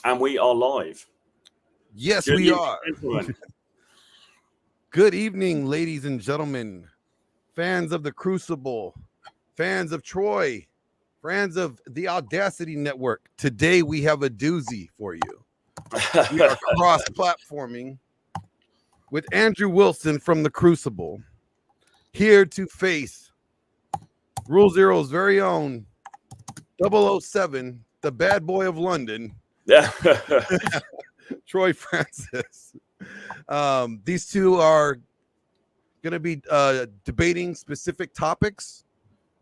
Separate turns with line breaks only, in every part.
And we are live.
Yes,
Good
we
evening,
are.
gentlemen.
Good evening, ladies and gentlemen, fans of the Crucible, fans of Troy, fans of the Audacity Network. Today we have a doozy for you. We are cross-platforming with Andrew Wilson from the Crucible, here to face Rule Zero's very own 007, the bad boy of London,
Yeah.
Troy Francis. These two are going to be debating specific topics,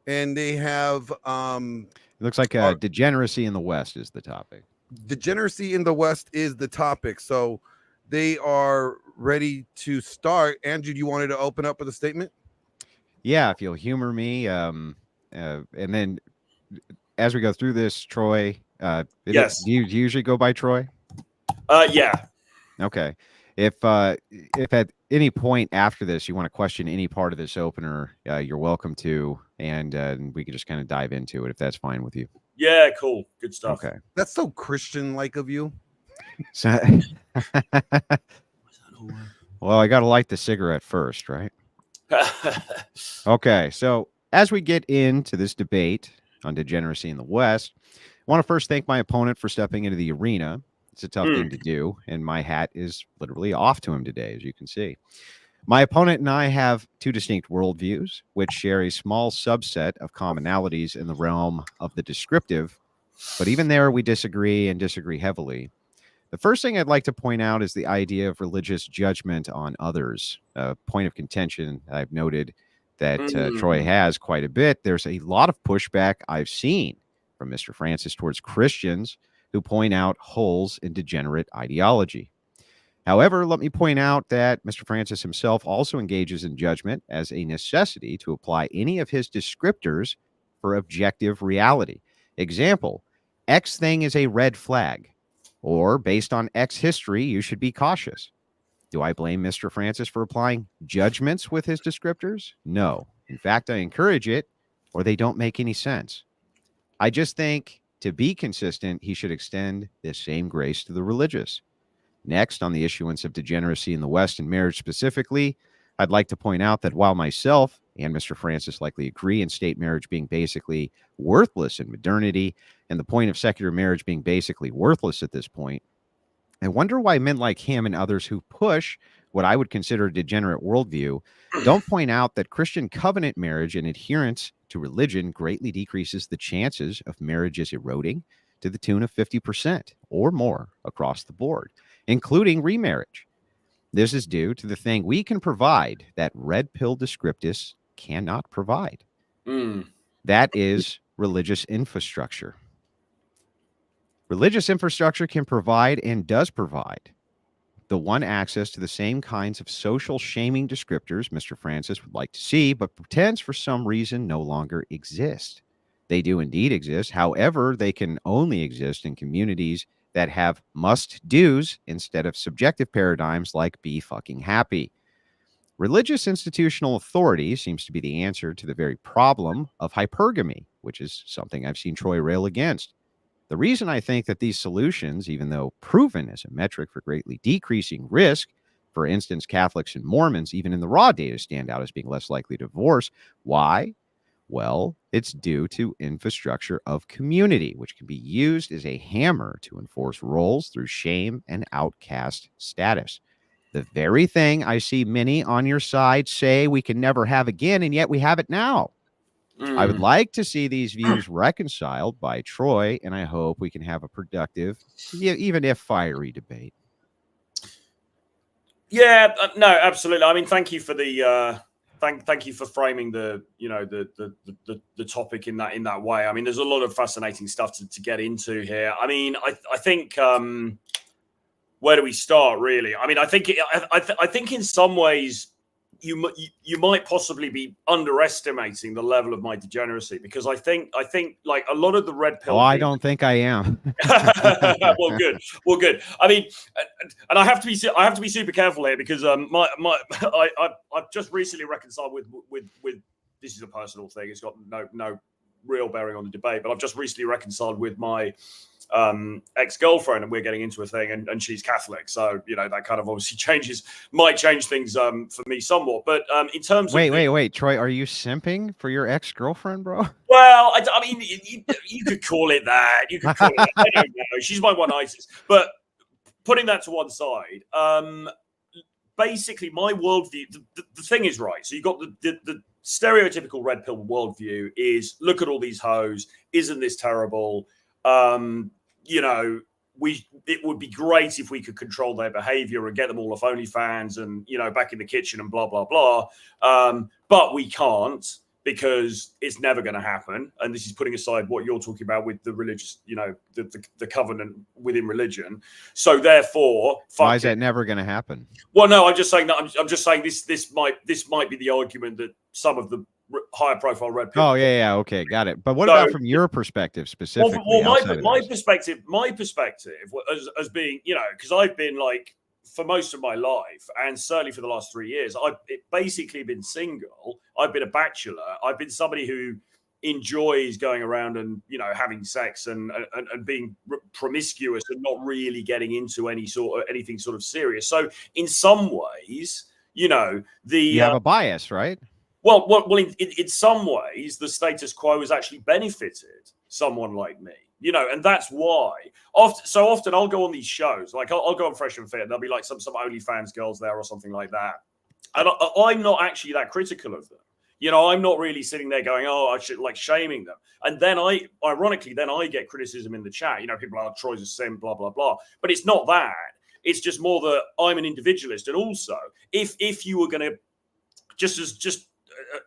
and they have
It looks like degeneracy in the West is the topic.
Degeneracy in the West is the topic. So they are ready to start. Andrew, you wanted to open up with a statement?
Yeah, if you'll humor me, and then as we go through this, Troy,
Yes.
do you usually go by Troy?
Yeah.
Okay. If at any point after this you want to question any part of this opener, you're welcome to, and we can just kind of dive into it if that's fine with you.
Yeah, cool. Good stuff.
Okay.
That's so Christian-like of you.
So, well, I got to light the cigarette first, right? Okay. So as we get into this debate on degeneracy in the West, I want to first thank my opponent for stepping into the arena. It's a tough thing to do, and my hat is literally off to him today, as you can see. My opponent and I have two distinct worldviews, which share a small subset of commonalities in the realm of the descriptive, but even there we disagree and disagree heavily. The first thing I'd like to point out is the idea of religious judgment on others, a point of contention I've noted that Troy has quite a bit. There's a lot of pushback I've seen from Mr. Francis towards Christians who point out holes in degenerate ideology. However, let me point out that Mr. Francis himself also engages in judgment as a necessity to apply any of his descriptors for objective reality. Example, X thing is a red flag, or based on X history, you should be cautious. Do I blame Mr. Francis for applying judgments with his descriptors? No. In fact, I encourage it, or they don't make any sense. I just think to be consistent, he should extend this same grace to the religious. Next, on the issuance of degeneracy in the West and marriage specifically, I'd like to point out that while myself and Mr. Francis likely agree in state marriage being basically worthless in modernity and the point of secular marriage being basically worthless at this point, I wonder why men like him and others who push what I would consider a degenerate worldview don't point out that Christian covenant marriage and adherence to religion greatly decreases the chances of marriages eroding to the tune of 50% or more across the board, including remarriage. This is due to the thing we can provide that red pill descriptists cannot provide. That is religious infrastructure. Religious infrastructure can provide and does provide the one access to the same kinds of social shaming descriptors Mr. Francis would like to see, but pretends for some reason no longer exist. They do indeed exist. However, they can only exist in communities that have must-dos instead of subjective paradigms like be fucking happy. Religious institutional authority seems to be the answer to the very problem of hypergamy, which is something I've seen Troy rail against. The reason I think that these solutions, even though proven as a metric for greatly decreasing risk, for instance, Catholics and Mormons, even in the raw data, stand out as being less likely to divorce. Why? Well, it's due to infrastructure of community, which can be used as a hammer to enforce roles through shame and outcast status. The very thing I see many on your side say we can never have again, and yet we have it now. I would like to see these views reconciled by Troy, and I hope we can have a productive, even if fiery, debate.
Yeah, no, absolutely. I mean, thank you for the thank you for framing the the topic in that way. I mean, there's a lot of fascinating stuff to get into here. I mean, I think where do we start, really? I mean, I think in some ways you might possibly be underestimating the level of my degeneracy, because I think like a lot of the red pill.
Oh, I don't think I am.
Well, good. I mean, and I have to be super careful here, because I've just recently reconciled with this is a personal thing. It's got no real bearing on the debate, but I've just recently reconciled with my ex-girlfriend, and we're getting into a thing, and she's Catholic, so that kind of obviously might change things for me somewhat. But in terms of
wait, Troy, are you simping for your ex-girlfriend, bro?
Well, I mean, you could call it that. You could call it that. I don't know. She's my one ISIS. But putting that to one side, basically my worldview, the thing is, right, so you've got the stereotypical red pill worldview is, look at all these hoes, isn't this terrible? It would be great if we could control their behavior and get them all off OnlyFans and back in the kitchen and blah blah blah, but we can't, because it's never going to happen. And this is putting aside what you're talking about with the religious, the covenant within religion. So therefore,
why is that never going to happen?
Well, no, I'm just saying that. I'm just saying this might be the argument that some of the higher profile red pill.
Oh yeah, okay, got it. But what about from your perspective specifically?
Well, my perspective as being, because I've been like, for most of my life, and certainly for the last 3 years, I've basically been single. I've been a bachelor. I've been somebody who enjoys going around and having sex and being promiscuous and not really getting into anything sort of serious. So in some ways, you have a bias, right? Well, in some ways, the status quo has actually benefited someone like me. And that's why often I'll go on these shows, like I'll go on Fresh and Fit, and there'll be like some OnlyFans girls there or something like that. And I'm not actually that critical of them. I'm not really sitting there going, oh, I should like shaming them. And then ironically, I get criticism in the chat. People are, Troy's a simp, blah, blah, blah. But it's not that. It's just more that I'm an individualist. And also, if you were going to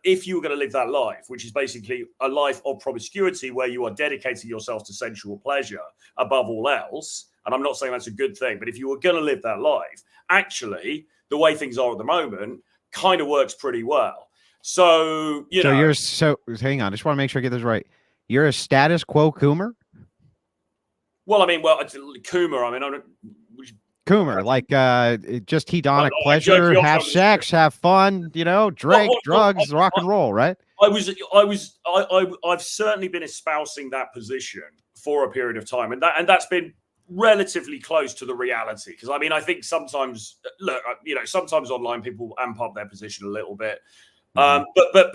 if you were going to live that life, which is basically a life of promiscuity where you are dedicating yourself to sensual pleasure above all else, and I'm not saying that's a good thing, but if you were going to live that life, actually, the way things are at the moment kind of works pretty well. So, hang on, I just want to make sure I get this right. You're a status quo coomer? Well, coomer,
Coomer, like just hedonic pleasure, have sex, have fun, drink, drugs, rock and roll, right?
I've certainly been espousing that position for a period of time, and that's been relatively close to the reality. Because I think sometimes, sometimes online people amp up their position a little bit, but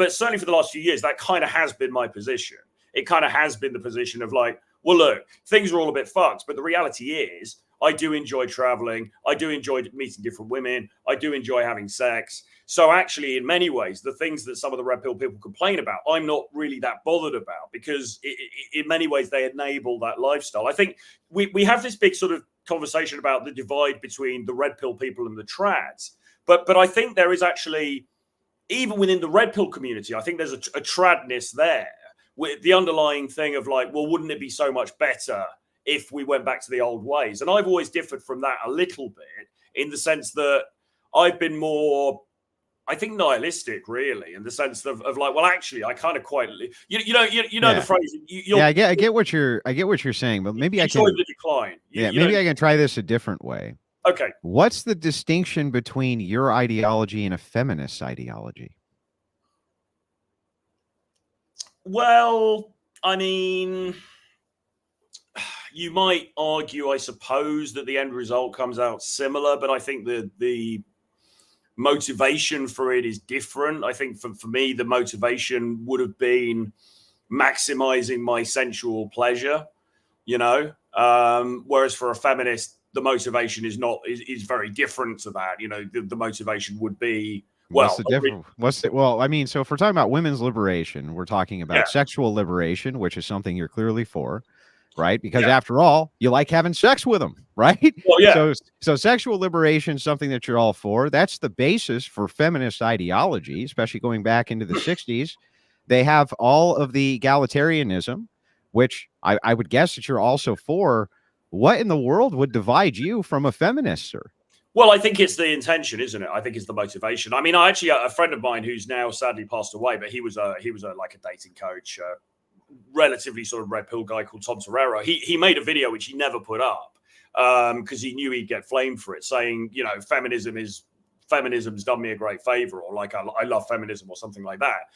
certainly for the last few years, that kind of has been my position. It kind of has been the position of like, well, look, things are all a bit fucked, but the reality is, I do enjoy traveling. I do enjoy meeting different women. I do enjoy having sex. So actually, in many ways, the things that some of the red pill people complain about, I'm not really that bothered about, because in many ways, they enable that lifestyle. I think we have this big sort of conversation about the divide between the red pill people and the trads. But I think there is actually, even within the red pill community, I think there's a tradness there, with the underlying thing of like, well, wouldn't it be so much better if we went back to the old ways? And I've always differed from that a little bit, in the sense that I've been more, I think, nihilistic, really, in the sense of like, well, actually, I kind of quite, the phrase.
I get what you're saying, but maybe I can
the decline.
Maybe I can try this a different way.
Okay.
What's the distinction between your ideology and a feminist ideology?
Well, you might argue, I suppose, that the end result comes out similar, but I think the motivation for it is different. I think for me, the motivation would have been maximizing my sensual pleasure, whereas for a feminist, the motivation is very different to that. The motivation would be,
what's the difference? So if we're talking about women's liberation, we're talking about sexual liberation, which is something you're clearly for. Right? Because after all, you like having sex with them, right?
Well, yeah.
So sexual liberation is something that you're all for. That's the basis for feminist ideology, especially going back into the 60s. They have all of the egalitarianism, which I would guess that you're also for. What in the world would divide you from a feminist, sir?
Well, I think it's the intention, isn't it? I think it's the motivation. I actually, a friend of mine who's now sadly passed away, but he was like a dating coach, relatively sort of red pill guy called Tom Torero. He made a video which he never put up because he knew he'd get flamed for it, saying, feminism is feminism's done me a great favor, or like I love feminism or something like that,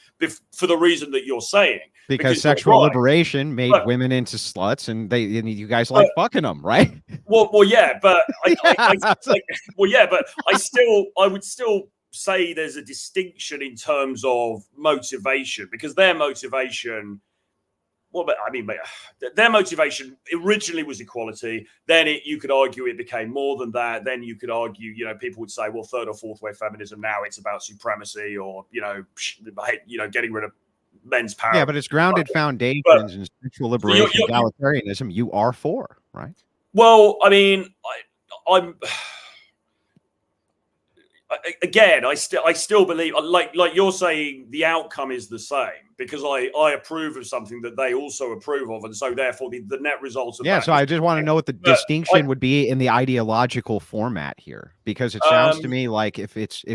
for the reason that you're saying.
Because sexual liberation made women into sluts, and you guys like fucking them, right?
Well, yeah, but I would still say there's a distinction in terms of motivation, because their motivation, their motivation originally was equality. Then you could argue it became more than that. Then you could argue, people would say, well, third or fourth wave feminism, now it's about supremacy, or, getting rid of men's power.
Yeah, but it's grounded foundations in sexual liberation, egalitarianism. You are for, right?
Well, I mean, I still believe, like you're saying, the outcome is the same, because I approve of something that they also approve of, and so therefore the net results of that.
So I just want to know what the distinction would be in the ideological format here, because it sounds to me like if it's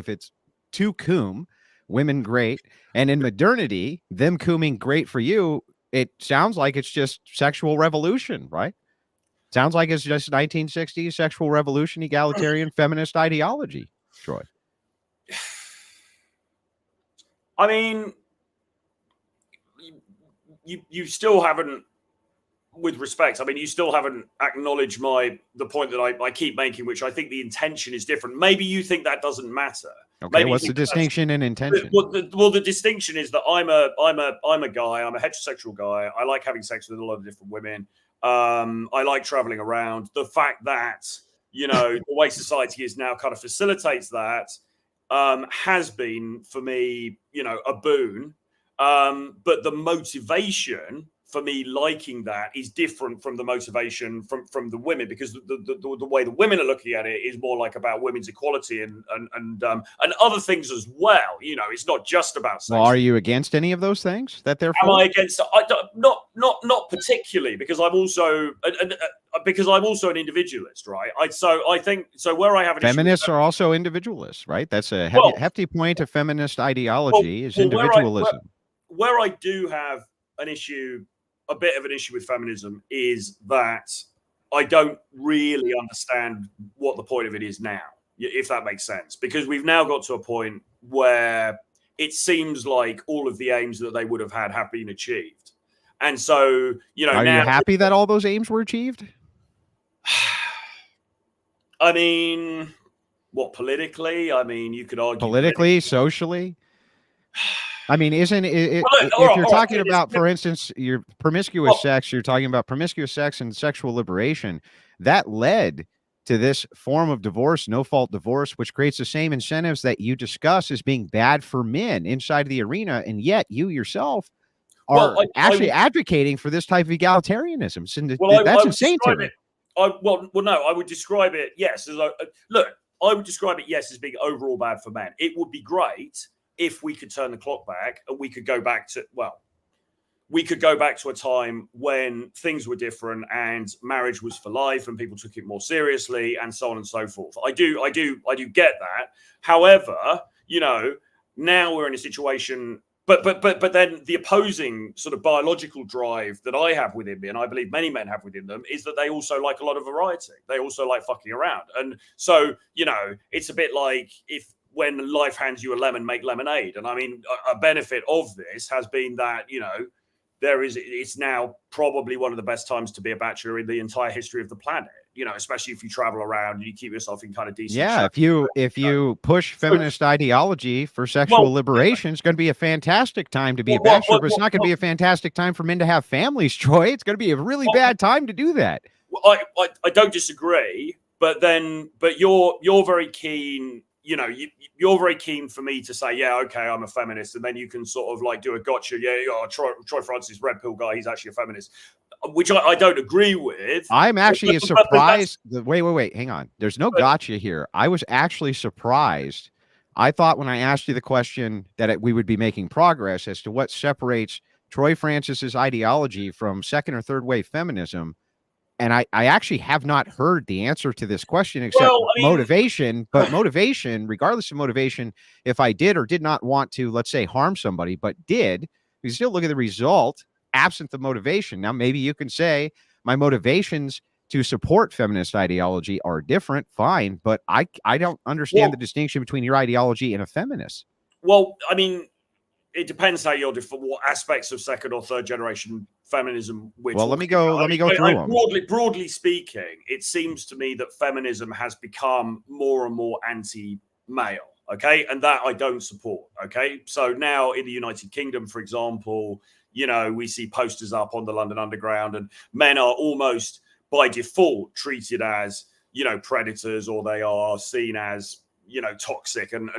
to cum, women great, and in modernity, them cumming great for you, it sounds like it's just sexual revolution, right? Sounds like it's just 1960s sexual revolution, egalitarian, feminist ideology, Troy.
I mean, you still haven't, with respect, I mean, you still haven't acknowledged the point that I keep making, which I think the intention is different. Maybe you think that doesn't matter.
Okay,
maybe
what's the distinction in intention?
Well, the distinction is that I'm a guy. I'm a heterosexual guy. I like having sex with a lot of different women. I like traveling around. The fact that, the way society is now kind of facilitates that has been, for me, a boon. But the motivation for me liking that is different from the motivation from the women, because the way the women are looking at it is more like about women's equality and other things as well. It's not just about sex.
Well, are you against any of those things that they're for?
Am I against? Not particularly, because I'm also an individualist, right? I think where I have an
feminists
issue
are also individualists, right? That's a hefty point of feminist ideology is individualism.
Where I do have a bit of an issue with feminism is that I don't really understand what the point of it is now, if that makes sense, because we've now got to a point where it seems like all of the aims that they would have been achieved. And so,
are you happy that all those aims were achieved?
I mean, what, politically? I mean, you could argue
politically, socially. I mean, isn't it? If you're talking about, for instance, your promiscuous sex, you're talking about promiscuous sex and sexual liberation. That led to this form of divorce, no-fault divorce, which creates the same incentives that you discuss as being bad for men inside the arena, and yet you yourself are actually advocating for this type of egalitarianism. That's insane to me.
I would describe it, yes, as as being overall bad for men. It would be great if we could turn the clock back and we could go back to a time when things were different and marriage was for life and people took it more seriously and so on and so forth. I do get that. However, now we're in a situation, but then the opposing sort of biological drive that I have within me, and I believe many men have within them, is that they also like a lot of variety. They also like fucking around. And so, it's a bit like when life hands you a lemon, make lemonade. And I mean, a benefit of this has been that, it's now probably one of the best times to be a bachelor in the entire history of the planet, especially if you travel around and you keep yourself in kind of decent shape.
If you push feminist ideology for sexual liberation, it's going to be a fantastic time to be a bachelor, but it's not going to be a fantastic time for men to have families, Troy. It's going to be a really bad time to do that.
Well, I don't disagree, but you're very keen. You're very keen for me to say, yeah, okay, I'm a feminist, and then you can sort of like do a gotcha. Yeah, Troy Francis, red pill guy, he's actually a feminist, which I don't agree with.
I'm actually surprised. Wait, hang on. There's no gotcha here. I was actually surprised. I thought when I asked you the question that we would be making progress as to what separates Troy Francis's ideology from second or third wave feminism. And I actually have not heard the answer to this question except motivation. But motivation, regardless of motivation, if I did or did not want to, let's say, harm somebody, but did, we still look at the result absent the motivation. Now, maybe you can say my motivations to support feminist ideology are different, fine, but I don't understand the distinction between your ideology and a feminist.
Well, I mean, it depends how you're what aspects of second or third generation feminism we're
Well,
talking
let me go through them.
Broadly speaking, it seems to me that feminism has become more and more anti-male. Okay, and that I don't support. Okay, so now in the United Kingdom, for example, you know, we see posters up on the London Underground, and men are almost by default treated as, you know, predators, or they are seen as, you know, toxic and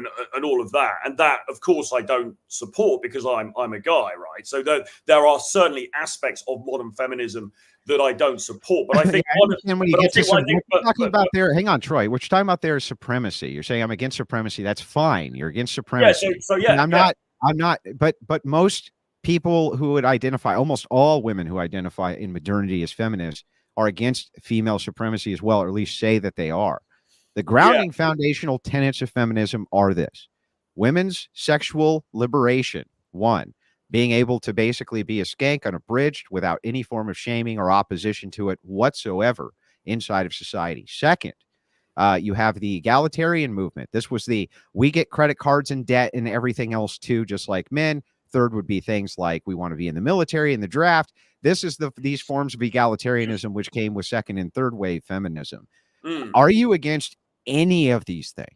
all of that. And that, of course, I don't support because I'm a guy, right? So there are certainly aspects of modern feminism that I don't support. But I think
hang on, Troy, what you're talking about there is supremacy. You're saying I'm against supremacy. That's fine. You're against supremacy.
Yeah.
I'm not, but most people who would identify, almost all women who identify in modernity as feminists, are against female supremacy as well, or at least say that they are. The grounding foundational tenets of feminism are this: women's sexual liberation. 1, being able to basically be a skank unabridged without any form of shaming or opposition to it whatsoever inside of society. 2nd, you have the egalitarian movement. This was we get credit cards and debt and everything else too, just like men. 3rd would be things like we want to be in the military, in the draft. This is these forms of egalitarianism which came with 2nd and 3rd wave feminism. Are you against any of these things?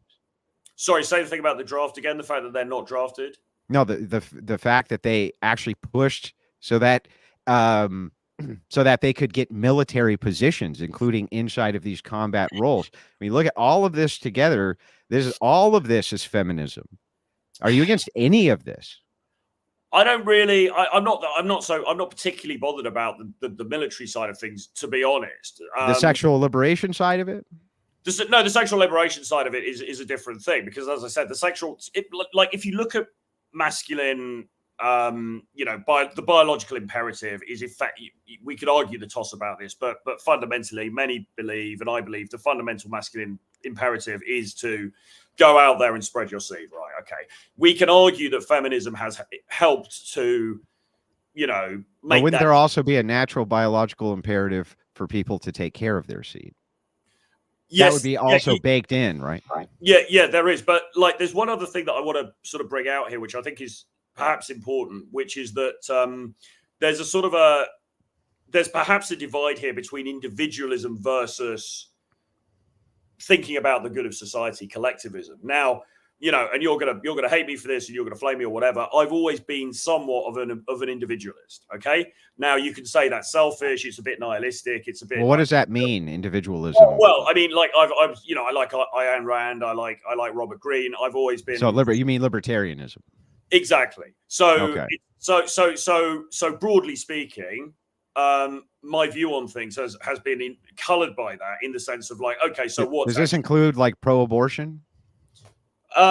Sorry, say the thing about the draft again, the fact that they're not drafted.
No, the fact that they actually pushed so that they could get military positions, including inside of these combat roles. I mean, look at all of this together. All of this is feminism. Are you against any of this?
I don't really. I'm not particularly bothered about the military side of things, to be honest.
The sexual liberation side of it.
The sexual liberation side of it is a different thing, because, as I said, like if you look at masculine, you know, the biological imperative is, in fact, we could argue the toss about this, but fundamentally, many believe, and I believe, the fundamental masculine imperative is to go out there and spread your seed, right? Okay. We can argue that feminism has helped to, you know, make.
Wouldn't there also be a natural biological imperative for people to take care of their seed? Yes, that would be also baked in, right?
Yeah, there is. But like, there's one other thing that I want to sort of bring out here, which I think is perhaps important, which is that there's perhaps a divide here between individualism versus thinking about the good of society, collectivism. Now, you know, and you're gonna hate me for this, and you're gonna flame me or whatever. I've always been somewhat of an individualist. Okay, now you can say that's selfish. It's a bit nihilistic. It's a bit.
Well, what does that mean, individualism?
Well, I mean, like I like Ayn Rand. I like Robert Greene. I've always been.
So you mean libertarianism?
Exactly. So so broadly speaking, my view on things has been colored by that, in the sense of like, okay, so what
does this include, like pro-abortion?
I'm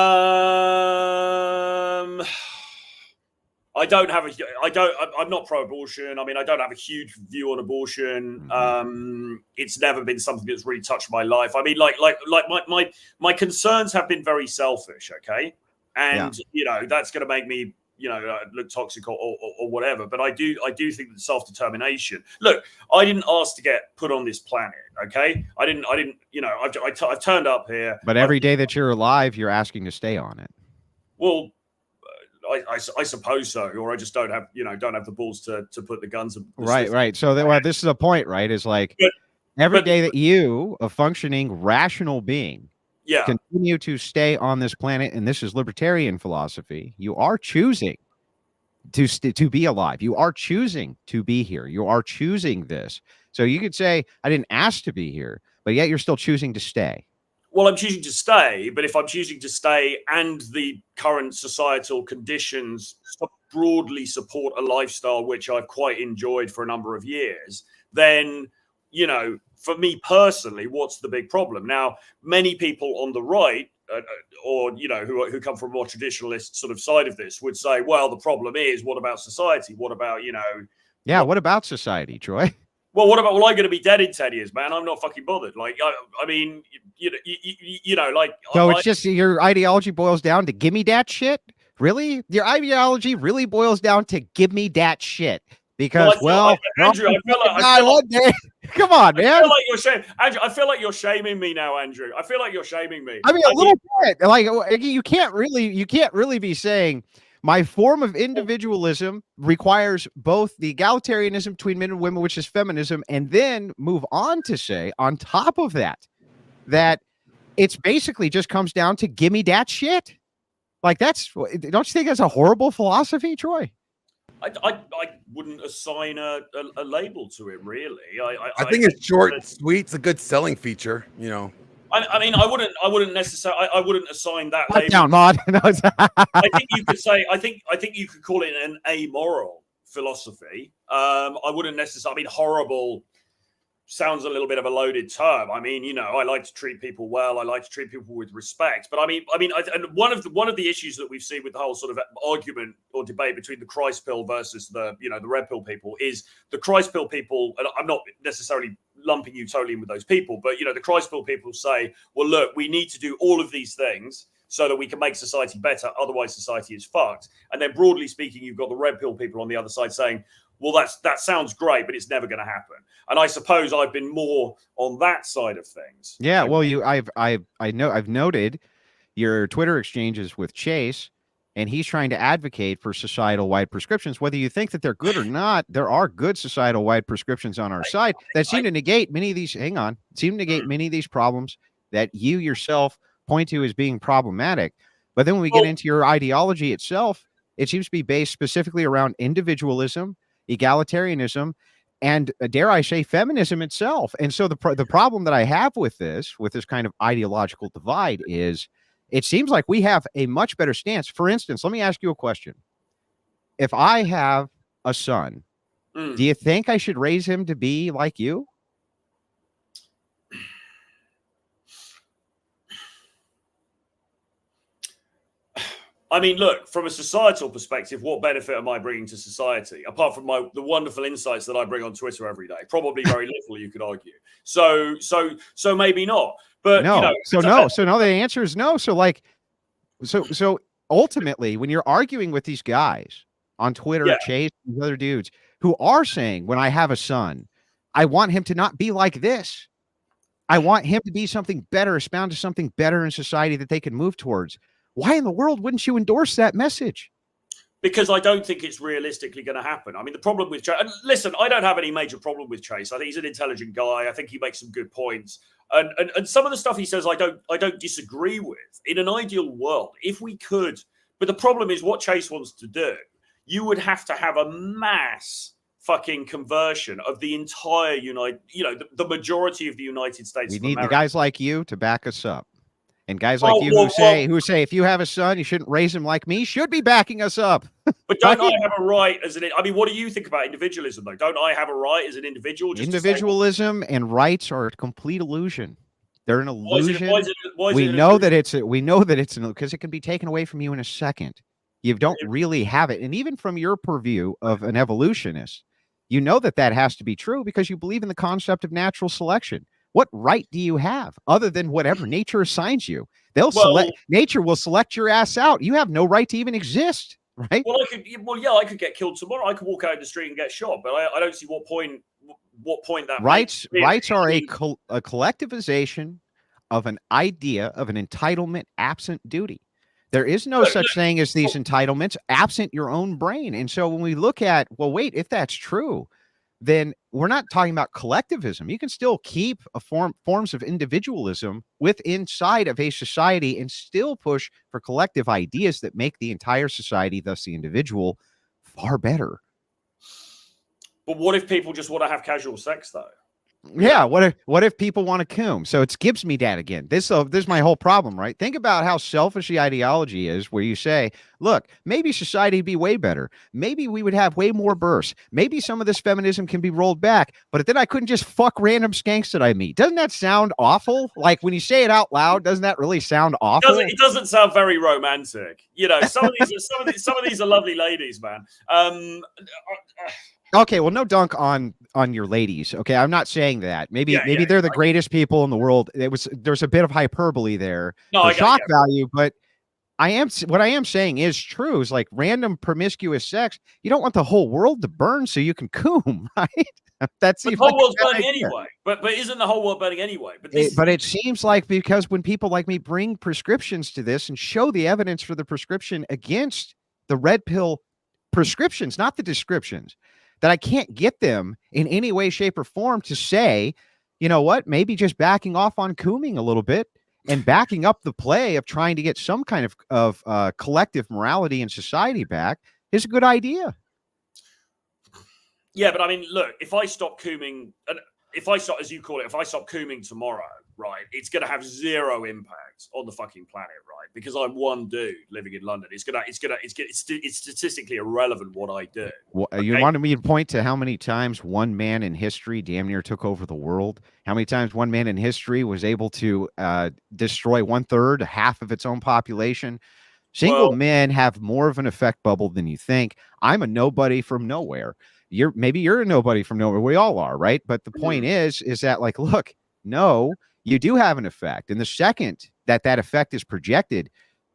not pro-abortion. I mean, I don't have a huge view on abortion. It's never been something that's really touched my life. I mean, like my concerns have been very selfish. Okay. And you know, that's going to make me, you know, look toxic or whatever. But I do think that self-determination. Look, I didn't ask to get put on this planet. Okay, I didn't. You know, I've turned up here.
But every day that you're alive, you're asking to stay on it.
Well, I suppose so, or I just don't have the balls to put the guns.
Right. So this is a point, right? Is like every day that you, a functioning, rational being, continue to stay on this planet, and this is libertarian philosophy, you are choosing to be alive. You are choosing to be here. You are choosing this. So you could say, I didn't ask to be here, but yet you're still choosing to stay.
Well, I'm choosing to stay, but if I'm choosing to stay and the current societal conditions broadly support a lifestyle which I've quite enjoyed for a number of years, then, you know, for me personally, what's the big problem? Now, many people on the right, or, you know, who come from a more traditionalist sort of side of this, would say, well, the problem is, what about society? What about, you know?
Yeah, what about society, Troy?
Well, what about, I'm going to be dead in 10 years, man. I'm not fucking bothered. Like, I mean, you know, like.
So it's just your ideology boils down to give me that shit? Really? Your ideology really boils down to give me that shit? Because,
Andrew, I
Come on, man.
I feel like you're shaming, Andrew. I feel like you're shaming me now, Andrew. I feel like you're shaming me.
I mean, a little bit. Like you can't really be saying my form of individualism requires both the egalitarianism between men and women, which is feminism, and then move on to say, on top of that, that it's basically just comes down to gimme that shit. Like don't you think that's a horrible philosophy, Troy?
I wouldn't assign a label to it, really.
I think it's short and sweet. It's a good selling feature, you know.
I mean, I wouldn't necessarily. I wouldn't assign that label.
Down, Mod.
I think you could say. I think you could call it an amoral philosophy. I wouldn't necessarily. I mean, horrible sounds a little bit of a loaded term. I mean, you know, I like to treat people well. I like to treat people with respect. But and one of the issues that we've seen with the whole sort of argument or debate between the Christ pill versus the red pill people is the Christ pill people. And I'm not necessarily lumping you totally in with those people, but the Christ pill people say, well, look, we need to do all of these things so that we can make society better. Otherwise, society is fucked. And then, broadly speaking, you've got the red pill people on the other side saying, well, that sounds great, but it's never going to happen. And I suppose I've been more on that side of things.
Yeah, well, I've noted your Twitter exchanges with Chase, and he's trying to advocate for societal-wide prescriptions. Whether you think that they're good or not, there are good societal-wide prescriptions on our side that seem to negate many of these. Many of these problems that you yourself point to as being problematic. But then when we get into your ideology itself, it seems to be based specifically around individualism, egalitarianism, and dare I say, feminism itself. And so the problem that I have with this kind of ideological divide is it seems like we have a much better stance. For instance, let me ask you a question. If I have a son, do you think I should raise him to be like you?
I mean, look, from a societal perspective, what benefit am I bringing to society apart from the wonderful insights that I bring on Twitter every day? Probably very little, you could argue. So maybe not. But
no. So the answer is no. So ultimately, when you're arguing with these guys on Twitter, Chase, and other dudes who are saying, when I have a son, I want him to not be like this. I want him to be something better, expound to something better in society that they can move towards. Why in the world wouldn't you endorse that message?
Because I don't think it's realistically going to happen. I mean, the problem with Chase, and listen, I don't have any major problem with Chase. I think he's an intelligent guy. I think he makes some good points. And some of the stuff he says, I don't disagree with. In an ideal world, if we could, but the problem is what Chase wants to do, you would have to have a mass fucking conversion of the entire the majority of the United States.
We need the guys like you to back us up. And guys like you who say if you have a son, you shouldn't raise him like me, should be backing us up.
But don't I have a right what do you think about individualism, though? Don't I have a right as an individual?
Individualism and rights are a complete illusion. They're an illusion. We know that it's because it can be taken away from you in a second. You don't really have it. And even from your purview of an evolutionist, you know that has to be true because you believe in the concept of natural selection. What right do you have other than whatever nature assigns you? Nature will select your ass out. You have no right to even exist, right?
I could get killed tomorrow. I could walk out in the street and get shot, but I don't see what point that
rights are a collectivization of an idea of an entitlement absent duty. There is no such thing as these entitlements absent your own brain. And so when we look at, if that's true, then we're not talking about collectivism. You can still keep forms of individualism inside of a society and still push for collective ideas that make the entire society, thus the individual, far better.
But what if people just want to have casual sex, though?
Yeah, what if people want to coom? So it's gives me that again. This is my whole problem, right? Think about how selfish the ideology is, where you say, look, maybe society would be way better. Maybe we would have way more births. Maybe some of this feminism can be rolled back, but then I couldn't just fuck random skanks that I meet. Doesn't that sound awful? Like when you say it out loud, doesn't that really sound awful?
It doesn't sound very romantic. Some of these are lovely ladies, man.
Okay, well, no dunk on your ladies. Okay, I'm not saying that. Maybe they're the greatest people in the world. There's a bit of hyperbole there, shock value, but what I am saying is true. Is like random promiscuous sex. You don't want the whole world to burn so you can coom, right? That's
the whole world's burning anyway. But isn't the whole world burning anyway? But
it seems like because when people like me bring prescriptions to this and show the evidence for the prescription against the red pill prescriptions, not the descriptions, that I can't get them in any way, shape, or form to say, you know what, maybe just backing off on cooming a little bit and backing up the play of trying to get some kind of collective morality in society back is a good idea.
Yeah, but I mean, look, if I stop cooming, and if I stop, as you call it, if I stop cooming tomorrow, right, it's going to have zero impact on the fucking planet, right? Because I'm one dude living in London. It's statistically irrelevant what I do.
Well, okay? You wanted me to point to how many times one man in history damn near took over the world? How many times one man in history was able to destroy 1/3, half of its own population? Single men have more of an effect bubble than you think. I'm a nobody from nowhere. Maybe you're a nobody from nowhere. We all are, right? But the point is that, like, look, no, you do have an effect. And the second that effect is projected,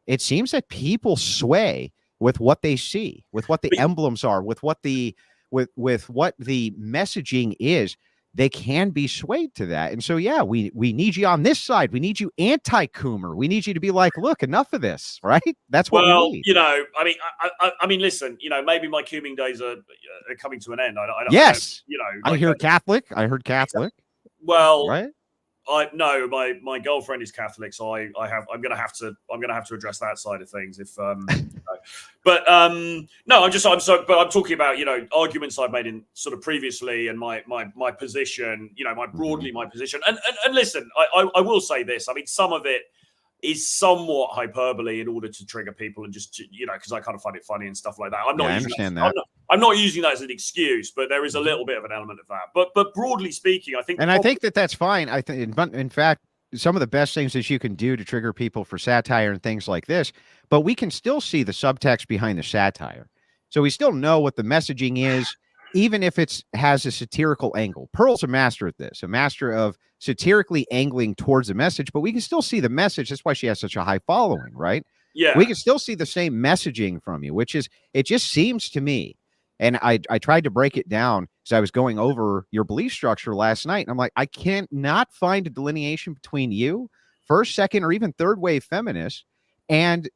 it seems that people sway with what they see, with what the emblems are, with what the messaging is. They can be swayed to that. And so, yeah, we need you on this side. We need you anti-coomer. We need you to be like, look, enough of this, right? That's what we need.
You know, I mean, listen, you know, maybe my cooming days are coming to an end.
Yes.
You know,
I heard Catholic.
Well,
right.
No, my girlfriend is Catholic, so I'm gonna have to address that side of things. If but no, I'm talking about, you know, arguments I've made in sort of previously and my position, you know, my position. And listen, I will say this. I mean, some of it is somewhat hyperbole in order to trigger people and just, you know, because I kind of find it funny and stuff like that.
I understand that.
I'm not using that as an excuse, but there is a little bit of an element of that. But broadly speaking, I think,
I think that's fine. I think, in fact, some of the best things that you can do to trigger people for satire and things like this, but we can still see the subtext behind the satire. So we still know what the messaging is, even if it has a satirical angle. Pearl's a master at this, a master of satirically angling towards the message, but we can still see the message. That's why she has such a high following, right?
Yeah.
We can still see the same messaging from you, which is, it just seems to me, and I tried to break it down as I was going over your belief structure last night, and I'm like, I can't not find a delineation between you, first, second, or even third wave feminists, and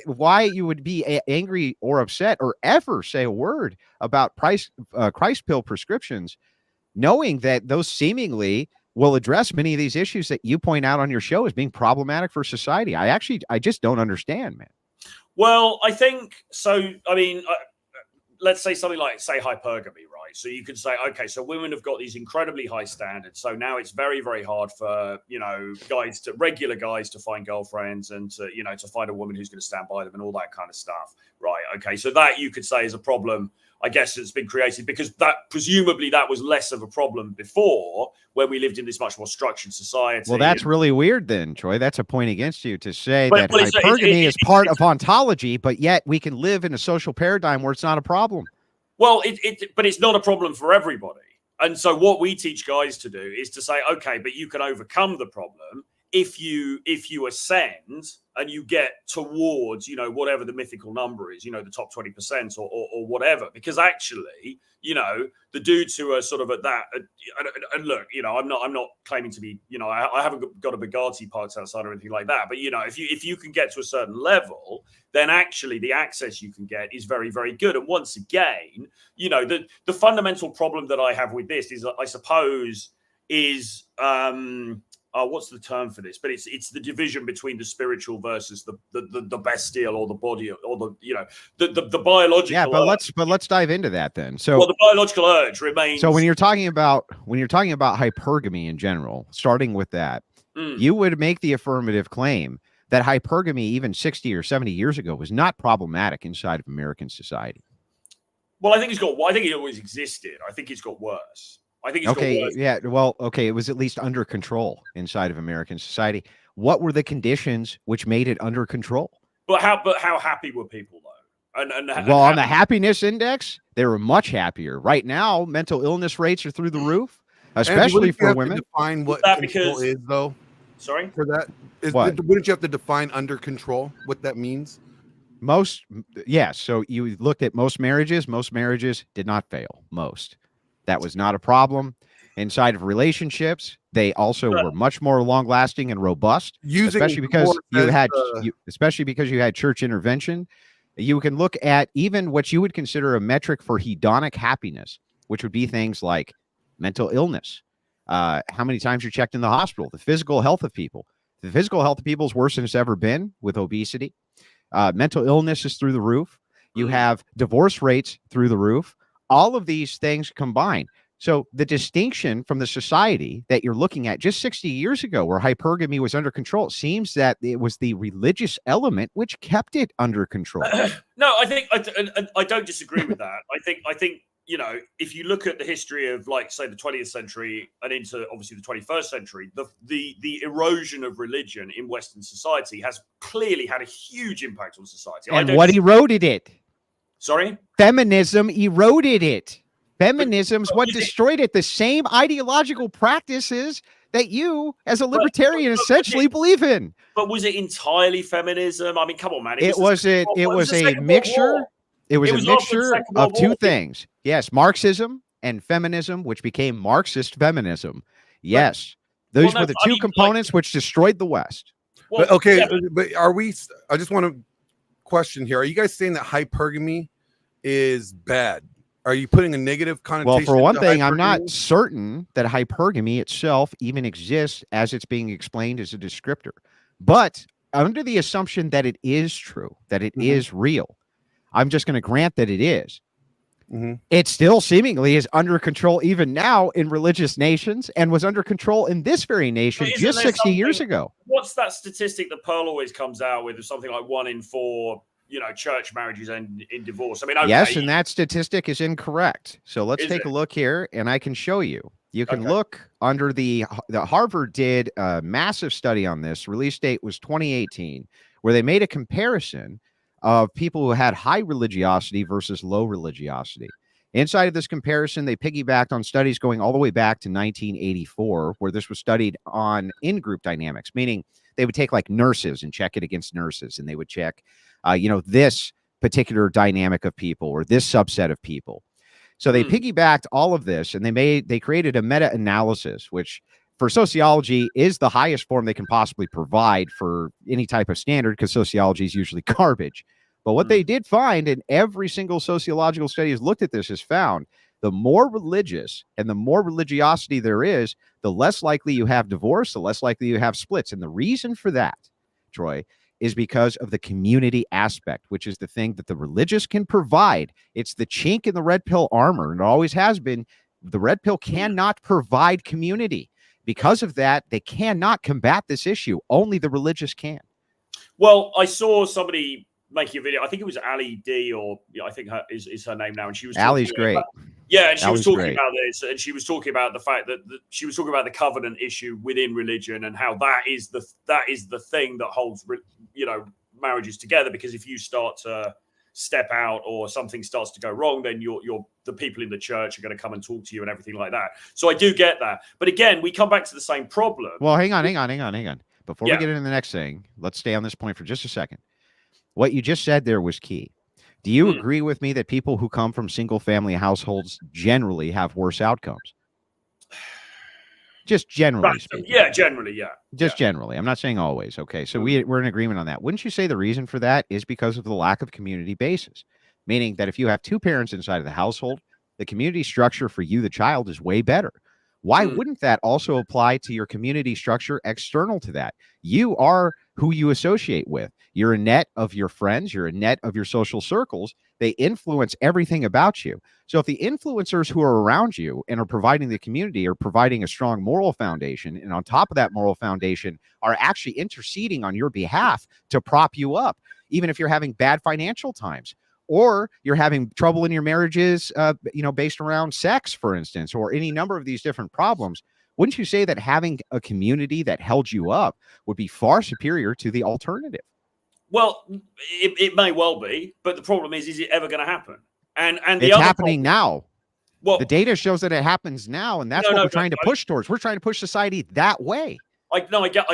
why you would be angry or upset or ever say a word about Christ pill prescriptions, knowing that those seemingly will address many of these issues that you point out on your show as being problematic for society. I just don't understand, man.
Well, I think so. I mean, let's say something like, say, hypergamy, right? So you could say, okay, so women have got these incredibly high standards. So now it's very, very hard for, you know, regular guys to find girlfriends and to, you know, to find a woman who's going to stand by them and all that kind of stuff. Right. Okay. So that you could say is a problem, I guess, it's been created because presumably that was less of a problem before when we lived in this much more structured society.
Well, that's really weird then, Troy. That's a point against you to say that hypergamy is part of ontology, but yet we can live in a social paradigm where it's not a problem.
Well, but it's not a problem for everybody. And so what we teach guys to do is to say, okay, but you can overcome the problem if you ascend and you get towards, you know, whatever the mythical number is, you know, the top 20% or whatever, because actually, you know, the dudes who are sort of at that, and look, you know, I'm not claiming to be, you know, I haven't got a Bugatti parked outside or anything like that, but, you know, if you can get to a certain level, then actually the access you can get is very, very good. And once again, you know, the fundamental problem that I have with this is, I suppose, is what's the term for this? But it's the division between the spiritual versus the bestial, or the body, or the, you know, the biological.
Yeah, but let's dive into that then. So,
well, the biological urge remains.
So when you're talking about hypergamy in general, starting with that, you would make the affirmative claim that hypergamy even 60 or 70 years ago was not problematic inside of American society.
Well, I think it always existed. I think it's got worse. I think it's
okay. Yeah. Well, okay. It was at least under control inside of American society. What were the conditions which made it under control?
But how happy were people though?
On the happiness index, they were much happier. Right now, mental illness rates are through the roof, especially for women.
Define what control is, though.
Sorry?
for that?
What?
Wouldn't you have to define under control what that means?
Yes. So you looked at most marriages did not fail. Most. That was not a problem. Inside of relationships, they also were much more long lasting and robust, especially because you had church intervention. You can look at even what you would consider a metric for hedonic happiness, which would be things like mental illness, how many times you're checked in the hospital, the physical health of people. The physical health of people is worse than it's ever been with obesity. Mental illness is through the roof. You have divorce rates through the roof. All of these things combined. So the distinction from the society that you're looking at just 60 years ago, where hypergamy was under control, it seems that it was the religious element which kept it under control.
No, I think I don't disagree with that. I think you know, if you look at the history of, like, say, the 20th century and into obviously the 21st century, the erosion of religion in Western society has clearly had a huge impact on society.
And what eroded it?
Sorry?
Feminism eroded it. Feminism's what destroyed it. The same ideological practices that you, as a libertarian, essentially believe in.
But was it entirely feminism? I mean, come on, man.
It was a mixture. It was a mixture of two things. Yes, Marxism and feminism, which became Marxist feminism. Yes, those were the two components which destroyed the West.
But are we? I just want to question here. Are you guys saying that hypergamy is bad? Are you putting a negative connotation?
Well, for one thing, I'm not certain that hypergamy itself even exists as it's being explained as a descriptor. But under the assumption that it is true, that it is real, I'm just going to grant that it is. It still seemingly is under control even now in religious nations, and was under control in this very nation just 60 years ago.
What's that statistic that Pearl always comes out with, of something like 1 in 4, you know, church marriages end in divorce? I mean, okay.
Yes, and that statistic is incorrect. So let's take a look here, and I can show you. You can look under the Harvard did a massive study on this. Release date was 2018, where they made a comparison of people who had high religiosity versus low religiosity. Inside of this comparison, they piggybacked on studies going all the way back to 1984, where this was studied on in-group dynamics, meaning they would take like nurses and check it against nurses, and they would check, this particular dynamic of people or this subset of people. So they piggybacked all of this, and they created a meta-analysis, which for sociology is the highest form they can possibly provide for any type of standard, because sociology is usually garbage. But what they did find, and every single sociological study has looked at this, has found the more religious and the more religiosity there is, the less likely you have divorce, the less likely you have splits. And the reason for that, Troy, is because of the community aspect, which is the thing that the religious can provide. It's the chink in the red pill armor, and it always has been. The red pill cannot provide community. Because of that, they cannot combat this issue. Only the religious can.
Well, I saw somebody making a video. I think it was Ali D, or I think is her name now, and she was
Ali's great.
And she was talking about this, and she was talking about the fact that she was talking about the covenant issue within religion, and how that is the thing that holds, you know, marriages together. Because if you start to step out or something starts to go wrong, then the people in the church are going to come and talk to you and everything like that. So I do get that, but again, we come back to the same problem.
Well, hang on. Before we get into the next thing, let's stay on this point for just a second. What you just said there was key. Do you agree with me that people who come from single family households generally have worse outcomes? Just generally speaking.
Yeah, generally, yeah.
Just generally. I'm not saying always. Okay, so we're in agreement on that. Wouldn't you say the reason for that is because of the lack of community basis? Meaning that if you have two parents inside of the household, the community structure for you, the child, is way better. Why wouldn't that also apply to your community structure external to that? You are who you associate with. You're a net of your friends. You're a net of your social circles. They influence everything about you. So if the influencers who are around you and are providing the community are providing a strong moral foundation, and on top of that moral foundation are actually interceding on your behalf to prop you up, even if you're having bad financial times, or you're having trouble in your marriages, based around sex, for instance, or any number of these different problems, wouldn't you say that having a community that held you up would be far superior to the alternative?
Well, it may well be, but the problem is it ever going to happen? And
it's happening now.
Well,
the data shows that it happens now, and that's what we're trying to push towards. We're trying to push society that way.
I get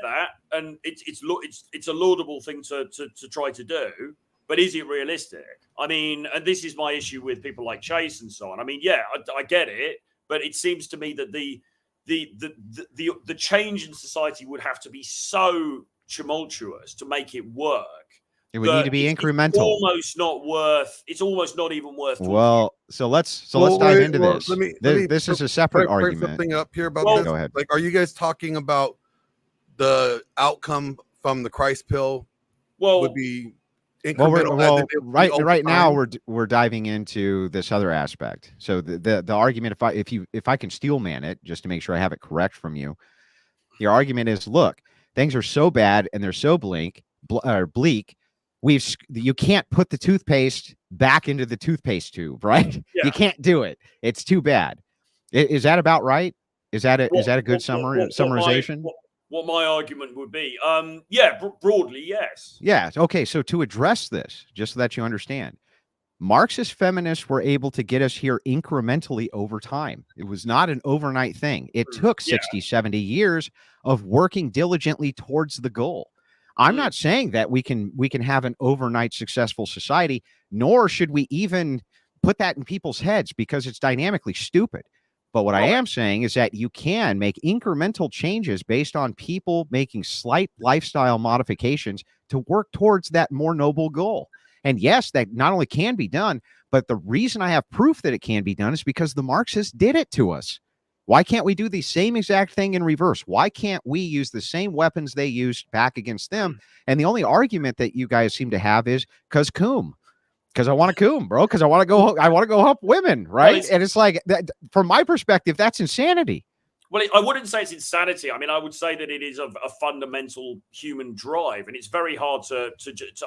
that, and it's a laudable thing to try to do, but is it realistic? I mean, and this is my issue with people like Chase and so on. I mean, yeah, I get it, but it seems to me that the change in society would have to be so tumultuous to make it work.
It would need to be incremental.
It's almost not even worth talking
well
about.
so let's dive into this.
Let me
This is a separate argument.
Something up here about this.
Go ahead.
Like, are you guys talking about the outcome from the Christ pill would be incremental?
Right now we're diving into this other aspect. So the argument, if I can steel man it just to make sure I have it correct from you, your argument is, look, things are so bad and they're so bleak. You can't put the toothpaste back into the toothpaste tube, right? Yeah. You can't do it. It's too bad. Is that about right? Is that a good summarization?
What my argument would be, yeah, broadly, yes.
Yeah. Okay. So to address this, just so that you understand, Marxist feminists were able to get us here incrementally over time. It was not an overnight thing. It took 60, 70 years of working diligently towards the goal. I'm not saying that we can have an overnight successful society, nor should we even put that in people's heads because it's dynamically stupid. But what I am saying is that you can make incremental changes based on people making slight lifestyle modifications to work towards that more noble goal. And yes, that not only can be done, but the reason I have proof that it can be done is because the Marxists did it to us. Why can't we do the same exact thing in reverse? Why can't we use the same weapons they used back against them? And the only argument that you guys seem to have is because I want to coom, bro. Because I want to go help women, right? And it's like that, from my perspective, that's insanity.
Well, I wouldn't say it's insanity. I mean, I would say that it is a fundamental human drive, and it's very hard to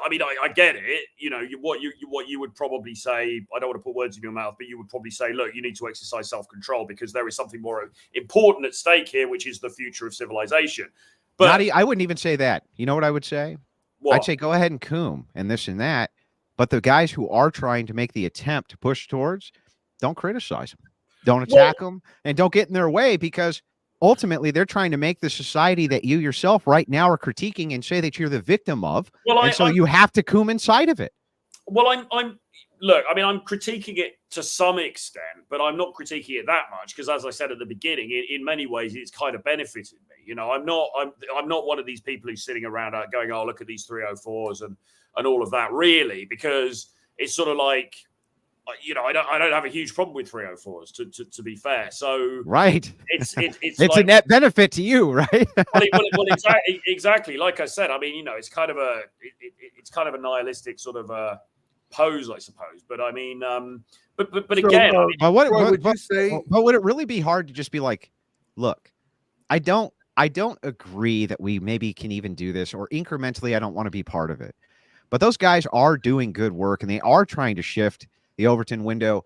I mean, I get it. You know, what you would probably say. I don't want to put words in your mouth, but you would probably say, look, you need to exercise self-control because there is something more important at stake here, which is the future of civilization. But
I wouldn't even say that. You know what I would say? What? I'd say go ahead and coom and this and that. But the guys who are trying to make the attempt to push towards, don't criticize them. Don't attack them, and don't get in their way, because ultimately they're trying to make the society that you yourself right now are critiquing and say that you're the victim of. So you have to coom inside of it.
Well, look, I mean, I'm critiquing it to some extent, but I'm not critiquing it that much because, as I said at the beginning, in many ways, it's kind of benefited me. You know, I'm not one of these people who's sitting around going, oh, look at these 304s and all of that, really, because it's sort of like, you know, I don't have a huge problem with 304s to be fair. So
right,
it's
like, a net benefit to you, right?
well, exactly. Like I said, I mean, you know, it's kind of a nihilistic sort of pose, I suppose. But I mean, but again, I mean,
would you say?
But would it really be hard to just be like, look, I don't agree that we maybe can even do this, or incrementally, I don't want to be part of it. But those guys are doing good work, and they are trying to shift the Overton window.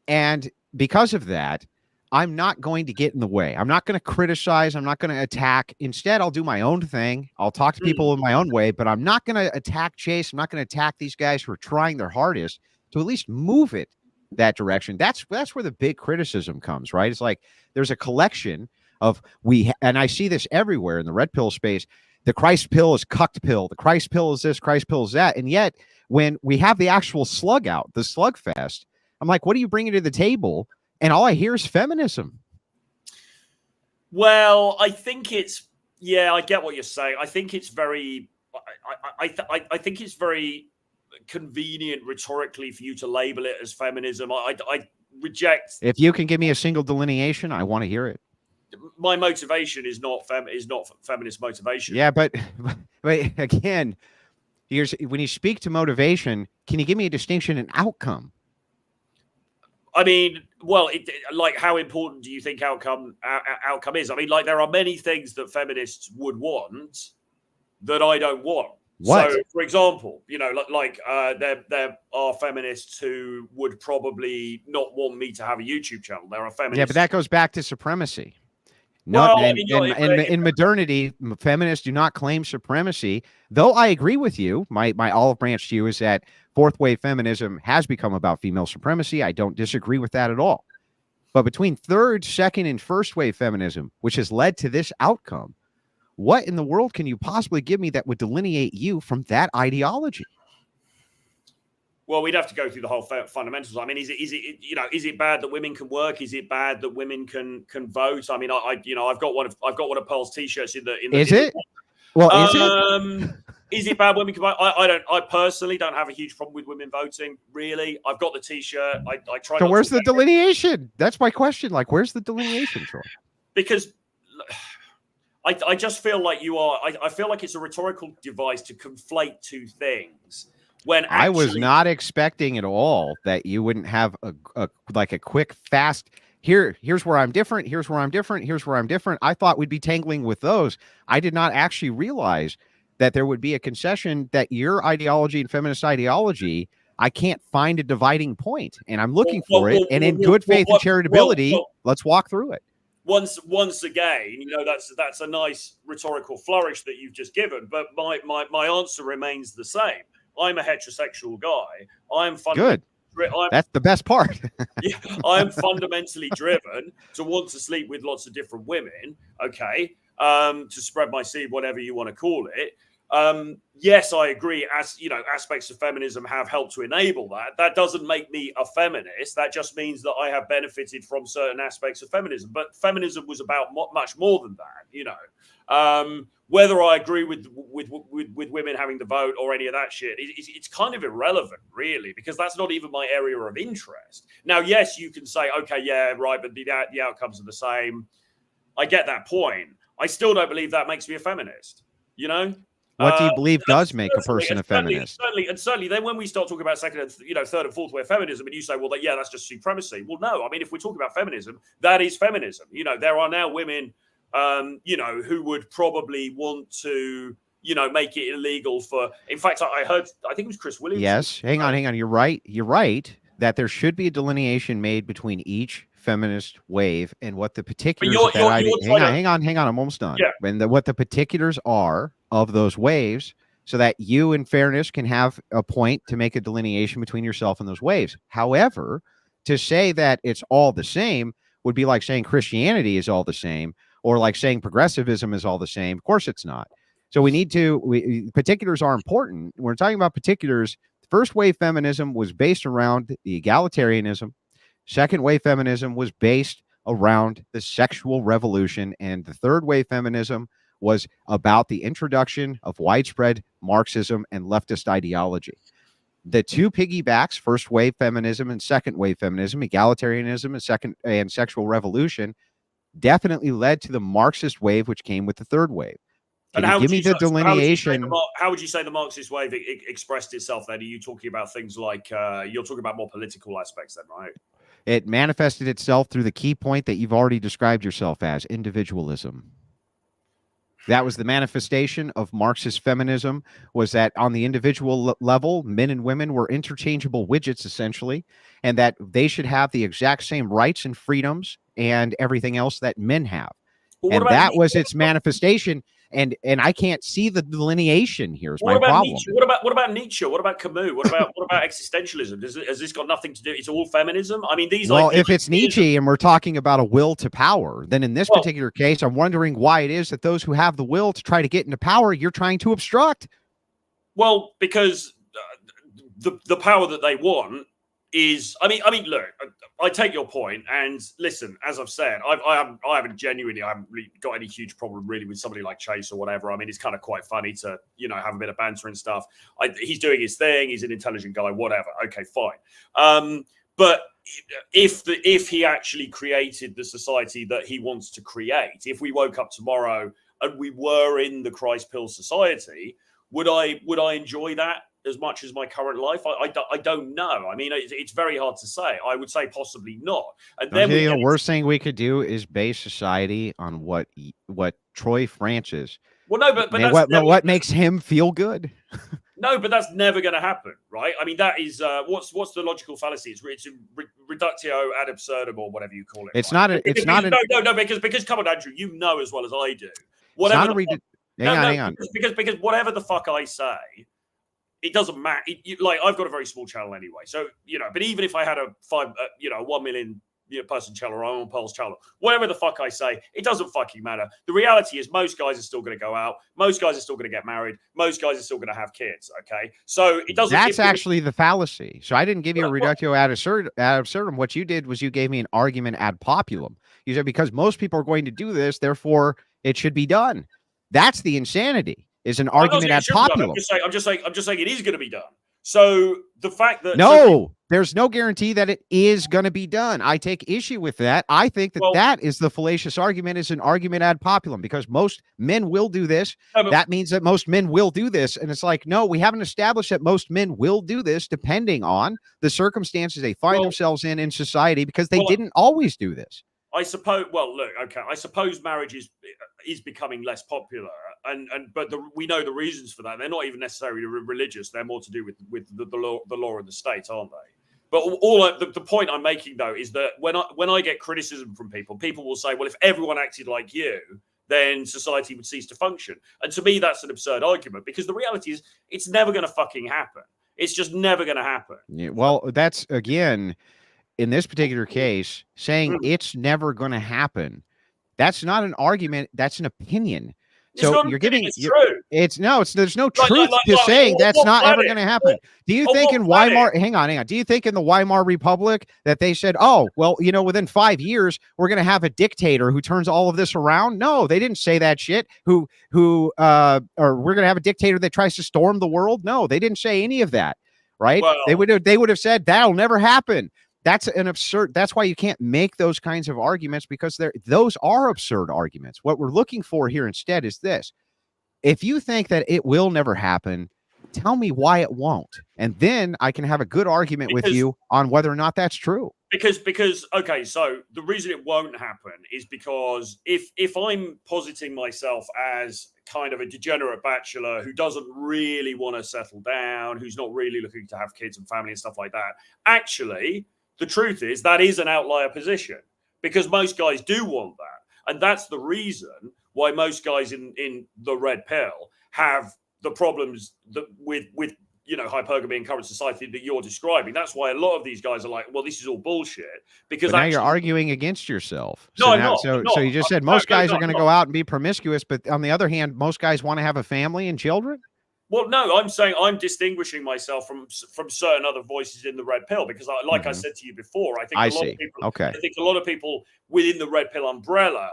And because of that, I'm not going to get in the way. I'm not going to criticize. I'm not going to attack. Instead, I'll do my own thing. I'll talk to people in my own way, but I'm not going to attack Chase. I'm not going to attack these guys who are trying their hardest to at least move it that direction. That's where the big criticism comes, right? It's like there's a collection of and I see this everywhere in the red pill space. The Christ pill is cucked pill. The Christ pill is this, Christ pill is that. And yet when we have the actual slug out, the slugfest, I'm like, what are you bringing to the table? And all I hear is feminism.
Well, I think I get what you're saying. I think it's very, I think it's very convenient rhetorically for you to label it as feminism. I reject.
If you can give me a single delineation, I want to hear it.
My motivation is not feminist motivation.
Yeah, but again, when you speak to motivation, can you give me a distinction in outcome?
I mean, well, like, how important do you think outcome is? I mean, like, there are many things that feminists would want that I don't want.
What?
So, for example, you know, there are feminists who would probably not want me to have a YouTube channel. There are feminists.
Yeah, but that goes back to supremacy. No, in modernity, feminists do not claim supremacy, though I agree with you. My olive branch to you is that fourth wave feminism has become about female supremacy. I don't disagree with that at all. But between third, second, and first wave feminism, which has led to this outcome, What in the world can you possibly give me that would delineate you from that ideology?
Well, we'd have to go through the whole fundamentals. I mean, is it bad that women can work? Is it bad that women can vote? I mean, I've got one of Pearl's t-shirts in the.
Is it? Well, is it?
Is it bad women can vote? I personally don't have a huge problem with women voting. Really, I've got the t-shirt. I try.
So where's the delineation? That's my question. Like, where's the delineation, Troy?
Because I just feel like you are. I feel like it's a rhetorical device to conflate two things. When actually,
I was not expecting at all that you wouldn't have a quick, fast. Here's where I'm different. Here's where I'm different. Here's where I'm different. I thought we'd be tangling with those. I did not actually realize that there would be a concession that your ideology and feminist ideology, I can't find a dividing point, and I'm looking for it. And in good faith and charitability, let's walk through it.
Once again, that's a nice rhetorical flourish that you've just given, but my answer remains the same. I'm a heterosexual guy. I'm
good. That's the best part.
Yeah, I'm fundamentally driven to want to sleep with lots of different women. Okay, to spread my seed, whatever you want to call it. Yes, I agree. As you know, aspects of feminism have helped to enable that. That doesn't make me a feminist. That just means that I have benefited from certain aspects of feminism. But feminism was about much more than that. You know, whether I agree with women having the vote or any of that shit, it's kind of irrelevant, really, because that's not even my area of interest. Now, yes, you can say, okay, yeah, right, but the outcomes are the same. I get that point. I still don't believe that makes me a feminist. You know.
What do you believe does make a person a feminist?
Certainly, then when we start talking about second and third and fourth wave feminism, and you say, well, yeah, that's just supremacy. Well, no, I mean, if we're talking about feminism, that is feminism. You know, there are now women, who would probably want to, make it illegal for. In fact, I think it was Chris Williams.
Yes, hang on. You're right. You're right that there should be a delineation made between each feminist wave and what the particulars of that idea. Hang on. I'm almost done.
Yeah.
And what the particulars are of those waves, so that you, in fairness, can have a point to make a delineation between yourself and those waves. However, to say that it's all the same would be like saying Christianity is all the same, or like saying progressivism is all the same. Of course, it's not. So particulars are important. When we're talking about particulars, first wave feminism was based around the egalitarianism. Second wave feminism was based around the sexual revolution. And the third wave feminism was about the introduction of widespread Marxism and leftist ideology. The two piggybacks, first wave feminism and second wave feminism, egalitarianism and sexual revolution, definitely led to the Marxist wave, which came with the third wave. Can you give me the delineation?
How would you say the Marxist wave expressed itself then? Are you talking about things like, you're talking about more political aspects then, right?
It manifested itself through the key point that you've already described yourself as, individualism. That was the manifestation of Marxist feminism, was that on the individual level, men and women were interchangeable widgets, essentially, and that they should have the exact same rights and freedoms and everything else that men have. And that was its manifestation. And I can't see the delineation here. Is my problem.
Nietzsche? What about Nietzsche? What about Camus? What about existentialism? Has this got nothing to do? It's all feminism. I mean,
if it's Nietzsche and we're talking about a will to power, then in this particular case, I'm wondering why it is that those who have the will to try to get into power, you're trying to obstruct.
Well, because the power that they want is, I mean, look, I take your point, and listen, as I've said, I haven't really got any huge problem really with somebody like Chase or whatever. I mean, it's kind of quite funny to, have a bit of banter and stuff. He's doing his thing. He's an intelligent guy, whatever. Okay, fine. But if he actually created the society that he wants to create, if we woke up tomorrow and we were in the Christ Pill society, would I enjoy that as much as my current life? I don't know. I mean, it's very hard to say. I would say possibly not. And then
the worst thing we could do is base society on what Troy Francis.
Well, no, but
what makes him feel good?
No, but that's never going to happen, right? I mean, that is what's the logical fallacy? It's reductio ad absurdum, or whatever you call it.
It's not.
No, because come on, Andrew, you know as well as I do. Whatever.
Hang on.
Because whatever the fuck I say, it doesn't matter. Like, I've got a very small channel anyway, so but even if I had a 1 million person channel or I'm on Pearl's channel. Whatever the fuck I say, it doesn't fucking matter. The reality is most guys are still going to go out. Most guys are still going to get married. Most guys are still going to have kids. Okay. So it doesn't.
That's actually the fallacy. So I didn't give you a reductio ad absurdum. What you did was you gave me an argument ad populum. You said because most people are going to do this, therefore it should be done. That's the insanity. Is an argument ad populum.
I'm just saying it is going to be done. So the fact that
there's no guarantee that it is going to be done. I take issue with that. I think that that is the fallacious argument, is an argument ad populum, because most men will do this. That means that most men will do this. And it's like, no, we haven't established that most men will do this depending on the circumstances they find themselves in society, because they didn't always do this.
I suppose. Well, look, okay. I suppose marriage is becoming less popular, but we know the reasons for that. They're not even necessarily religious. They're more to do with the law of the state, aren't they? But the point I'm making though is that when I get criticism from people will say, well, if everyone acted like you, then society would cease to function. And to me, that's an absurd argument, because the reality is it's never going to fucking happen. It's just never going to happen.
Yeah, well, that's again. In this particular case, saying it's never going to happen, that's not an argument. That's an opinion. So you're giving
it's true.
There's no truth to saying that's not ever going to happen. Do you think in Weimar? Hang on. Do you think in the Weimar Republic that they said, oh, well, within 5 years we're going to have a dictator who turns all of this around? No, they didn't say that shit. Or we're going to have a dictator that tries to storm the world? No, they didn't say any of that. Right? Well, they would have said that'll never happen. That's an absurd. That's why you can't make those kinds of arguments, because those are absurd arguments. What we're looking for here instead is this. If you think that it will never happen, tell me why it won't. And then I can have a good argument with you on whether or not that's true.
Because okay, so the reason it won't happen is because if I'm positing myself as kind of a degenerate bachelor who doesn't really want to settle down, who's not really looking to have kids and family and stuff like that, actually, the truth is that is an outlier position, because most guys do want that. And that's the reason why most guys in the red pill have the problems with hypergamy in current society that you're describing. That's why a lot of these guys are like, well, this is all bullshit. Because
now you're arguing against yourself.
So
you just said most guys are going to go out and be promiscuous, but on the other hand, most guys want to have a family and children.
Well, no, I'm saying I'm distinguishing myself from certain other voices in the red pill, because, I said to you before, I think a lot of people within the red pill umbrella,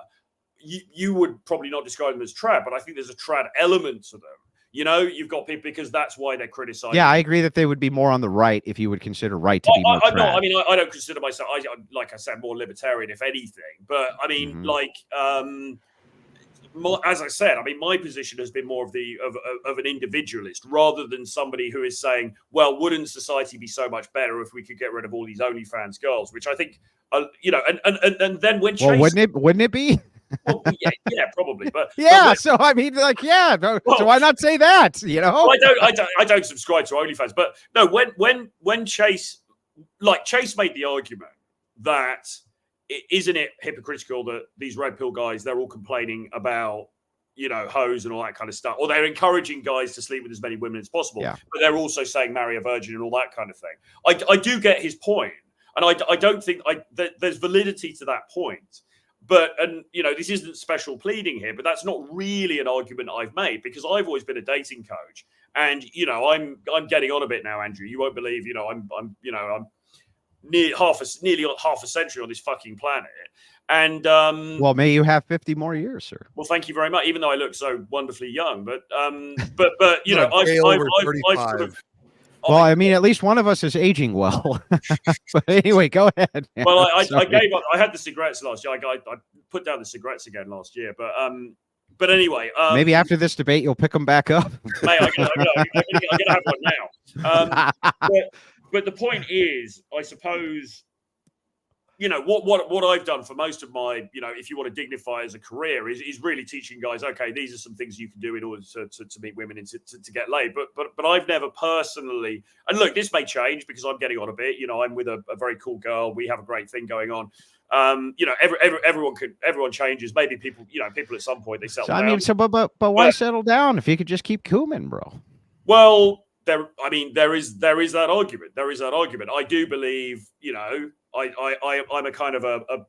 you would probably not describe them as trad, but I think there's a trad element to them. You've got people, because that's why they're criticizing.
Yeah, I agree that they would be more on the right if you would consider right to be more trad.
No, I mean, I don't consider myself, like I said, more libertarian, if anything. But I mean, as I said, I mean, my position has been more of an individualist, rather than somebody who is saying, well, wouldn't society be so much better if we could get rid of all these OnlyFans girls? Which I think, and then when
Chase, wouldn't it be?
Well, yeah, probably, but
so I mean, so why not say that?
Well, I don't subscribe to OnlyFans, but no, when Chase made the argument that isn't it hypocritical that these red pill guys, they're all complaining about hoes and all that kind of stuff, or they're encouraging guys to sleep with as many women as possible, but they're also saying marry a virgin and all that kind of thing. I do get his point, and I don't think there's validity to that point. But, this isn't special pleading here, but that's not really an argument I've made, because I've always been a dating coach, and I'm getting on a bit now, Andrew. You won't believe, I'm nearly half a century on this fucking planet, and
well, may you have 50 more years, sir.
Well, thank you very much. Even though I look so wonderfully young, but I've sort of.
Well, I mean, at least one of us is aging well. But anyway, go ahead. Man.
Well, I gave up. I had the cigarettes last year. I put down the cigarettes again last year. But anyway.
Maybe after this debate, you'll pick them back up.
Mate, I'm gonna have one now. But the point is, I suppose, what I've done for most of my, if you want to dignify as a career, is really teaching guys, okay, these are some things you can do in order to meet women and to get laid. But I've never personally, and look, this may change because I'm getting on a bit. I'm with a very cool girl. We have a great thing going on. Everyone changes. Maybe people at some point they settle down.
But why settle down if you could just keep cooming, bro?
Well, there is that argument. I do believe, I'm a kind of a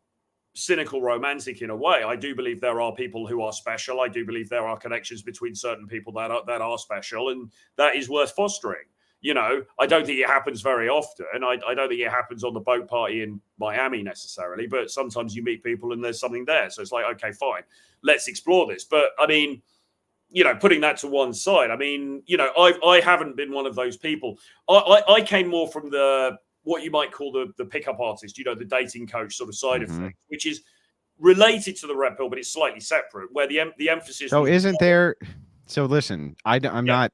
cynical romantic in a way. I do believe there are people who are special. I do believe there are connections between certain people that are special, and that is worth fostering. You know, I don't think it happens very often. I don't think it happens on the boat party in Miami necessarily, but sometimes you meet people and there's something there. So it's like, okay, fine, let's explore this. But I mean, you know, putting that to one side, I mean, you know, I haven't been one of those people. I came more from the what you might call the pickup artist, you know, the dating coach sort of side of things, which is related to the red pill, but it's slightly separate. Where the emphasis.
So isn't there? So listen, I'm not.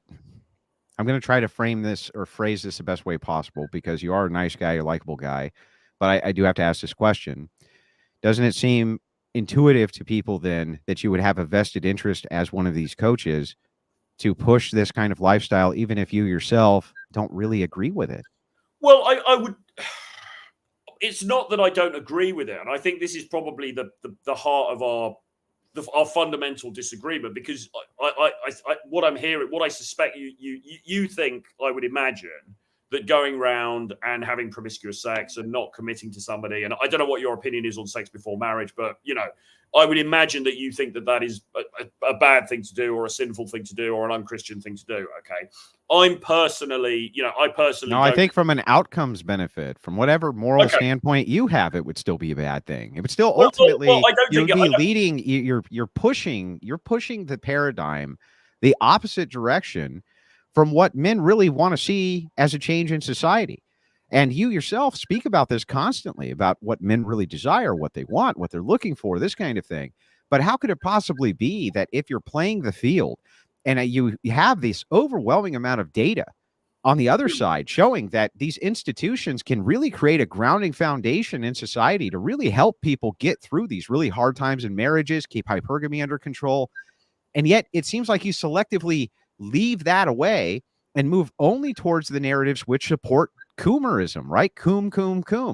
I'm going to try to frame this or phrase this the best way possible because you are a nice guy, a likable guy, but I do have to ask this question. Doesn't it seem intuitive to people then that you would have a vested interest as one of these coaches to push this kind of lifestyle, even if you yourself don't really agree with it?
Well, I would. It's not that I don't agree with it, and I think this is probably the heart of our fundamental disagreement, because I what I'm hearing, what I suspect you think, I would imagine, that going around and having promiscuous sex and not committing to somebody, and I don't know what your opinion is on sex before marriage, but you know, I would imagine that you think that is a bad thing to do, or a sinful thing to do, or an unchristian thing to do. Okay, I'm personally, you know,
No, I think from an outcomes benefit, from whatever moral standpoint you have, it would still be a bad thing. It would still ultimately you'd be leading. You're pushing the paradigm the opposite direction from what men really want to see as a change in society. And you yourself speak about this constantly, about what men really desire, what they want, what they're looking for, this kind of thing. But how could it possibly be that if you're playing the field and you have this overwhelming amount of data on the other side showing that these institutions can really create a grounding foundation in society to really help people get through these really hard times in marriages, keep hypergamy under control, and yet it seems like you selectively leave that away and move only towards the narratives which support coomerism, right? Coom.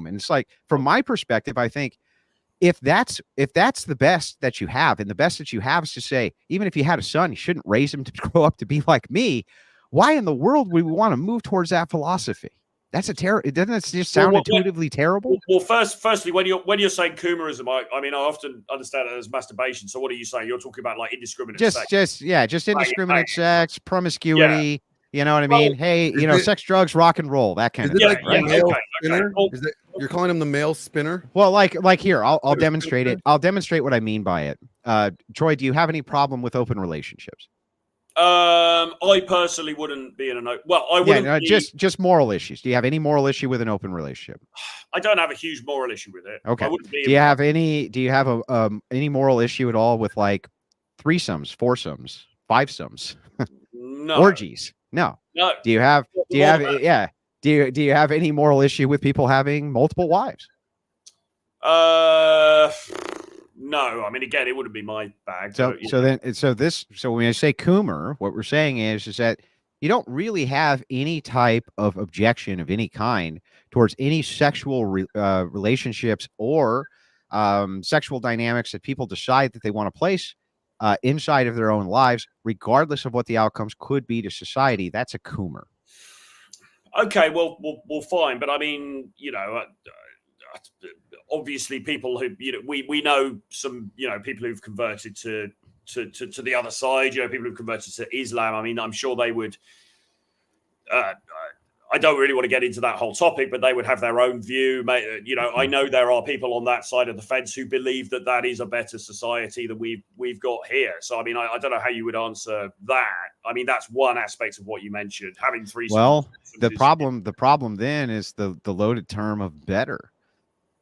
And it's like, from my perspective, I think if that's the best that you have, and the best that you have is to say, even if you had a son, you shouldn't raise him to grow up to be like me. Why in the world would we want to move towards that philosophy? That's a terrible. Doesn't it just sound intuitively terrible?
Well, firstly, when you're saying coomerism, I mean, I often understand it as masturbation. So what are you saying? You're talking about like indiscriminate sex.
Just indiscriminate sex, promiscuity. Yeah. You know what I mean? Hey, you know, sex, drugs, rock and roll, that kind of thing.
Like right? Male spinner? Is it, you're calling him the male spinner?
Well, like here, I'll demonstrate it. I'll demonstrate what I mean by it. Troy, do you have any problem with open relationships?
I personally wouldn't be in an open. Well, I wouldn't.
Yeah, just moral issues. Do you have any moral issue with an open relationship?
I don't have a huge moral issue with it.
Okay. Do you have any moral issue at all with like threesomes, foursomes, fivesomes,
no
orgies? No. Do you have any moral issue with people having multiple wives?
No, I mean, again, it wouldn't be my bag.
So when I say coomer, what we're saying is that you don't really have any type of objection of any kind towards any sexual relationships or sexual dynamics that people decide that they want to place inside of their own lives, regardless of what the outcomes could be to society. That's a coomer.
Okay, well, fine, but I mean, you know. Obviously, people who, you know, we know some, you know, people who've converted to the other side, you know, people who've converted to Islam. I mean, I'm sure they would. I don't really want to get into that whole topic, but they would have their own view. You know, I know there are people on that side of the fence who believe that is a better society than we've got here. So, I mean, I don't know how you would answer that. I mean, that's one aspect of what you mentioned, having three.
Well, the problem then is the loaded term of better.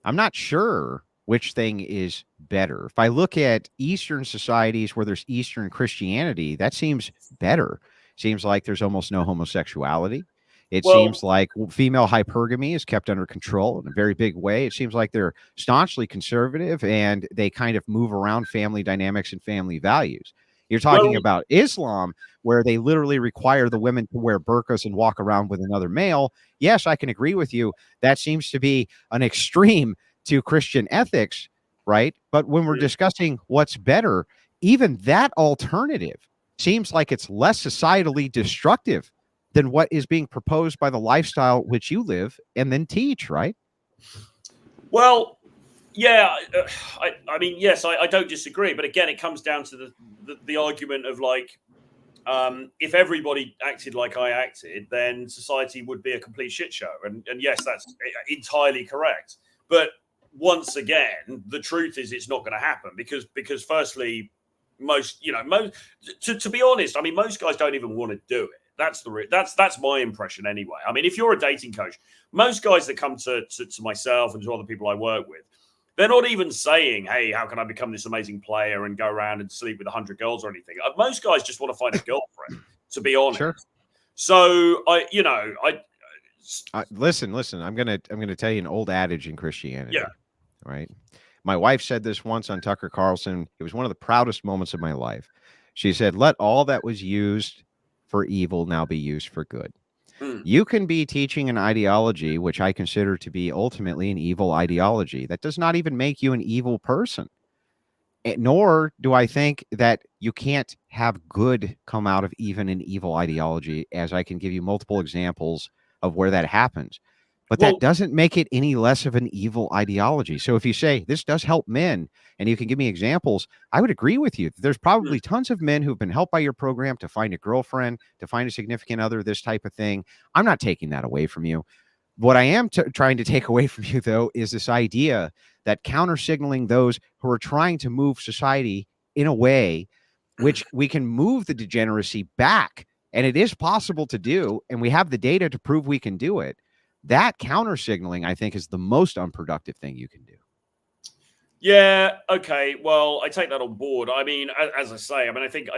I'm not sure which thing is better. If I look at Eastern societies where there's Eastern Christianity, that seems better. Seems like there's almost no homosexuality. It seems like female hypergamy is kept under control in a very big way. It seems like they're staunchly conservative and they kind of move around family dynamics and family values. You're talking about Islam, where they literally require the women to wear burqas and walk around with another male. Yes, I can agree with you. That seems to be an extreme to Christian ethics, right? But when we're discussing what's better, even that alternative seems like it's less societally destructive than what is being proposed by the lifestyle which you live and then teach, right?
Well, yeah, I mean, yes, I don't disagree, but again, it comes down to the argument of like, if everybody acted like I acted, then society would be a complete shit show. And yes, that's entirely correct. But once again, the truth is it's not going to happen because firstly, most to be honest, I mean, most guys don't even want to do it. That's my impression anyway. I mean, if you're a dating coach, most guys that come to myself and to other people I work with, they're not even saying, "Hey, how can I become this amazing player and go around and sleep with 100 girls or anything?" Most guys just want to find a girlfriend, to be honest.
Sure.
So
listen. I'm gonna tell you an old adage in Christianity.
Yeah.
Right. My wife said this once on Tucker Carlson. It was one of the proudest moments of my life. She said, "Let all that was used for evil now be used for good." You can be teaching an ideology, which I consider to be ultimately an evil ideology. That does not even make you an evil person. Nor do I think that you can't have good come out of even an evil ideology, as I can give you multiple examples of where that happens. But that doesn't make it any less of an evil ideology. So if you say this does help men and you can give me examples, I would agree with you. There's probably tons of men who've been helped by your program to find a girlfriend, to find a significant other, this type of thing. I'm not taking that away from you. What I am trying to take away from you, though, is this idea that counter signaling those who are trying to move society in a way which we can move the degeneracy back. And it is possible to do. And we have the data to prove we can do it. That counter signaling, I think, is the most unproductive thing you can do.
Yeah. Okay. Well, I take that on board. I mean, as I say, I mean, I think,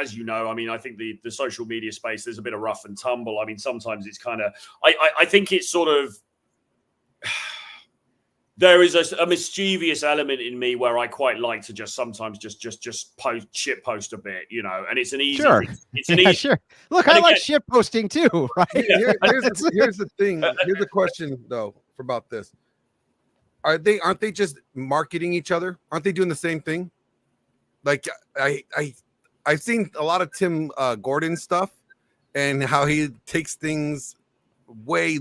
as you know, I mean, I think the social media space, there's a bit of rough and tumble. I mean, sometimes it's kind of, I think it's sort of, there is a mischievous element in me where I quite like to just sometimes just post a bit, and it's an easy.
Sure.
It's an easy.
Sure. Look, I like shit posting too, right?
Here's the thing. Here's the question though about this. Aren't they just marketing each other? Aren't they doing the same thing? Like I've seen a lot of Tim Gordon stuff and how he takes things way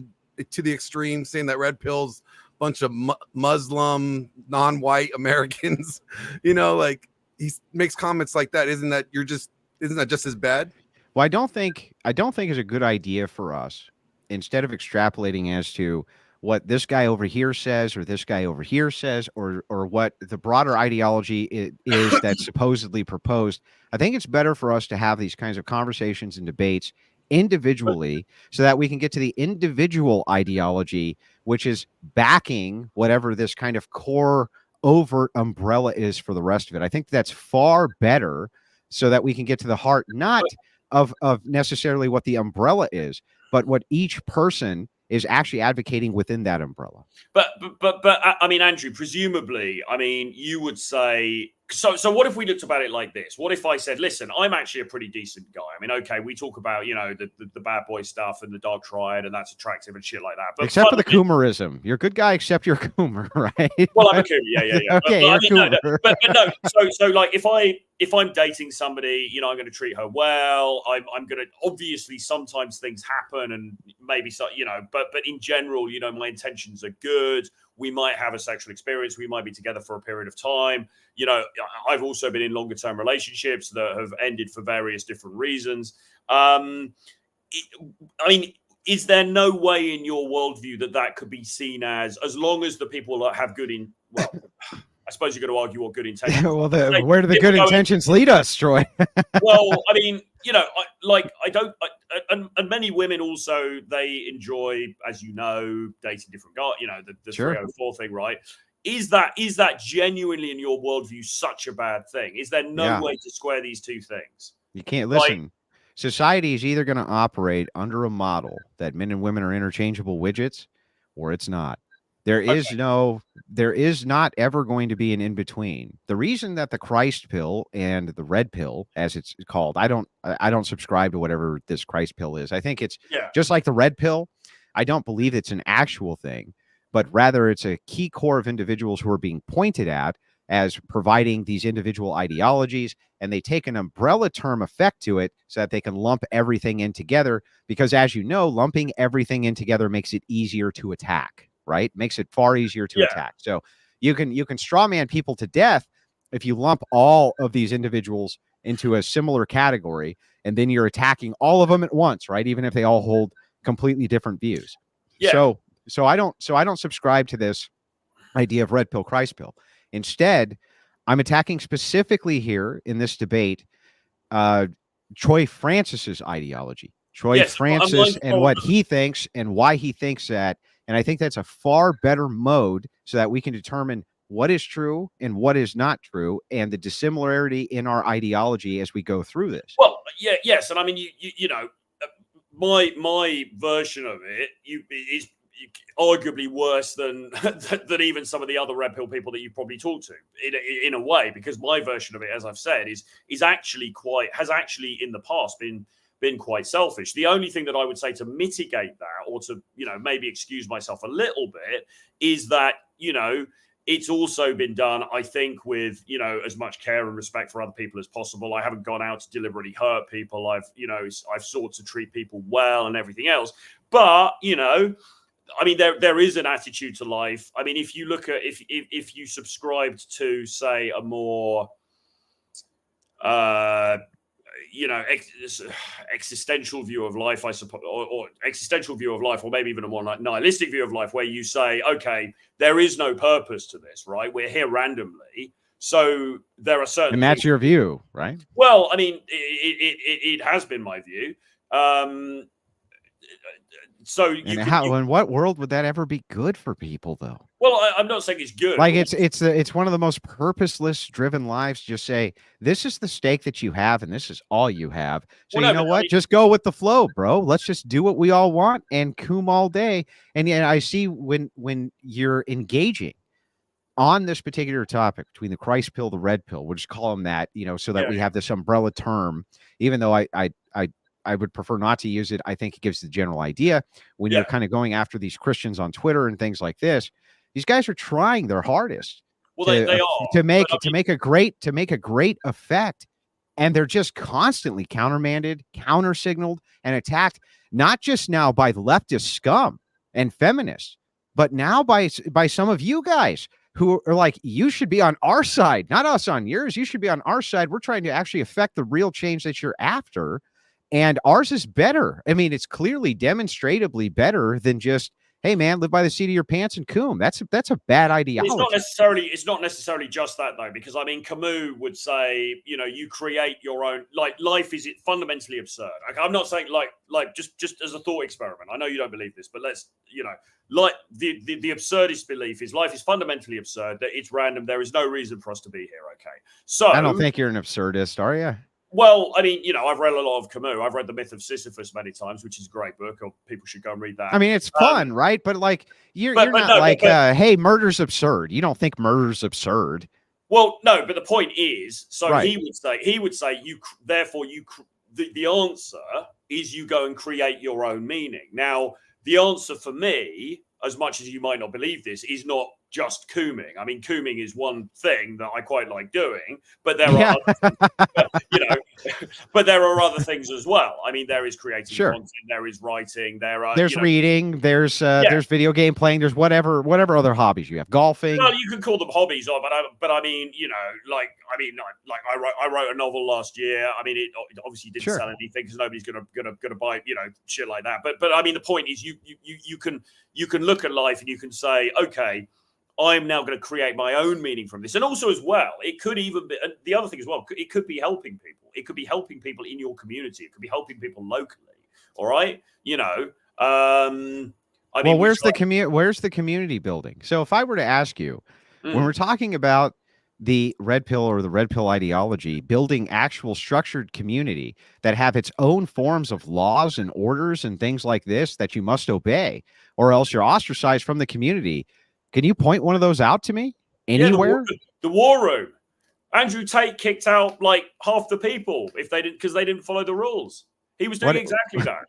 to the extreme, saying that red pills bunch of Muslim non-white Americans, like he makes comments like that. Isn't that just as bad?
Well, I don't think it's a good idea for us, instead of extrapolating as to what this guy over here says or this guy over here says or what the broader ideology is that's supposedly proposed. I think it's better for us to have these kinds of conversations and debates individually so that we can get to the individual ideology, which is backing whatever this kind of core overt umbrella is for the rest of it. I think that's far better so that we can get to the heart, not of necessarily what the umbrella is, but what each person is actually advocating within that umbrella.
But I mean, Andrew, presumably, I mean, you would say, so what if we looked about it like this? What if I said, listen, I'm actually a pretty decent guy. I mean, okay, we talk about, the bad boy stuff and the dark triad, and that's attractive and shit like that. But
except for the Coomerism. You're a good guy, except you're a Coomer, right?
Well, I'm a Coomer, yeah.
Okay,
but no. So like, if I'm dating somebody, I'm going to treat her well. I'm going to, obviously, sometimes things happen, and maybe so, but in general, my intentions are good. We might have a sexual experience. We might be together for a period of time. I've also been in longer term relationships that have ended for various different reasons. I mean, is there no way in your worldview that could be seen as long as the people have good I suppose you're going to argue what good intentions.
Well, where do the good intentions lead us, Troy?
Well, I mean, and many women also, they enjoy, as you know, dating different guys. The
Sure.
304 thing, right? Is that genuinely in your worldview such a bad thing? Is there no way to square these two things?
You can't listen. Society is either going to operate under a model that men and women are interchangeable widgets, or it's not. There is not ever going to be an in-between. The reason that the Christ pill and the red pill, as it's called, I don't subscribe to whatever this Christ pill is. I think it's just like the red pill. I don't believe it's an actual thing, but rather it's a key core of individuals who are being pointed at as providing these individual ideologies, and they take an umbrella term effect to it so that they can lump everything in together, because as you know, lumping everything in together makes it easier to attack. right? Makes it far easier to
Yeah.
attack. So you can straw man people to death if you lump all of these individuals into a similar category, and then you're attacking all of them at once, right? Even if they all hold completely different views.
Yeah.
So I don't subscribe to this idea of red pill, Christ pill. Instead, I'm attacking specifically here in this debate Troy Francis's ideology. Troy Francis and what he thinks and why he thinks that. And I think that's a far better mode so that we can determine what is true and what is not true, and the dissimilarity in our ideology as we go through this.
Well, yeah, yes, and I mean, you know, my version of it is arguably worse than than even some of the other red pill people that you've probably talked to in a way, because my version of it, as I've said, is actually has actually in the past been quite selfish. The only thing that I would say to mitigate that, or to, you know, maybe excuse myself a little bit, is that, you know, it's also been done, I think, with, you know, as much care and respect for other people as possible. I haven't gone out to deliberately hurt people. I've sought to treat people well and everything else. But, you know, I mean, there is an attitude to life. I mean, if you look at, if you subscribed to, say, a more, you know, existential view of life, I suppose, or existential view of life, or maybe even a more nihilistic view of life, where you say, okay, there is no purpose to this, right? We're here randomly. So there are certain
And that's your view, right?
Well, I mean, it has been my view. So
in what world would that ever be good for people, though?
Well, I'm not saying it's good.
Like it's one of the most purposeless driven lives. Just say, this is the stake that you have, and this is all you have. So you know what? Just go with the flow, bro. Let's just do what we all want and coom all day. And I see when you're engaging on this particular topic between the Christ pill, the red pill, we'll just call them that, you know, so that we have this umbrella term, even though I would prefer not to use it. I think it gives the general idea when you're kind of going after these Christians on Twitter and things like this. These guys are trying their hardest to make a great effect, and they're just constantly countermanded, counter signaled, and attacked, not just now by the leftist scum and feminists, but now by some of you guys who are like, you should be on our side, not us on yours. You should be on our side. We're trying to actually affect the real change that you're after. And ours is better. I mean, it's clearly demonstrably better than just, hey man, live by the seat of your pants and coom. That's a bad ideology.
It's not necessarily just that, though, because I mean, Camus would say, you know, you create your own, like, life is fundamentally absurd. Like, I'm not saying like just as a thought experiment. I know you don't believe this, but let's, you know, like the absurdist belief is life is fundamentally absurd, that it's random. There is no reason for us to be here. Okay. So
I don't think you're an absurdist, are you?
Well, I mean, you know, I've read a lot of Camus. I've read The Myth of Sisyphus many times, which is a great book. Or people should go and read that.
I mean, it's fun, right? But like, you're not hey, murder's absurd. You don't think murder's absurd?
Well, no. But the point is, so right. he would say the answer is you go and create your own meaning. Now, the answer for me, as much as you might not believe this, is not just cooming. I mean, cooming is one thing that I quite like doing, but there are other things, you know, but there are other things as well. I mean, there is creating content, there is writing, there's
reading, there's video game playing, there's whatever other hobbies you have, golfing.
Well, you can call them hobbies, but I mean, you know, I wrote a novel last year. I mean, it obviously didn't sell anything because nobody's gonna buy, you know, shit like that. But I mean, the point is, you can look at life and you can say, okay, I'm now going to create my own meaning from this. And also as well, it could even be, and the other thing as well, it could be helping people. It could be helping people in your community. It could be helping people locally. All right. You know, I mean,
where's the community building? So if I were to ask you, when we're talking about the red pill or the red pill ideology, building actual structured community that have its own forms of laws and orders and things like this that you must obey, or else you're ostracized from the community. Can you point one of those out to me anywhere?
Yeah, the war room. Andrew Tate kicked out like half the people because they didn't follow the rules. He was doing exactly that.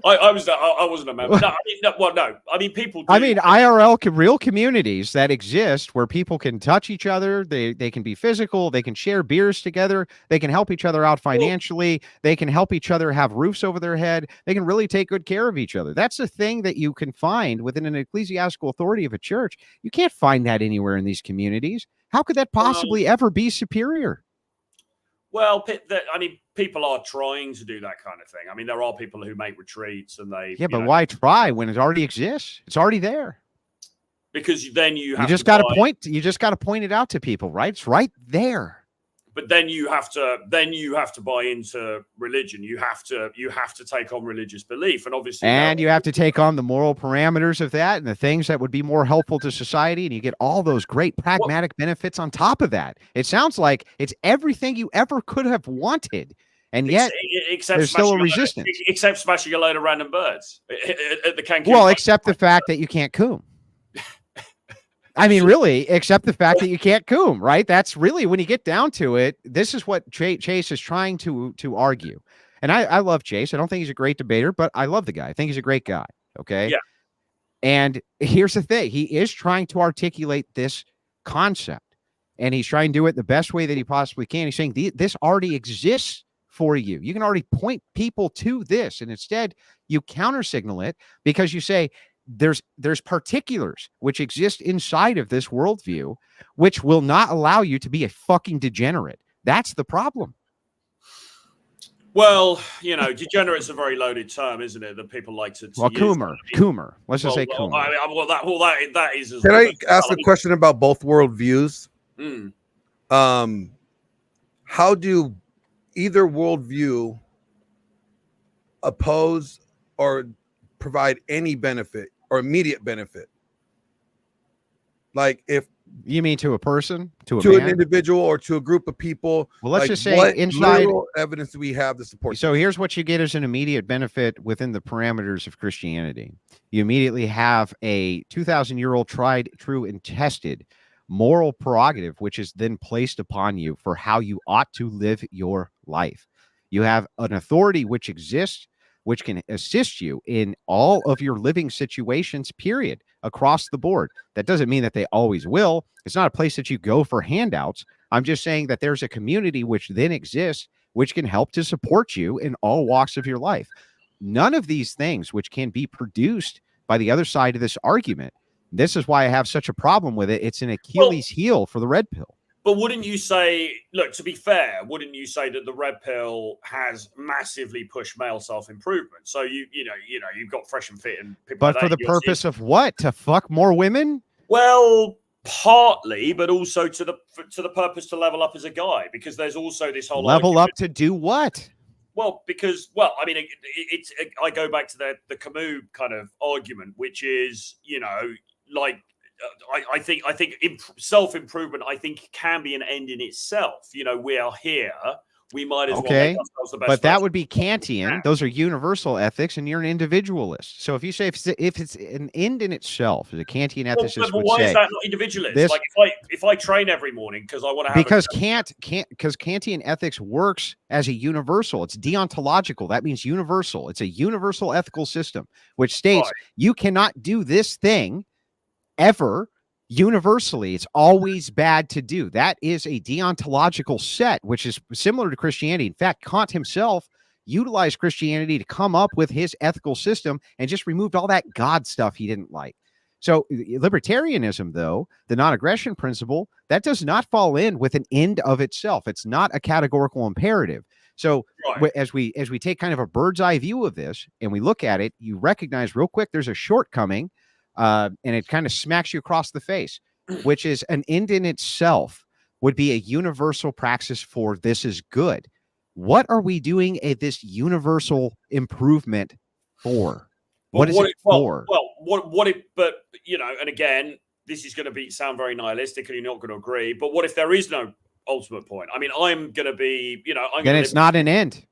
I wasn't a member. No, I mean, no, well, no. I mean, people do.
I mean, IRL real communities that exist where people can touch each other. They can be physical. They can share beers together. They can help each other out financially. They can help each other have roofs over their head. They can really take good care of each other. That's a thing that you can find within an ecclesiastical authority of a church. You can't find that anywhere in these communities. How could that possibly ever be superior?
Well, I mean, people are trying to do that kind of thing. I mean, there are people who make retreats and they...
Yeah, but why try when it already exists? It's already there.
Because then you have
just got to point. You just got to point it out to people, right? It's right there.
But then you have to buy into religion. You have to take on religious belief, and obviously,
you have to take on the moral parameters of that and the things that would be more helpful to society, and you get all those great pragmatic benefits on top of that. It sounds like it's everything you ever could have wanted, and yet there's still a resistance.
Except smashing a load of random birds at the Cancun.
Well, except the fact that you can't coom. I mean, really, except the fact that you can't coom, right? That's really, when you get down to it, this is what Chase is trying to argue. And I love Chase. I don't think he's a great debater, but I love the guy. I think he's a great guy. Okay.
Yeah.
And here's the thing. He is trying to articulate this concept, and he's trying to do it the best way that he possibly can. He's saying this already exists for you. You can already point people to this. And instead you counter signal it because you say, there's particulars which exist inside of this worldview, which will not allow you to be a fucking degenerate. That's the problem.
Well, degenerate's a very loaded term, isn't it? That people like to
well, Coomer. Let's just say Coomer.
That is.
Can I ask a question about both worldviews? How do either worldview oppose or provide any benefit or immediate benefit? Like, if
you mean to a person, to
an individual, or to a group of people?
Well, let's just say
what
inside
evidence do we have to support?
So here's what you get as an immediate benefit within the parameters of Christianity. You immediately have a 2,000-year-old tried, true, and tested moral prerogative, which is then placed upon you for how you ought to live your life. You have an authority which exists, which can assist you in all of your living situations, period, across the board. That doesn't mean that they always will. It's not a place that you go for handouts. I'm just saying that there's a community which then exists, which can help to support you in all walks of your life. None of these things which can be produced by the other side of this argument. This is why I have such a problem with it. It's an Achilles heel for the red pill.
But wouldn't you say, look, to be fair, wouldn't you say that the red pill has massively pushed male self-improvement? So you've got Fresh and Fit and people.
But for the purpose of what? To fuck more women?
Well, partly, but also to the purpose to level up as a guy, because there's also this whole
level up to do what?
Well, I mean, I go back to the Camus kind of argument, which is, I think self-improvement, I think, can be an end in itself. We are here. We might as well make ourselves the best.
But that would be Kantian. Those are universal ethics, and you're an individualist. So if you say if it's an end in itself, as a Kantian ethicist would
why
say,
is that not individualist? Like if I train every morning because I want to have
because Kantian ethics works as a universal. It's deontological. That means universal. It's a universal ethical system which states you cannot do this thing ever universally. It's always bad to do. That is a deontological set, which is similar to Christianity. In fact, Kant himself utilized Christianity to come up with his ethical system and just removed all that God stuff he didn't like. So libertarianism, though, the non-aggression principle, that does not fall in with an end of itself. It's not a categorical imperative. So as we take kind of a bird's eye view of this and we look at it, you recognize real quick there's a shortcoming. And it kind of smacks you across the face, which is an end in itself would be a universal praxis for this is good. What are we doing this universal improvement for? What is it for?
But and again, this is going to sound very nihilistic and you're not going to agree, but what if there is no ultimate point? I mean, I'm going to be,
then it's not an end.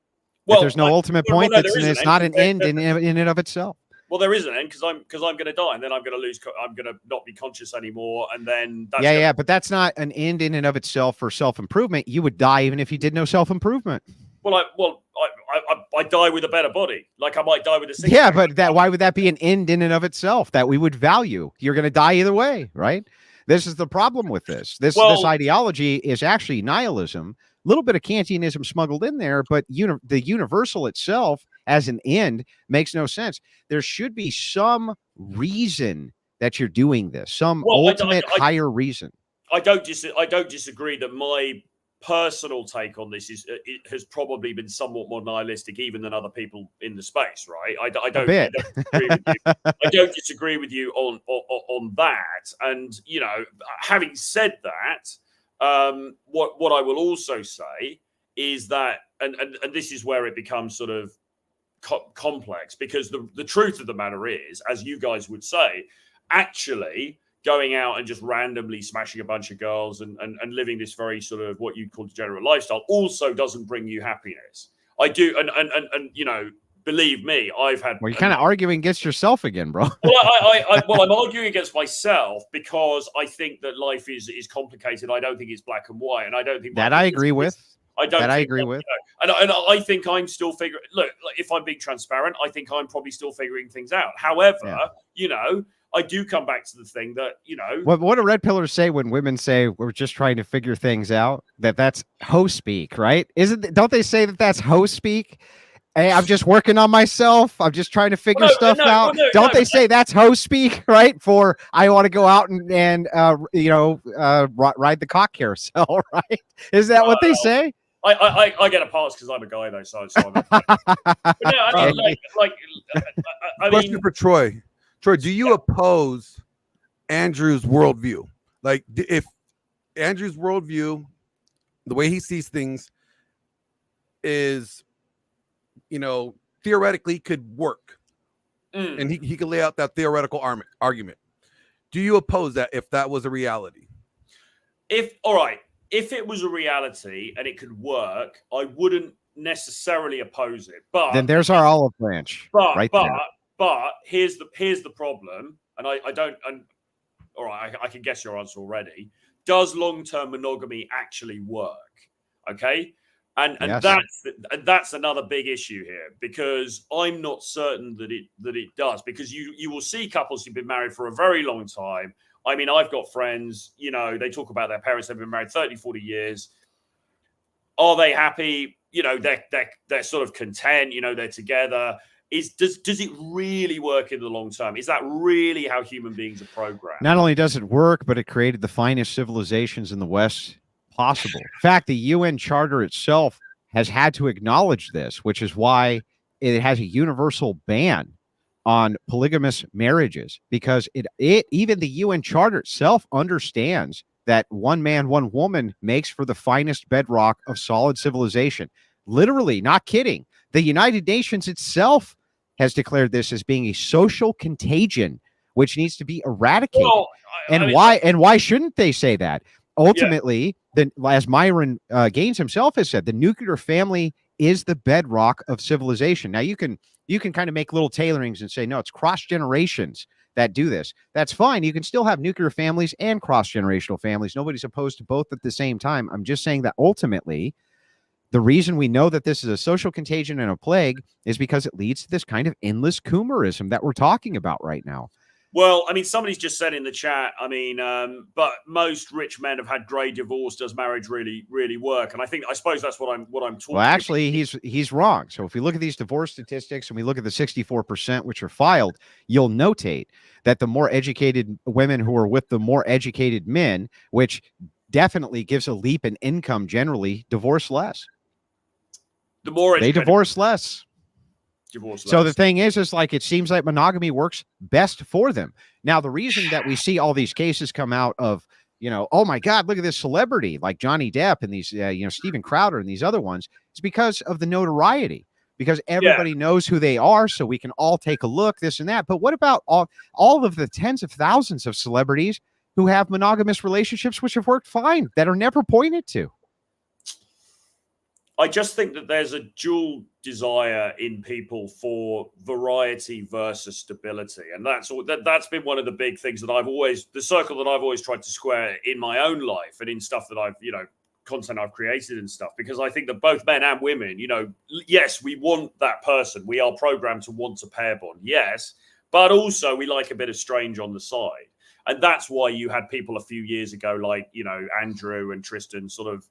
Well, if there's no ultimate point, it's not an end in and of itself.
Well, there is an end because I'm going to die, and then I'm going to lose. I'm going to not be conscious anymore, and then
but that's not an end in and of itself for self-improvement. You would die even if you did no self-improvement.
I die with a better body. Like I might die with a
Yeah, but why would that be an end in and of itself that we would value? You're going to die either way, right? This is the problem with this. This ideology is actually nihilism. A little bit of Kantianism smuggled in there, but the universal itself as an end makes no sense. There should be some reason that you're doing this, some ultimate higher reason.
I don't disagree that my personal take on this is it has probably been somewhat more nihilistic even than other people in the space, right? I don't disagree with you. I don't disagree with you on that. And you know, having said that, what I will also say is that, and this is where it becomes sort of complex, because the truth of the matter is, as you guys would say, actually going out and just randomly smashing a bunch of girls and living this very sort of what you'd call degenerate lifestyle also doesn't bring you happiness. I do, and you know, believe me, I've had.
Well, you're kind of arguing against yourself again, bro.
Well, I'm arguing against myself because I think that life is complicated. I don't think it's black and white, and I don't think
that I agree with. I agree with.
You know, and I think I'm still figuring. Look, if I'm being transparent, I think I'm probably still figuring things out. However, you know, I do come back to the thing that, you know,
what do red pillars say when women say we're just trying to figure things out? That's hoe speak, right? Don't they say that that's hoe speak? Hey, I'm just working on myself. I'm just trying to figure stuff out. Don't they say that's hoe speak, right? For I want to go out and you know, ride the cock carousel, right? Is that what they say?
I get a pass because I'm a guy though, so but no, I mean, I
question
mean,
for Troy. Troy, do you oppose Andrew's worldview? Like, if Andrew's worldview, the way he sees things, is, you know, theoretically could work, and he could lay out that theoretical argument. Do you oppose that if that was a reality?
If it was a reality and it could work, I wouldn't necessarily oppose it. But
then there's our olive branch, right there.
But here's the problem, and I don't. And all right, I can guess your answer already. Does long-term monogamy actually work? Okay, and yes. that's another big issue here, because I'm not certain that it does, because you will see couples who've been married for a very long time. I mean, I've got friends, you know, they talk about their parents, they've been married 30, 40 years. Are they happy? You know, they're sort of content, you know, they're together. Does it really work in the long term? Is that really how human beings are programmed?
Not only does it work, but it created the finest civilizations in the West possible. In fact, the UN Charter itself has had to acknowledge this, which is why it has a universal ban on polygamous marriages, because it even the UN Charter itself understands that one man, one woman makes for the finest bedrock of solid civilization. Literally, not kidding. The United Nations itself has declared this as being a social contagion, which needs to be eradicated. Well, why shouldn't they say that? Ultimately, as Myron Gaines himself has said, the nuclear family is the bedrock of civilization. Now, you can kind of make little tailorings and say, no, it's cross generations that do this. That's fine. You can still have nuclear families and cross generational families. Nobody's opposed to both at the same time. I'm just saying that ultimately, the reason we know that this is a social contagion and a plague is because it leads to this kind of endless coomerism that we're talking about right now.
Well, I mean, somebody's just said in the chat, I mean, but most rich men have had grey divorce. Does marriage really, really work? And I suppose that's what I'm talking
Well, actually, he's wrong. So if we look at these divorce statistics and we look at the 64% which are filed, you'll notate that the more educated women who are with the more educated men, which definitely gives a leap in income, generally divorce less.
The more
they divorce less. So the
less.
thing is like, it seems like monogamy works best for them. Now, the reason that we see all these cases come out of, you know, oh my God, look at this celebrity like Johnny Depp and these, you know, Steven Crowder and these other ones, it's because of the notoriety, because everybody knows who they are. So we can all take a look, this and that. But what about all of the tens of thousands of celebrities who have monogamous relationships, which have worked fine, that are never pointed to?
I just think that there's a dual desire in people for variety versus stability. And that's been one of the big things that the circle that I've always tried to square in my own life and in stuff that I've, you know, content I've created and stuff, because I think that both men and women, you know, yes, we want that person. We are programmed to want a pair bond, yes, but also we like a bit of strange on the side. And that's why you had people a few years ago, like, you know, Andrew and Tristan sort of,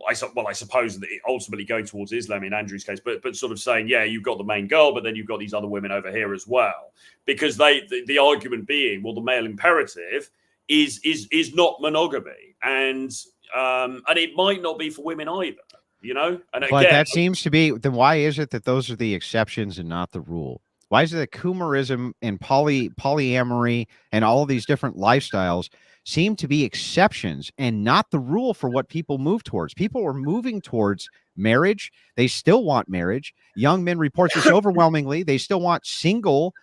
I suppose that ultimately going towards Islam in Andrew's case, but sort of saying, yeah, you've got the main girl, but then you've got these other women over here as well, because the argument being, well, the male imperative is not monogamy, and it might not be for women either, you know. And
but
again,
that seems to be, then why is it that those are the exceptions and not the rule? Why is it that Coomerism and polyamory and all of these different lifestyles seem to be exceptions and not the rule for what people move towards? People are moving towards marriage. They still want marriage. Young men report this overwhelmingly. They still want single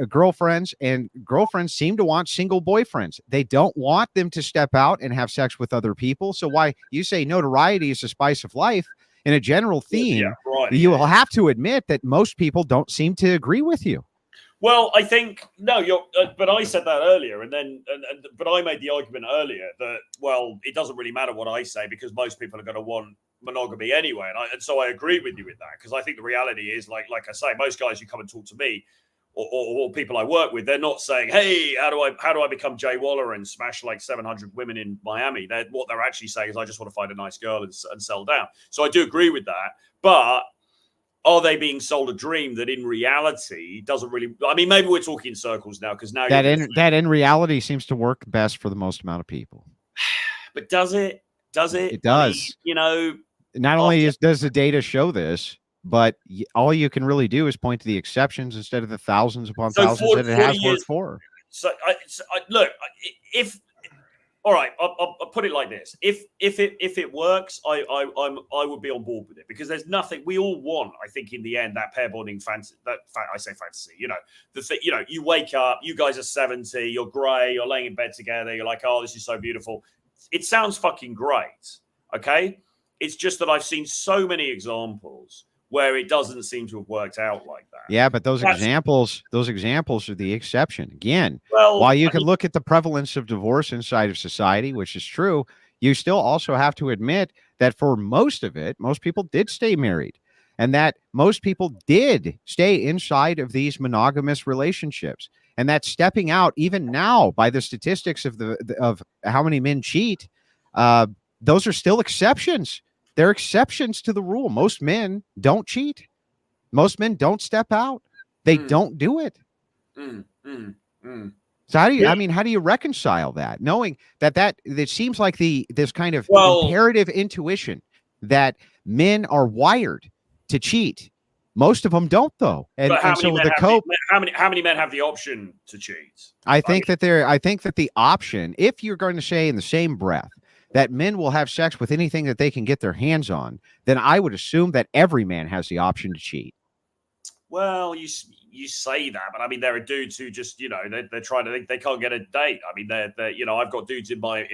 girlfriends, and girlfriends seem to want single boyfriends. They don't want them to step out and have sex with other people. So why you say notoriety is the spice of life in a general theme, you will have to admit that most people don't seem to agree with you.
Well, I think no, but I said that earlier, but I made the argument earlier that, well, it doesn't really matter what I say because most people are going to want monogamy anyway, and so I agree with you with that, because I think the reality is, like I say, most guys who come and talk to me or people I work with, they're not saying, hey, how do I become Jay Waller and smash like 700 women in Miami? What they're actually saying is, I just want to find a nice girl and settle down. So I do agree with that, but are they being sold a dream that in reality doesn't really? I mean, maybe we're talking in circles now, because now
that in reality seems to work best for the most amount of people.
But does it? Does it?
It does.
I mean, you know,
not only does the data show this, but all you can really do is point to the exceptions instead of the thousands upon thousands that it has worked for.
So, look, if all right, I'll put it like this: if it works, I would be on board with it, because there's nothing we all want. I think in the end, that pair bonding fantasy. I say fantasy. You know, you wake up, you guys are 70, you're grey, you're laying in bed together, you're like, oh, this is so beautiful. It sounds fucking great, okay? It's just that I've seen so many examples where it doesn't seem to have worked out like that.
Yeah, but those examples are the exception. Again, while you can look at the prevalence of divorce inside of society, which is true, you still also have to admit that for most of it, most people did stay married, and that most people did stay inside of these monogamous relationships, and that stepping out, even now, by the statistics of how many men cheat, those are still exceptions. They're exceptions to the rule. Most men don't cheat. Most men don't step out. They don't do it. So how do you? I mean, how do you reconcile that, knowing that it seems like this kind of imperative intuition that men are wired to cheat? Most of them don't, though. And so
how many men have the option to cheat?
I think that the option, if you're going to say in the same breath that men will have sex with anything that they can get their hands on, then I would assume that every man has the option to cheat.
Well, you say that, but I mean, there are dudes who just, you know, they're trying to think they can't get a date. I mean, they're you know, I've got dudes in my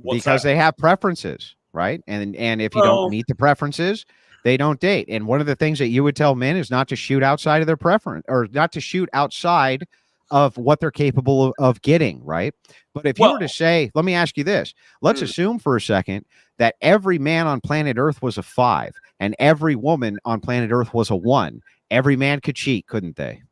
because they have preferences, right? And if you don't meet the preferences, they don't date. And one of the things that you would tell men is not to shoot outside of their preference, or not to shoot outside of what they're capable of getting, right? But if you were to say, let me ask you this, let's assume for a second that every man on planet Earth was a 5 and every woman on planet Earth was a 1. Every man could cheat, couldn't they?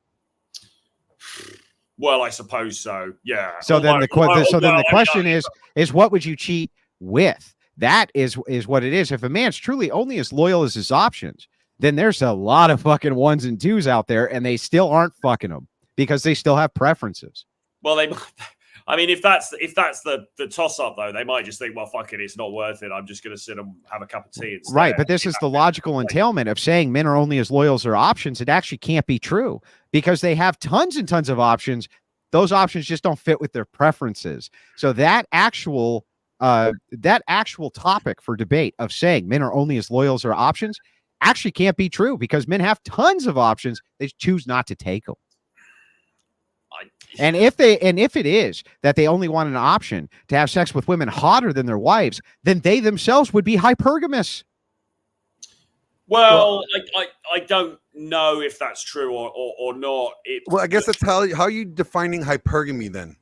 Well, I suppose so. Yeah.
So then the question is what would you cheat with? That is what it is. If a man's truly only as loyal as his options, then there's a lot of fucking 1s and 2s out there, and they still aren't fucking them because they still have preferences.
Well, I mean, if that's the toss up, though, they might just think, well, fuck it, it's not worth it. I'm just going to sit and have a cup of tea instead.
Right, but this is the logical entailment of saying men are only as loyal as their options. It actually can't be true because they have tons and tons of options. Those options just don't fit with their preferences. So that actual topic for debate of saying men are only as loyal as their options actually can't be true because men have tons of options. They choose not to take them. And if it is that they only want an option to have sex with women hotter than their wives, then they themselves would be hypergamous.
Well, I don't know if that's true or not.
Well, I guess that's how are you defining hypergamy then?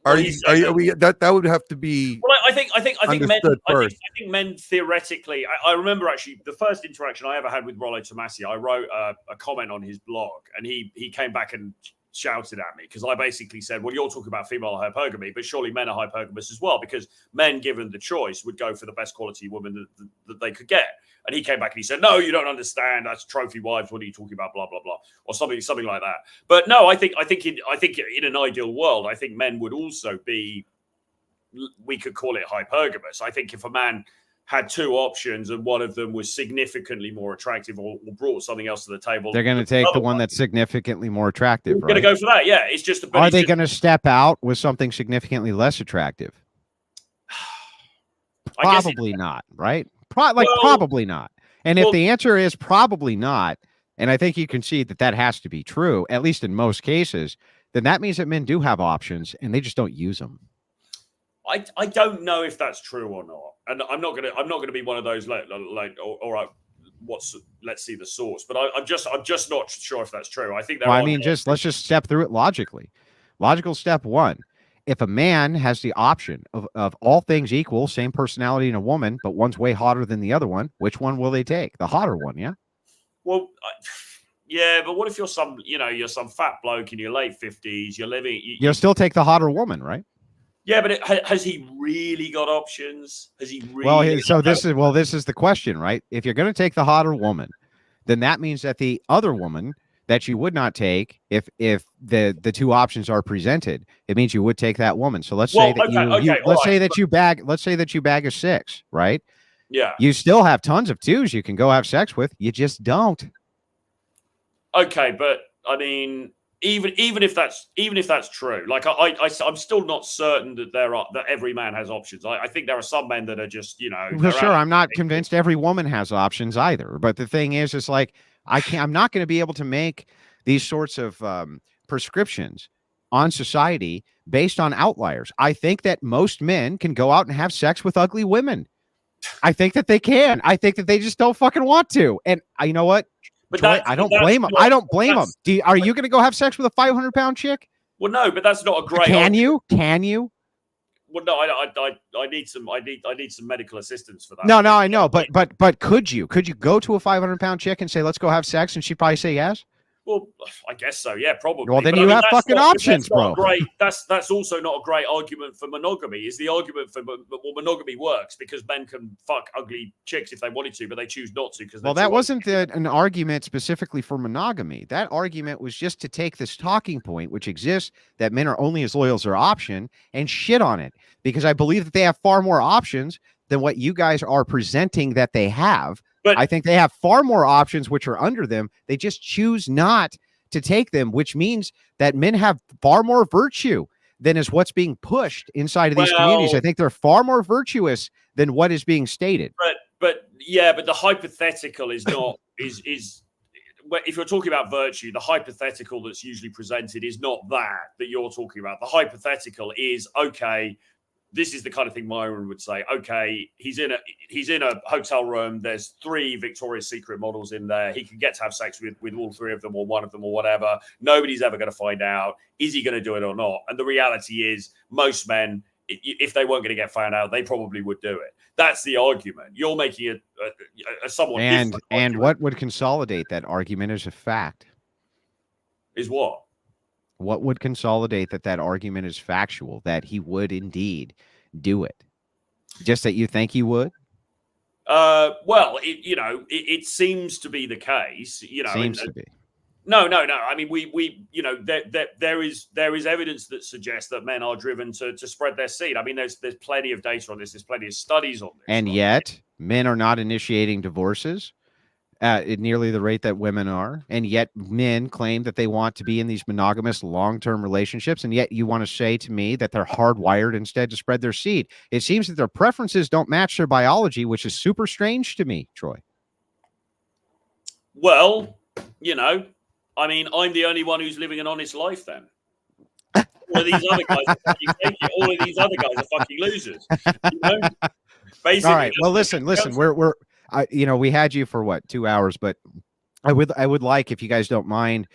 Well,
that would have to be
well, I think men.
first.
I think men theoretically. I remember actually the first interaction I ever had with Rollo Tomasi. I wrote a comment on his blog, and he came back and shouted at me because I basically said, "Well, you're talking about female hypergamy, but surely men are hypergamous as well because men, given the choice, would go for the best quality woman that they could get." And he came back and he said, "No, you don't understand. That's trophy wives. What are you talking about? Blah blah blah, or something like that." But no, I think in an ideal world, I think men would also be. We could call it hypergamous. I think if a man had two options and one of them was significantly more attractive or brought something else to the table,
they're going to take the one that's significantly more attractive.
We're going to go for that. Yeah, it's just.
Are they going to step out with something significantly less attractive? Probably not, right? Probably not. And if the answer is probably not, and I think you can see that has to be true, at least in most cases, then that means that men do have options and they just don't use them.
I don't know if that's true or not, and I'm not gonna be one of those like all right, let's see the source, but I'm just not sure if that's true. I think
let's just step through it logically. Logical step one: if a man has the option of all things equal, same personality in a woman, but one's way hotter than the other one, which one will they take? The hotter one, yeah.
Well, yeah, but what if you're some fat bloke in your late 50s? You're living.
You'll still take the hotter woman, right?
Yeah, but has he really got options? Has he really?
This is the question, right? If you're going to take the hotter woman, then that means that the other woman that you would not take if the two options are presented, it means you would take that woman. So let's say that you bag a 6, right?
Yeah.
You still have tons of 2s you can go have sex with. You just don't.
Okay, but I mean, even if that's true, like I'm still not certain that every man has options. I think there are some men that are just
Well, sure, I'm not convinced every woman has options either. But the thing is, it's like I'm not going to be able to make these sorts of prescriptions on society based on outliers. I think that most men can go out and have sex with ugly women. I think that they can. I think that they just don't fucking want to. And you know what? But Troy, I don't blame them. I don't blame them. Are you going to go have sex with a 500-pound chick?
Well, no, but that's not a great.
Can you?
Well, no, I need some medical assistance for that.
No, I know, but could you go to a 500-pound chick and say, let's go have sex, and she'd probably say yes?
Well, I guess so. Yeah, probably.
Well, then you have fucking options, bro.
That's also not a great argument for monogamy. Is the argument for monogamy works because men can fuck ugly chicks if they wanted to, but they choose not to because.
Well, that wasn't an argument specifically for monogamy. That argument was just to take this talking point, which exists, that men are only as loyal as their option, and shit on it, because I believe that they have far more options than what you guys are presenting that they have. But I think they have far more options which are under them. They just choose not to take them, which means that men have far more virtue than is what's being pushed inside of these communities. I think they're far more virtuous than what is being stated.
But the hypothetical is not is if you're talking about virtue, the hypothetical that's usually presented is not that you're talking about. The hypothetical is, okay, this is the kind of thing Myron would say. Okay, he's in a hotel room. There's 3 Victoria's Secret models in there. He can get to have sex with all 3 of them or one of them or whatever. Nobody's ever going to find out. Is he going to do it or not? And the reality is, most men, if they weren't going to get found out, they probably would do it. That's the argument. You're making a somewhat different argument.
And what would consolidate that argument as a fact?
Is what?
What would consolidate that argument is factual, that he would indeed do it? Just that you think he would?
Well, it seems to be the case.
Seems to be.
No. I mean, there is evidence that suggests that men are driven to spread their seed. I mean, there's plenty of data on this. There's plenty of studies on this.
And yet, men are not initiating divorces at nearly the rate that women are, and yet men claim that they want to be in these monogamous long-term relationships, and yet you want to say to me that they're hardwired instead to spread their seed. It seems that their preferences don't match their biology, which is super strange to me, Troy.
Well, I mean, I'm the only one who's living an honest life then. All of these other guys are fucking fake it. All of these other guys are fucking losers. Basically,
all right, well, listen, we're we had you for what, 2 hours, but I would like, if you guys don't mind,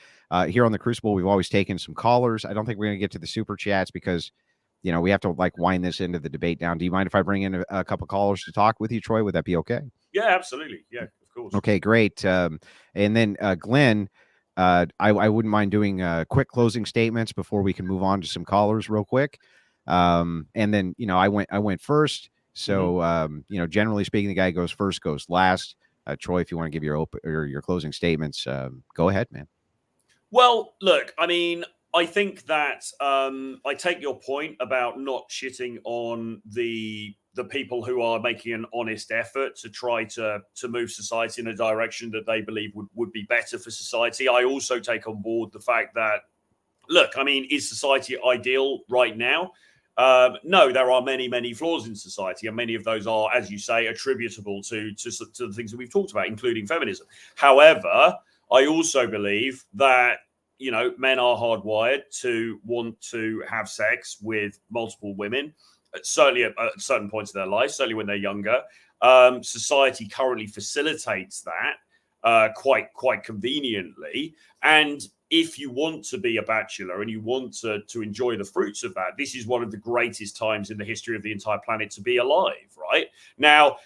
here on the Crucible, we've always taken some callers. I don't think we're going to get to the super chats because we have to like wind this into the debate down. Do you mind if I bring in a couple callers to talk with you, Troy? Would that be okay?
Yeah, absolutely. Yeah, of course.
Okay, great. And then Glenn, I wouldn't mind doing quick closing statements before we can move on to some callers real quick. And then, I went first. So, generally speaking, the guy goes first, goes last. Troy, if you want to give your closing statements, go ahead, man.
Well, look, I mean, I think that I take your point about not shitting on the people who are making an honest effort to try to move society in a direction that they believe would be better for society. I also take on board the fact that, look, I mean, is society ideal right now? No, there are many, many flaws in society, and many of those are, as you say, attributable to the things that we've talked about, including feminism. However, I also believe that men are hardwired to want to have sex with multiple women, certainly at certain points of their life, certainly when they're younger. Society currently facilitates that quite conveniently, and if you want to be a bachelor and you want to enjoy the fruits of that, this is one of the greatest times in the history of the entire planet to be alive. Right now,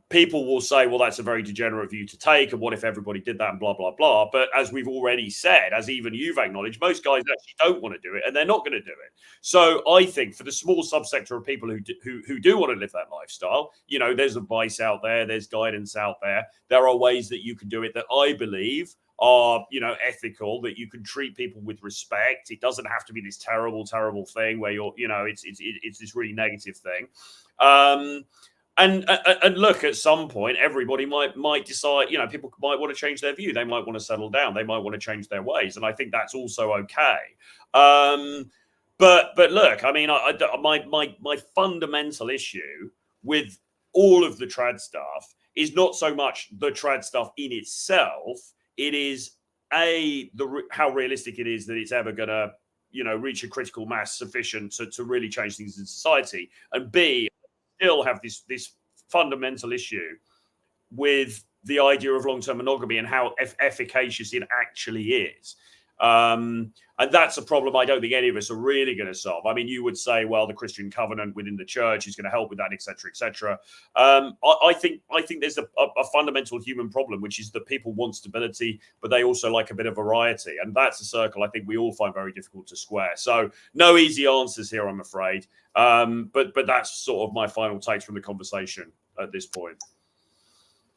people will say, well, that's a very degenerate view to take. And what if everybody did that and blah, blah, blah. But as we've already said, as even you've acknowledged, most guys actually don't want to do it and they're not going to do it. So I think for the small subsector of people who do want to live that lifestyle, there's advice out there, there's guidance out there. There are ways that you can do it that I believe are, ethical, that you can treat people with respect. It doesn't have to be this terrible thing where you're, it's this really negative thing. And look, at some point, everybody might decide, people might want to change their view. They might want to settle down. They might want to change their ways. And I think that's also okay. But look, I mean, my fundamental issue with all of the trad stuff is not so much the trad stuff in itself. It is how realistic it is that it's ever going to, reach a critical mass sufficient to really change things in society. And B, still have this fundamental issue with the idea of long-term monogamy and how efficacious it actually is. And that's a problem I don't think any of us are really going to solve. I mean, you would say, well, the Christian covenant within the church is going to help with that, et cetera, et cetera. I think there's a fundamental human problem, which is that people want stability, but they also like a bit of variety. And that's a circle I think we all find very difficult to square. So no easy answers here, I'm afraid. But that's sort of my final takes from the conversation at this point.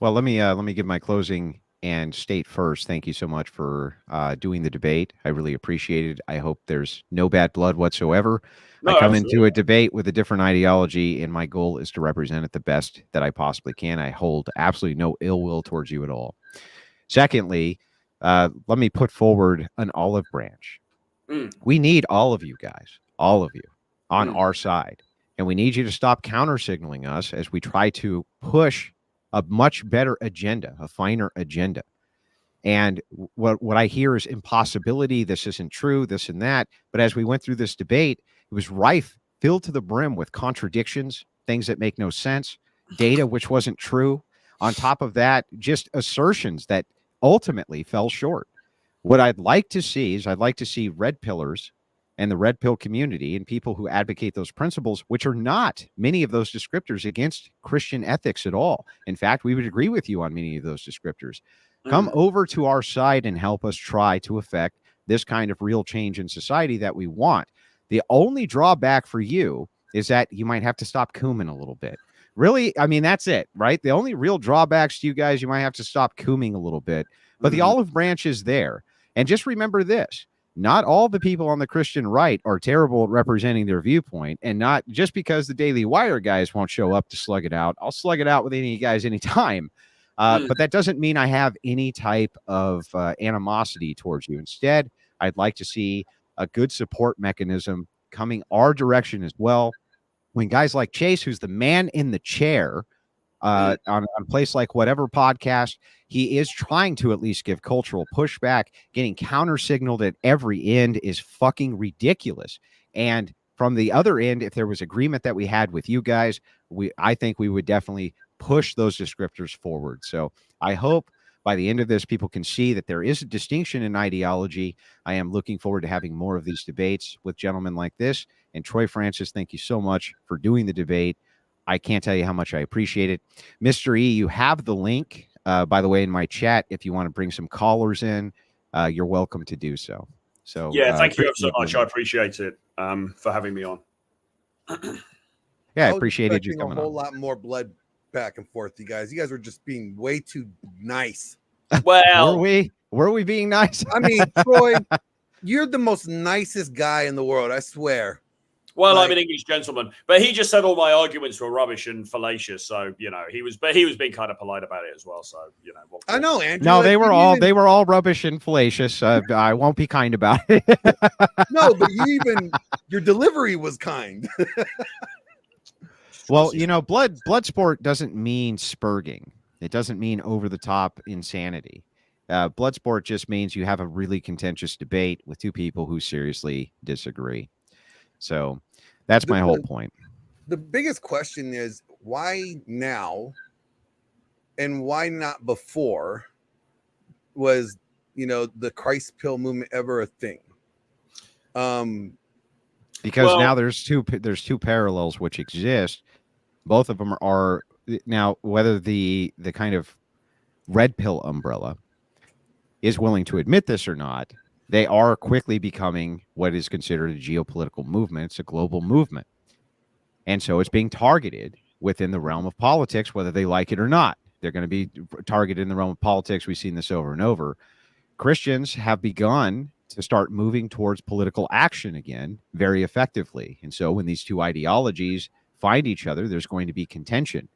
Well, let me give my closing and state first. Thank you so much for doing the debate. I really appreciate it. I hope there's no bad blood whatsoever.
No,
I come
absolutely.
into a debate with a different ideology, and my goal is to represent it the best that I possibly can. I hold absolutely no ill will towards you at all. Secondly, let me put forward an olive branch. We need all of you guys, all of you, on our side. And we need you to stop counter signaling us as we try to push a much better agenda, a finer agenda. And what I hear is impossibility. This isn't true, this and that. But as we went through this debate, it was rife, filled to the brim with contradictions, things that make no sense, data which wasn't true. On top of that, just assertions that ultimately fell short. What I'd like to see is red pillars and the red pill community and people who advocate those principles, which are not many of those descriptors against Christian ethics at all. In fact, we would agree with you on many of those descriptors. Come over to our side and help us try to affect this kind of real change in society that we want. The only drawback for you is that you might have to stop cooming a little bit. Really, I mean, that's it, right? The only real drawbacks to you guys, you might have to stop cooming a little bit. But the olive branch is there. And just remember this. Not all the people on the Christian right are terrible at representing their viewpoint, and not just because the Daily Wire guys won't show up to slug it out. I'll slug it out with any of you guys anytime. But that doesn't mean I have any type of animosity towards you. Instead, I'd like to see a good support mechanism coming our direction as well. When guys like Chase, who's the man in the chair on a place like Whatever Podcast, he is trying to at least give cultural pushback. Getting counter signaled at every end is fucking ridiculous. And from the other end, if there was agreement that we had with you guys, I think we would definitely push those descriptors forward. So I hope by the end of this, people can see that there is a distinction in ideology. I am looking forward to having more of these debates with gentlemen like this. And Troy Francis, thank you so much for doing the debate. I can't tell you how much I appreciate it. Mr. E, you have the link, by the way, in my chat. If you want to bring some callers in, you're welcome to do so. So
yeah, thank you so much. I appreciate it for having me on.
Yeah, I appreciated you
coming
coming
on. A whole
on.
lot more blood back and forth, you guys. You guys were just being way too nice.
Well,
were we being nice?
I mean, Troy, you're the most nicest guy in the world, I swear.
Well, I'm an English gentleman, but he just said all my arguments were rubbish and fallacious. So he was being kind of polite about it as well. So
I know, Andrew.
No, they were all rubbish and fallacious. I won't be kind about it.
No, but your delivery was kind.
Well, blood sport doesn't mean spurging. It doesn't mean over the top insanity. Blood sport just means you have a really contentious debate with two people who seriously disagree. So that's my whole point.
The biggest question is why now and why not before was, the Christ pill movement ever a thing?
Because now there's two parallels which exist. Both of them are now, whether the kind of red pill umbrella is willing to admit this or not, they are quickly becoming what is considered a geopolitical movement. It's a global movement. And so it's being targeted within the realm of politics, whether they like it or not. They're going to be targeted in the realm of politics. We've seen this over and over. Christians have begun to start moving towards political action again very effectively. And so when these two ideologies find each other, there's going to be contention.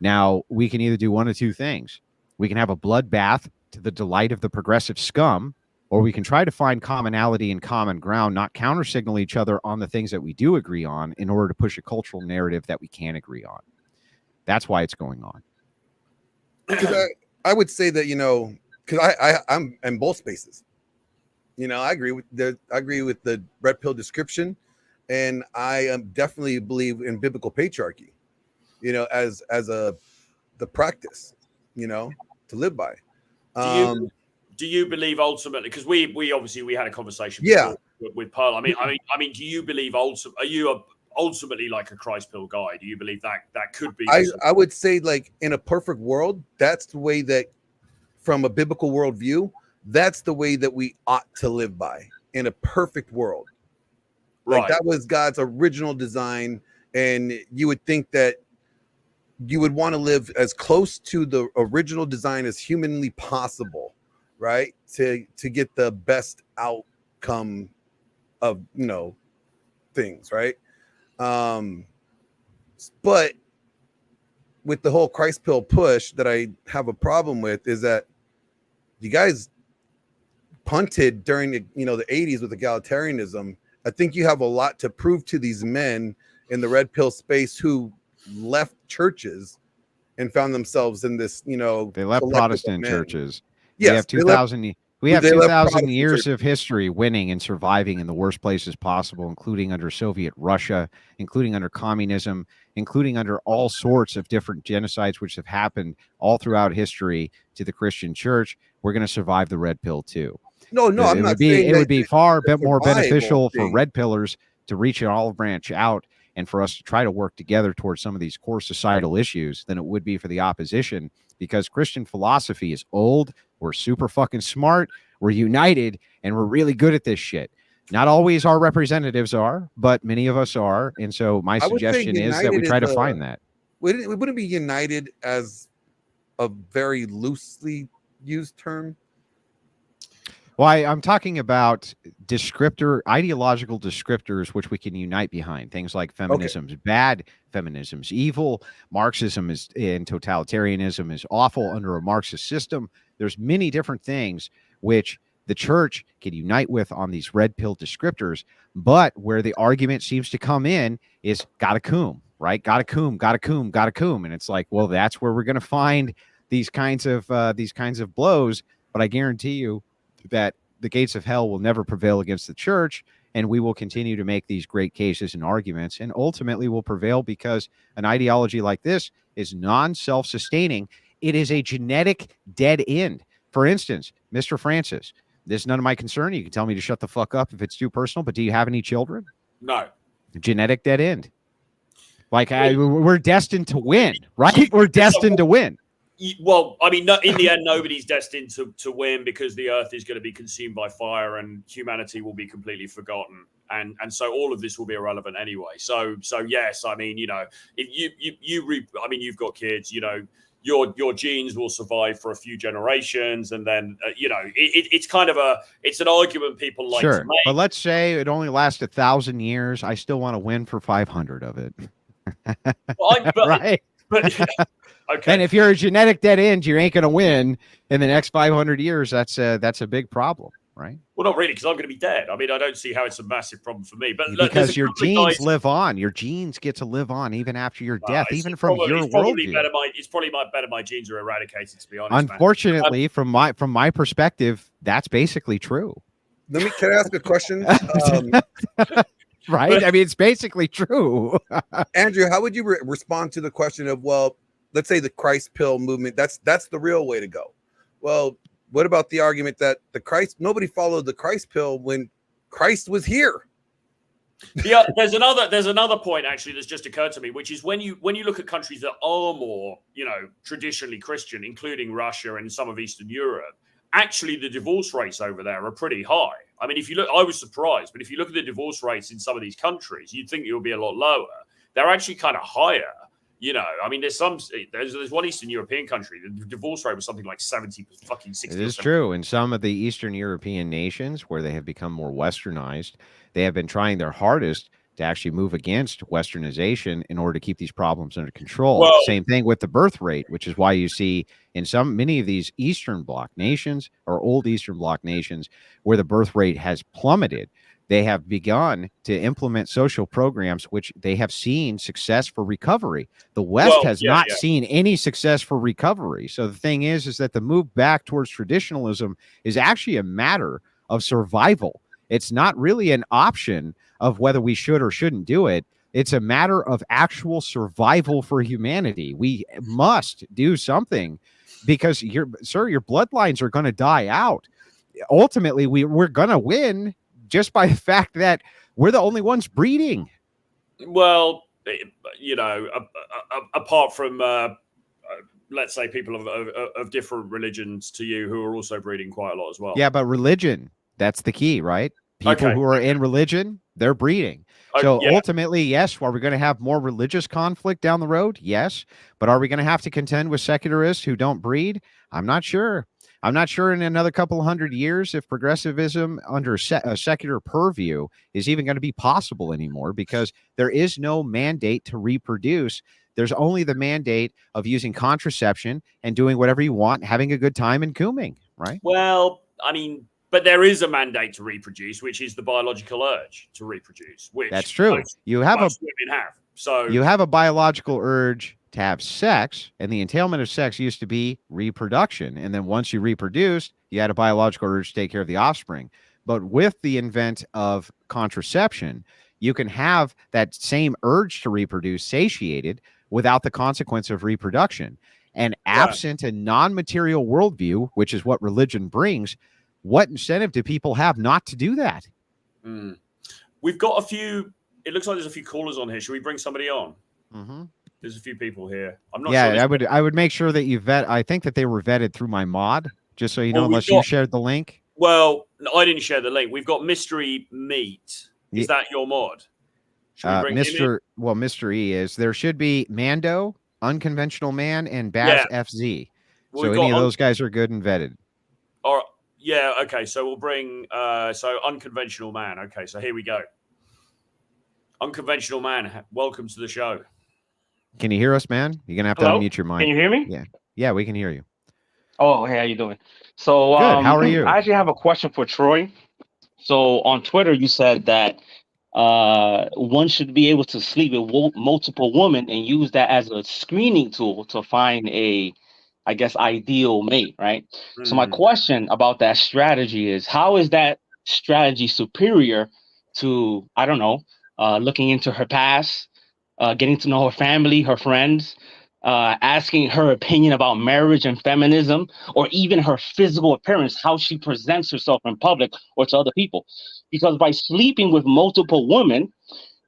Now, we can either do one of two things. We can have a bloodbath to the delight of the progressive scum, or we can try to find commonality and common ground, not counter-signal each other on the things that we do agree on in order to push a cultural narrative that we can agree on. That's why it's going on.
I would say that, because I'm in both spaces. I agree with the red pill description, and I definitely believe in biblical patriarchy, as the practice, to live by.
Do you believe ultimately? Because we obviously had a conversation with Pearl. I mean, do you believe are you ultimately like a Christ pill guy? Do you believe that could be?
I would say, like, in a perfect world, that's the way that, from a biblical worldview, that's the way that we ought to live by in a perfect world. Like, that was God's original design, and you would think that you would want to live as close to the original design as humanly possible, right? To get the best outcome of, things, right? But with the whole Christ pill push that I have a problem with is that you guys punted during the 80s with egalitarianism. I think you have a lot to prove to these men in the red pill space who left churches and found themselves in this,
they left Protestant churches.
Yes,
we have 2,000 years of history winning and surviving in the worst places possible, including under Soviet Russia, including under communism, including under all sorts of different genocides which have happened all throughout history to the Christian church. We're going to survive the red pill too.
No, I'm not saying
it would be far bit more beneficial for red pillars to reach an olive branch out and for us to try to work together towards some of these core societal issues than it would be for the opposition, because Christian philosophy is old. We're super fucking smart. We're united, and we're really good at this shit. Not always our representatives are, but many of us are. And so my suggestion is that we try to find that.
We wouldn't be united as a very loosely used term.
Well, I'm talking about ideological descriptors, which we can unite behind. Things like feminism's bad, feminism's evil, Marxism and totalitarianism is awful under a Marxist system. There's many different things which the church can unite with on these red pill descriptors, but where the argument seems to come in is gotta coom, right? Gotta coom. And it's like, well, that's where we're going to find these kinds of blows. But I guarantee you that the gates of hell will never prevail against the church, and we will continue to make these great cases and arguments, and ultimately will prevail because an ideology like this is non-self-sustaining, it is a genetic dead end. For instance, Mr. Francis, this is none of my concern. You can tell me to shut the fuck up if it's too personal, but do you have any children?
No.
Genetic dead end. Like we're destined to win, right? We're destined to win.
Well, I mean, in the end, nobody's destined to win because the earth is going to be consumed by fire and humanity will be completely forgotten. And so all of this will be irrelevant anyway. So yes, I mean, you know, if you've got kids, you know, your genes will survive for a few generations, and then you know, it's kind of it's an argument people like to make.
But let's say it only lasts 1,000 years. I still want to win for 500 of it. Right.
But okay.
And if you're a genetic dead end, you ain't going to win in the next 500 years. That's a big problem, right?
Well, not really, because I'm going to be dead. I mean, I don't see how it's a massive problem for me. But
because your genes live on, your genes get to live on even after your death, even from your worldview.
It's probably better my genes are eradicated. To be honest,
unfortunately, from my perspective, that's basically true.
Can I ask a question?
Right? I mean, it's basically true.
Andrew, how would you respond to the question of, well, let's say the Christ pill movement, that's the real way to go. Well, what about the argument that nobody followed the Christ pill when Christ was here?
Yeah, there's another point actually that's just occurred to me, which is when you look at countries that are more, you know, traditionally Christian, including Russia and some of Eastern Europe, actually the divorce rates over there are pretty high. I mean, if you look, I was surprised, but if you look at the divorce rates in some of these countries, you'd think it would be a lot lower. They're actually kind of higher. You know, I mean, there's one Eastern European country, the divorce rate was something like 60.
It is true. In some of the Eastern European nations where they have become more westernized, they have been trying their hardest to actually move against westernization in order to keep these problems under control.
Well,
same thing with the birth rate, which is why you see in many of these Eastern Bloc nations or old Eastern Bloc nations where the birth rate has plummeted. They have begun to implement social programs, which they have seen success for recovery. The West has not seen any success for recovery. So the thing is that the move back towards traditionalism is actually a matter of survival. It's not really an option of whether we should or shouldn't do it. It's a matter of actual survival for humanity. We must do something because your bloodlines are going to die out. Ultimately, we're going to win just by the fact that we're the only ones breeding.
Well, you know, apart from, let's say, people of different religions to you who are also breeding quite a lot as well.
Yeah, but religion, that's the key, right? People who are in religion, they're breeding. So ultimately, yes, are we going to have more religious conflict down the road? Yes. But are we going to have to contend with secularists who don't breed? I'm not sure. I'm not sure in another couple of 100 years if progressivism under a secular purview is even going to be possible anymore, because there is no mandate to reproduce. There's only the mandate of using contraception and doing whatever you want, having a good time and cooming, right?
Well, I mean, but there is a mandate to reproduce, which is the biological urge to reproduce. Which
that's true.
Women have. So
you have a biological urge to have sex, and the entailment of sex used to be reproduction. And then once you reproduced, you had a biological urge to take care of the offspring. But with the invent of contraception, you can have that same urge to reproduce satiated without the consequence of reproduction. And absent a non-material worldview, which is what religion brings, what incentive do people have not to do that?
We've got a few, it looks like there's a few callers on here. Should we bring somebody on?
Mm-hmm.
There's a few people here. I'm not
sure.
Yeah,
I would make sure that you vet. I think that they were vetted through my mod, just so you know, unless you shared the link.
Well, I didn't share the link. We've got Mystery Meat. Is that your mod?
Mr. E is. There should be Mando, Unconventional Man, and Bash FZ.
Well,
so any of those guys are good and vetted.
All right. Yeah, okay. So we'll bring Unconventional Man. Okay, so here we go. Unconventional Man, welcome to the show.
Can you hear us, man? You're gonna have to unmute your mic.
Can you hear me?
Yeah, we can hear you.
Oh, hey, how you doing? So
good. How are you?
I actually have a question for Troy. So on Twitter, you said that one should be able to sleep with multiple women and use that as a screening tool to find a, I guess, ideal mate, right? So my question about that strategy is, how is that strategy superior to, I don't know, looking into her past, getting to know her family, her friends, asking her opinion about marriage and feminism, or even her physical appearance, how she presents herself in public or to other people. Because by sleeping with multiple women,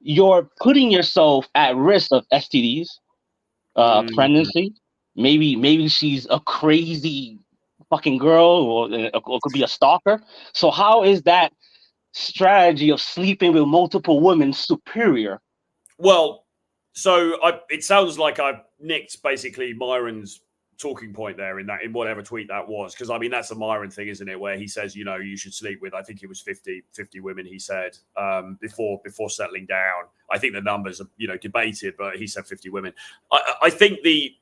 you're putting yourself at risk of STDs, pregnancy. Maybe she's a crazy fucking girl, or could be a stalker. So how is that strategy of sleeping with multiple women superior?
Well, so it sounds like I've nicked basically Myron's talking point there in whatever tweet that was, because I mean that's a Myron thing, isn't it, where he says, you know, you should sleep with, I think it was 50 women, he said, before settling down. I think the numbers are, you know, debated, but he said 50 women. I think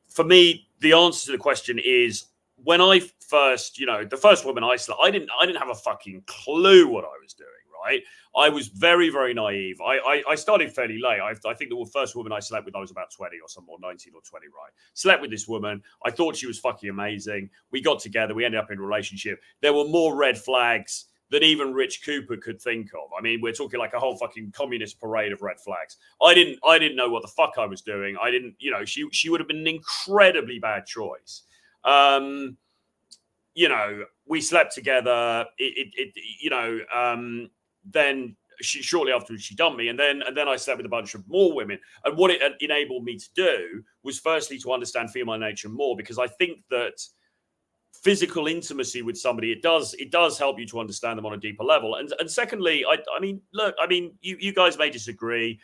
for me the answer to the question is, when I first, you know, the first woman I slept, I didn't have a fucking clue what I was doing, right? I was very, very naive. I started fairly late. I think the first woman I slept with, I was about 20 or something, or 19 or 20, right? Slept with this woman. I thought she was fucking amazing. We got together. We ended up in a relationship. There were more red flags than even Rich Cooper could think of. I mean, we're talking like a whole fucking communist parade of red flags. I didn't know what the fuck I was doing. I didn't, you know, she would have been an incredibly bad choice. You know, we slept together. Then shortly afterwards she dumped me, and then I slept with a bunch of more women. And what it enabled me to do was firstly to understand female nature more, because I think that physical intimacy with somebody, it does help you to understand them on a deeper level. And secondly, I mean, look, I mean, you guys may disagree.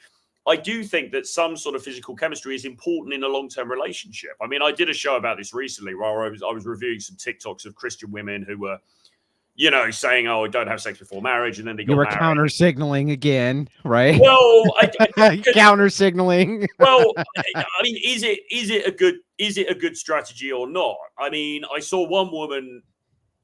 I do think that some sort of physical chemistry is important in a long-term relationship. I mean, I did a show about this recently where I was reviewing some TikToks of Christian women who were, you know, saying, "Oh, don't have sex before marriage," and then they got married.
Counter signaling again, right?
Well,
counter signaling.
Well, I mean, is it a good strategy or not? I mean, I saw one woman.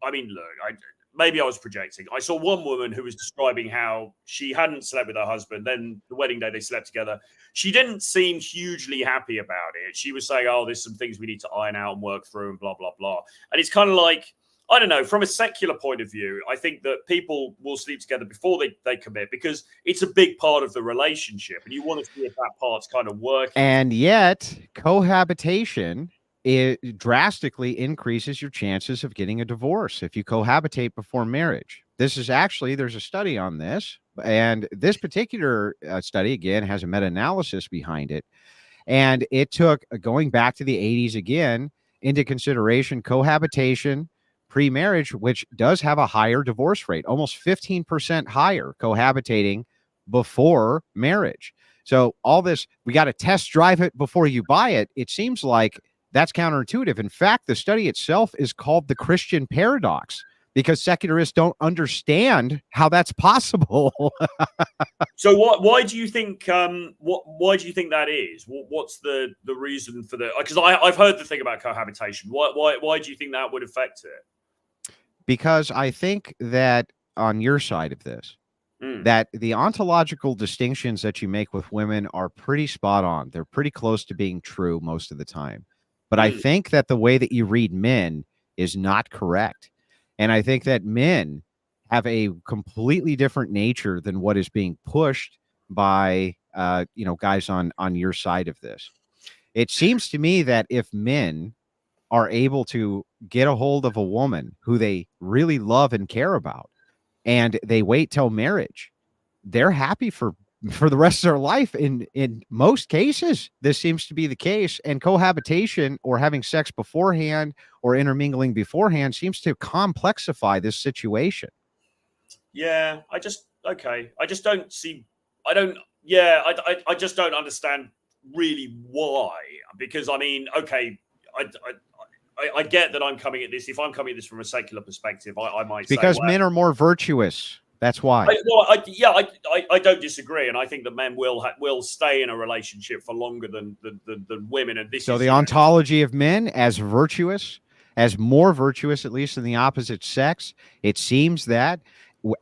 I mean, look, maybe I was projecting. I saw one woman who was describing how she hadn't slept with her husband. Then the wedding day they slept together. She didn't seem hugely happy about it. She was saying, "Oh, there's some things we need to iron out and work through," and blah blah blah. And it's kind of like, I don't know, from a secular point of view, I think that people will sleep together before they commit, because it's a big part of the relationship, and you want to see if that part's kind of working. And
yet, cohabitation, it drastically increases your chances of getting a divorce if you cohabitate before marriage. This is actually, there's a study on this, and this particular study, again, has a meta-analysis behind it. And it took, going back to the 80s again, into consideration cohabitation pre-marriage, which does have a higher divorce rate, almost 15% higher cohabitating before marriage. So all this, we got to test drive it before you buy it. It seems like that's counterintuitive. In fact, the study itself is called the Christian paradox, because secularists don't understand how that's possible.
So why do you think why do you think that is? What's the reason for the, because I've heard the thing about cohabitation. Why do you think that would affect it?
Because I think that on your side of this, that the ontological distinctions that you make with women are pretty spot on. They're pretty close to being true most of the time. But I think that the way that you read men is not correct. And I think that men have a completely different nature than what is being pushed by, guys on your side of this. It seems to me that if men are able to get a hold of a woman who they really love and care about, and they wait till marriage, they're happy for the rest of their life. In most cases, this seems to be the case. And cohabitation, or having sex beforehand, or intermingling beforehand, seems to complexify this situation.
Yeah, I just don't understand really why. Because I mean, okay, I get that I'm coming at this. If I'm coming at this from a secular perspective, I might say,
because men are more virtuous. That's why.
I don't disagree, and I think that men will stay in a relationship for longer than women. And this
so the ontology of men as virtuous, as more virtuous, at least in the opposite sex. It seems that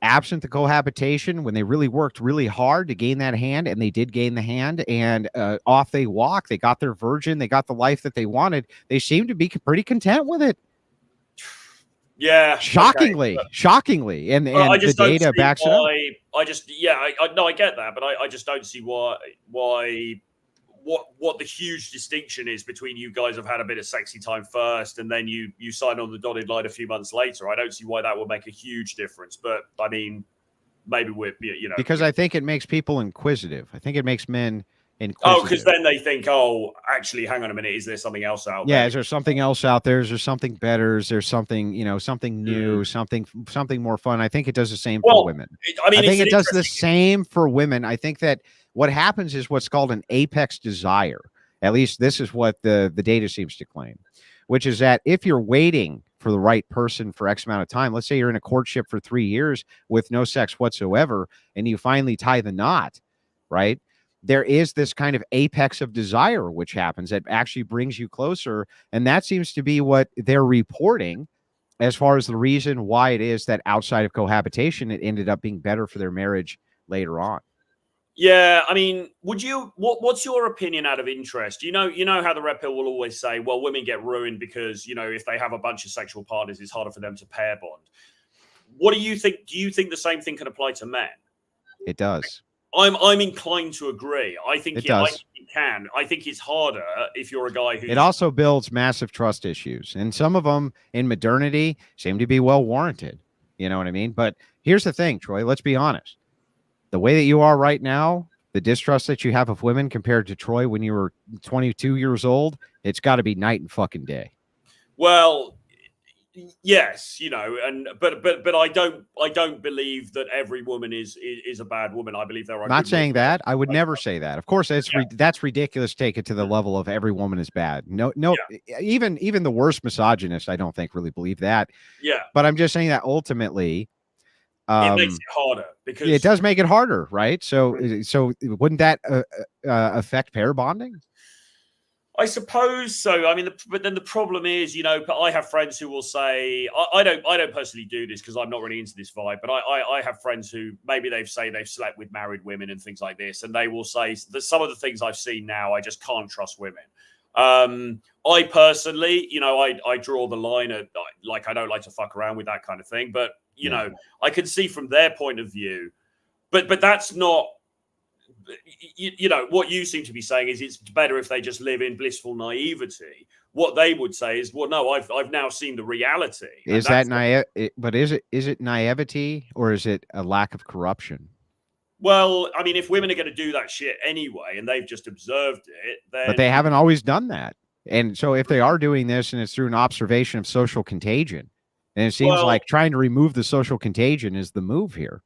absent the cohabitation, when they really worked really hard to gain that hand, and they did gain the hand, and off they walk, they got their virgin, they got the life that they wanted, they seem to be pretty content with it.
Yeah,
shockingly, and the data backs it up.
I get that, but I just don't see why what the huge distinction is between you guys have had a bit of sexy time first and then you sign on the dotted line a few months later. I don't see why that would make a huge difference. But I mean, maybe we're, you know,
because I think it makes people inquisitive. I think it makes men inquisitive.
Oh, because then they think, oh, actually, hang on a minute, is there something else out there?
Yeah, is there something else out there? Is there something better? Is there something, you know, something new, something more fun? I think it does the same for women.
I mean,
I think it does the same for women. I think that what happens is what's called an apex desire. At least this is what the data seems to claim, which is that if you're waiting for the right person for X amount of time, let's say you're in a courtship for 3 years with no sex whatsoever, and you finally tie the knot, right? There is this kind of apex of desire which happens that actually brings you closer. And that seems to be what they're reporting as far as the reason why it is that outside of cohabitation, it ended up being better for their marriage later on.
Yeah, I mean, what's your opinion out of interest? You know how the red pill will always say, well, women get ruined because, you know, if they have a bunch of sexual partners, it's harder for them to pair bond. What do you think? Do you think the same thing can apply to men?
It does.
I'm inclined to agree. I think
it does.
I think it can. I think it's harder if you're a guy who.
It also builds massive trust issues, and some of them in modernity seem to be well warranted. You know what I mean? But here's the thing, Troy. Let's be honest. The way that you are right now, the distrust that you have of women compared to Troy when you were 22 years old, it's got to be night and fucking day.
Well, yes, you know, and but I don't believe that every woman is a bad woman. I believe there are.
Not saying that. I would never say that. Of course, that's ridiculous. Take it to the level of every woman is bad. No. Even the worst misogynist, I don't think really believe that.
Yeah.
But I'm just saying that ultimately,
it makes it harder because
it does make it harder, right? So wouldn't that affect pair bonding?
I suppose so. I mean, but then the problem is, you know, I have friends who will say, I don't personally do this because I'm not really into this vibe, but I have friends who maybe they've slept with married women and things like this, and they will say that some of the things I've seen now, I just can't trust women. I personally, you know, I draw the line at, like, I don't like to fuck around with that kind of thing, but you know, I can see from their point of view, but that's not. You know, what you seem to be saying is it's better if they just live in blissful naivety. What they would say is, well, no, I've now seen the reality.
Is that naive? But is it naivety or is it a lack of corruption?
Well, I mean, if women are going to do that shit anyway, and they've just observed it, then
but they haven't always done that. And so if they are doing this and it's through an observation of social contagion, and it seems like trying to remove the social contagion is the move here.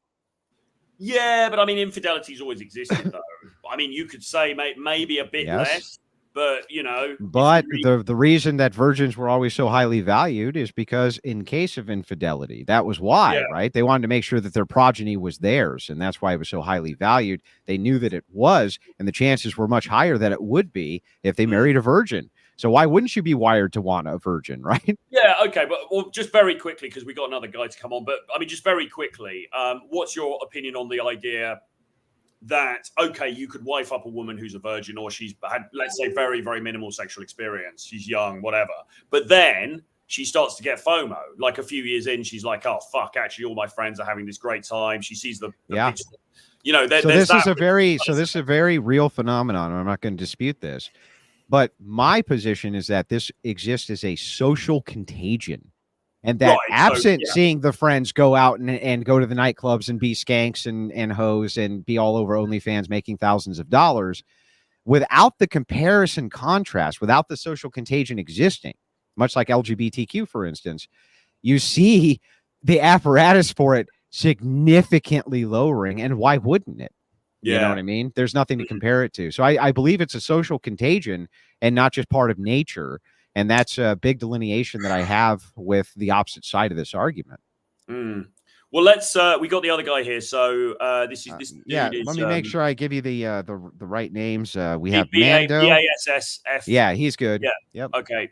Yeah, but I mean, infidelity's always existed, though. I mean, you could say maybe a bit less, but you know.
But the reason that virgins were always so highly valued is because in case of infidelity, that was why, right? They wanted to make sure that their progeny was theirs, and that's why it was so highly valued. They knew that it was, and the chances were much higher that it would be if they married a virgin. So why wouldn't you be wired to want a virgin, right?
Yeah, okay, but well, just very quickly, because we got another guy to come on, but I mean, just very quickly, what's your opinion on the idea that, okay, you could wife up a woman who's a virgin or she's had, let's say, very, very minimal sexual experience, she's young, whatever, but then she starts to get FOMO, like a few years in, she's like, oh, fuck, actually, all my friends are having this great time. She sees the picture. You know,
so this is a very real phenomenon. I'm not going to dispute this. But my position is that this exists as a social contagion, and that absent seeing the friends go out and go to the nightclubs and be skanks and hoes and be all over OnlyFans making thousands of dollars, without the comparison contrast, without the social contagion existing, much like LGBTQ, for instance, you see the apparatus for it significantly lowering. And why wouldn't it? You know what I mean? There's nothing to compare it to. So I believe it's a social contagion and not just part of nature. And that's a big delineation that I have with the opposite side of this argument.
Well, let's we got the other guy here. So this is
let me make sure I give you the right names. We have Mando.
BASSF.
Yeah, he's good.
Yeah.
Yep.
Okay.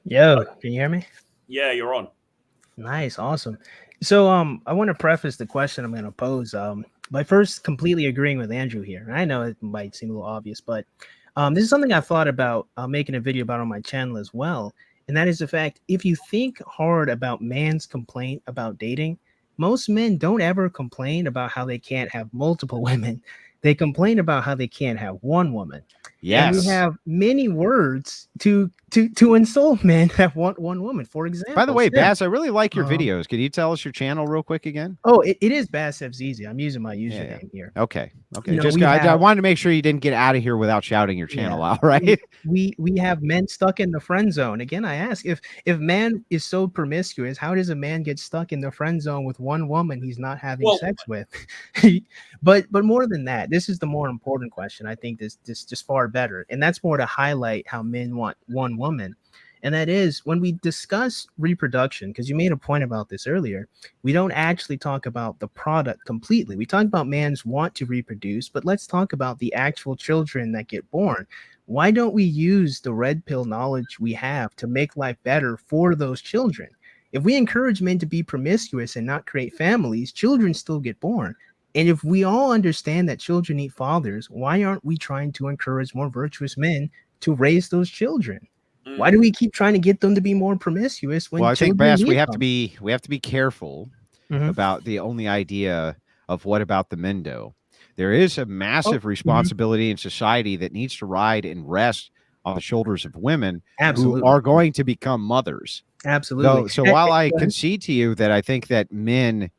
Yo, can you hear me?
Yeah, you're on.
Nice, awesome. So I want to preface the question I'm going to pose by first completely agreeing with Andrew here. I know it might seem a little obvious, but this is something I thought about making a video about on my channel as well. And that is the fact, if you think hard about man's complaint about dating, most men don't ever complain about how they can't have multiple women. They complain about how they can't have one woman. And we
Yes.
have many words to insult men that want one woman. For example,
By the way,
Sim,
Baz, I really like your
Um,
videos. Can you tell us your channel real quick again?
oh, it is Basevzizi. I'm using my
Yeah.
username here.
Okay. Okay.
You know,
Just
we
I
have
wanted to make sure you didn't get out of here without shouting your channel out,
we,
right?
we have men stuck in the friend zone. Again, I ask, if man is so promiscuous, how does a man get stuck in the friend zone with one woman he's not having
Well-
sex with? But more than that, this is the more important question. I think this just far better, and that's more to highlight how men want one woman. And that is, when we discuss reproduction, because you made a point about this earlier, we don't actually talk about the product completely. We talk about man's want to reproduce, but let's talk about the actual children that get born. Why don't we use the red pill knowledge we have to make life better for those children? If we encourage men to be promiscuous and not create families, children still get born. And if we all understand that children need fathers, why aren't we trying to encourage more virtuous men to raise those children? Why do we keep trying to get them to be more promiscuous when
Well, I think,
children
Bass, we
need
have to
them?
be careful
Mhm.
about the only idea of what about the Mendo. There is a massive
mhm.
responsibility in society that needs to ride and rest on the shoulders of women who
Absolutely.
are going to become mothers.
Absolutely.
So while I
Go ahead.
concede to you that I think that men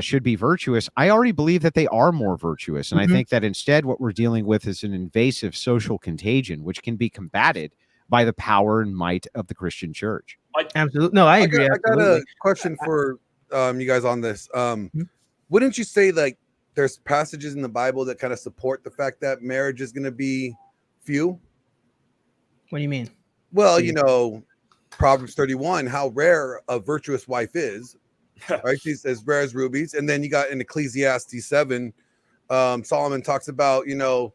should be virtuous, I already believe that they are more virtuous. And I
Mhm.
think that instead what we're dealing with is an invasive social contagion, which can be combated by the power and might of the Christian church.
Absolutely. No, I agree.
I got
Absolutely.
a question for you guys on this.
Mhm.
Wouldn't you say like there's passages in the Bible that kind of support the fact that marriage is going to be few?
What do you mean?
Well,
Few.
you know, Proverbs 31, how rare a virtuous wife is, right? She's as rare as rubies. And then you got in Ecclesiastes 7, Solomon talks about, you know,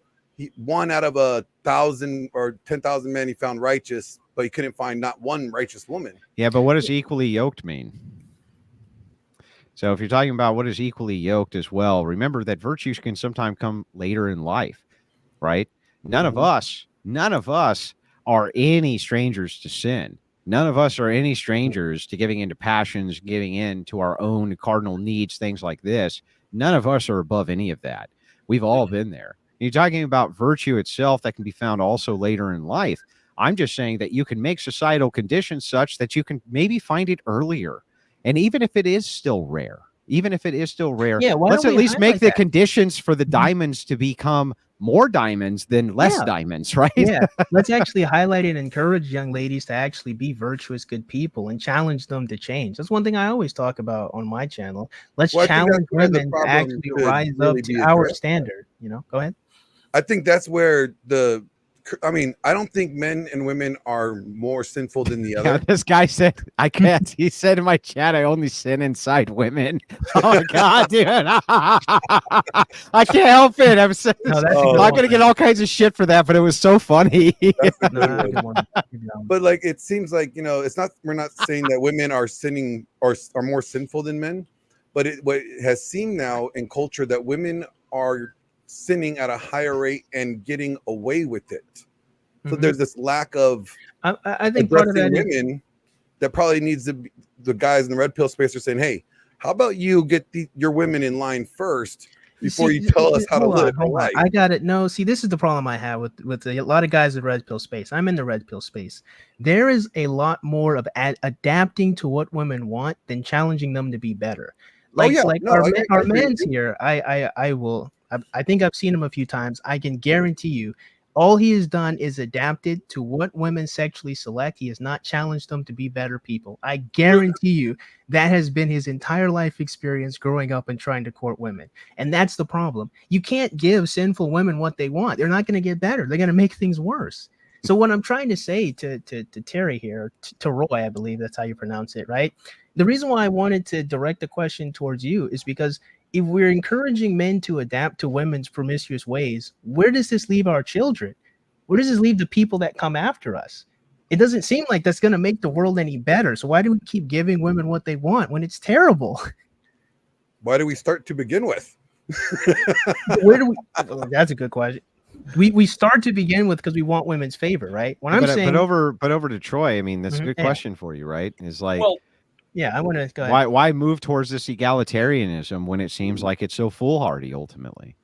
one out of 1,000 or 10,000 men he found righteous, but he couldn't find not one righteous woman.
Yeah, but what does equally yoked mean? So if you're talking about what is equally yoked as well, remember that virtues can sometimes come later in life, right? None of us are any strangers to sin. None of us are any strangers to giving into passions, giving in to our own cardinal needs, things like this. None of us are above any of that. We've all been there. You're talking about virtue itself that can be found also later in life. I'm just saying that you can make societal conditions such that you can maybe find it earlier. And even if it is still rare,
Yeah, why
let's
don't
at
we
least make
highlight
the
that?
conditions for the
Mhm.
diamonds to become more diamonds than less
Yeah.
diamonds, right?
Yeah, let's actually highlight and encourage young ladies to actually be virtuous, good people and challenge them to change. That's one thing I always talk about on my channel. Let's
Well, I think
challenge
that's where the
women to
problem
actually
could
rise
really
up to
be
our
addressed.
standard. You know, go ahead.
I think that's where I mean, I don't think men and women are more sinful than the
Yeah,
other.
this guy said, I can't. He said in my chat, I only sin inside women. Oh, my God, dude. I can't help it. I'm
No, that's a
Oh,
good
not
one.
going to get all kinds of shit for that, but it was so funny.
That's a
No,
good
that's a
one.
good one. Good job.
But like, it seems like, you know, it's not, we're not saying that women are sinning or are more sinful than men, but what it has seemed now in culture that women are sinning at a higher rate and getting away with it. So
Mhm.
there's this lack of
I think part of
addressing
that is
women that probably needs to be, the guys in the red pill space are saying, hey, how about you get your women in line first before you tell us how to live our life?
I got it. No, see, this is the problem I have with a lot of guys in red pill space. I'm in the red pill space. There is a lot more of adapting to what women want than challenging them to be better. Like,
yeah,
like
no,
our
I agree with
man's
you.
here. I think I've seen him a few times. I can guarantee you, all he has done is adapted to what women sexually select. He has not challenged them to be better people. I guarantee you that has been his entire life experience growing up and trying to court women. And that's the problem. You can't give sinful women what they want. They're not going to get better. They're going to make things worse. So what I'm trying to say to Terry here, to Roy, I believe that's how you pronounce it, right? The reason why I wanted to direct the question towards you is because if we're encouraging men to adapt to women's promiscuous ways, where does this leave our children? Where does this leave the people that come after us? It doesn't seem like that's going to make the world any better. So why do we keep giving women what they want when it's terrible?
Why do we start to begin with?
Where do we? Oh, that's a good question. We start to begin with because we want women's favor, right? When I'm saying,
but over to Troy, I mean, that's a good
Yeah.
question for you, right? Is like,
Well,
yeah, I want to go ahead.
why move towards this egalitarianism when it seems like it's so foolhardy ultimately?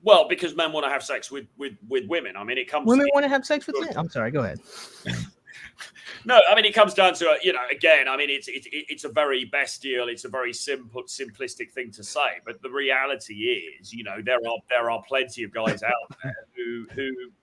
Well, because men want to have sex with women. I mean, it comes.
Women want to have sex with men. I'm sorry. Go ahead.
No, I mean, it comes down to, again, I mean, it's a very bestial, it's a very simplistic thing to say, but the reality is, there are plenty of guys out there who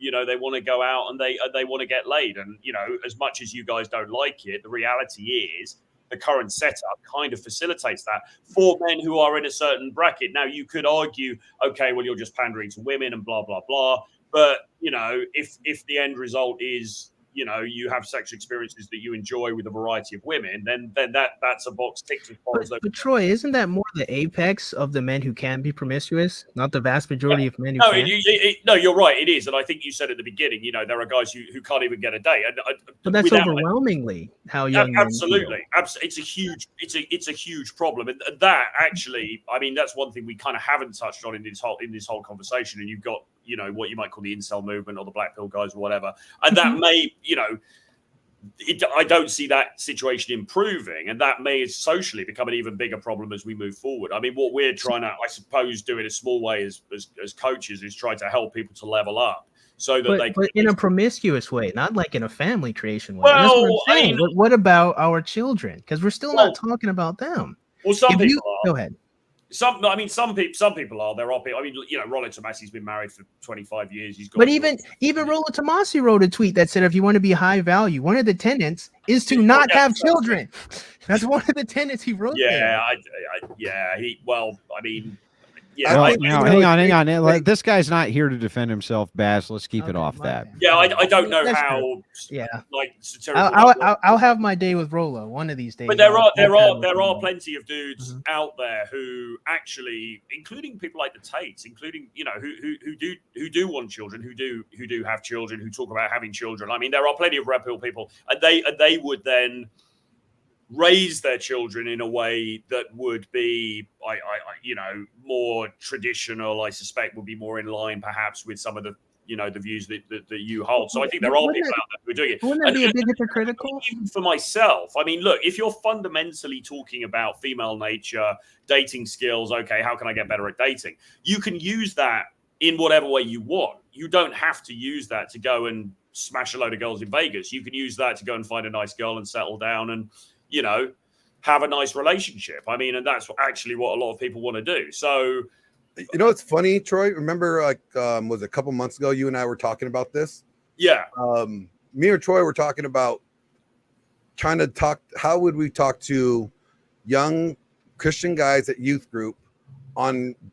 they want to go out and they want to get laid, and as much as you guys don't like it, the reality is the current setup kind of facilitates that for men who are in a certain bracket. Now, you could argue, okay, well, you're just pandering to women and blah blah blah, but if the end result is you have sexual experiences that you enjoy with a variety of women, then that's a box ticked as far as.
But Troy, isn't that more the apex of the men who can be promiscuous, not the vast majority of men who can?
No, you're right. It is, and I think you said at the beginning, there are guys who can't even get a date.
But that's overwhelmingly how young men
absolutely. It's a huge problem, and that actually, I mean, that's one thing we kind of haven't touched on in this whole conversation. And you've got what you might call the incel movement or the black pill guys or whatever, and that may I don't see that situation improving, and that may socially become an even bigger problem as we move forward. I mean, what we're trying to, I suppose, do in a small way as coaches is try to help people to level up so that
but in a promiscuous way, not like in a family creation way.
Well,
that's what I'm saying. What about our children? Because we're still not talking about them.
Well, some people are.
Go ahead.
Some people are. There are people. I mean, Rollo Tomasi's been married for 25 years. He's got.
But even Rollo Tomasi wrote a tweet that said, if you want to be high value, one of the tenets is to not have children. That's one of the tenets he wrote.
Yeah,
hang on. This guy's not here to defend himself, Baz. Let's keep it off that.
Yeah, I don't know how.
True. Yeah,
I'll
have my day with Rollo one of these days.
But there are plenty of dudes out there who actually, including people like the Tates, including who do want children, who do have children, who talk about having children. I mean, there are plenty of red pill people, and they would then raise their children in a way that would be, more traditional. I suspect would be more in line, perhaps, with some of the the views that you hold. So I think there are people out there who are doing it.
Wouldn't that be a bit hypocritical?
Even for myself, I mean, look, if you're fundamentally talking about female nature, dating skills, okay, how can I get better at dating? You can use that in whatever way you want. You don't have to use that to go and smash a load of girls in Vegas. You can use that to go and find a nice girl and settle down and have a nice relationship. I mean, and that's actually what a lot of people want to do. So,
it's funny, Troy. Remember, was a couple months ago, you and I were talking about this.
Yeah.
Me and Troy were talking about trying to talk. How would we talk to young Christian guys at youth group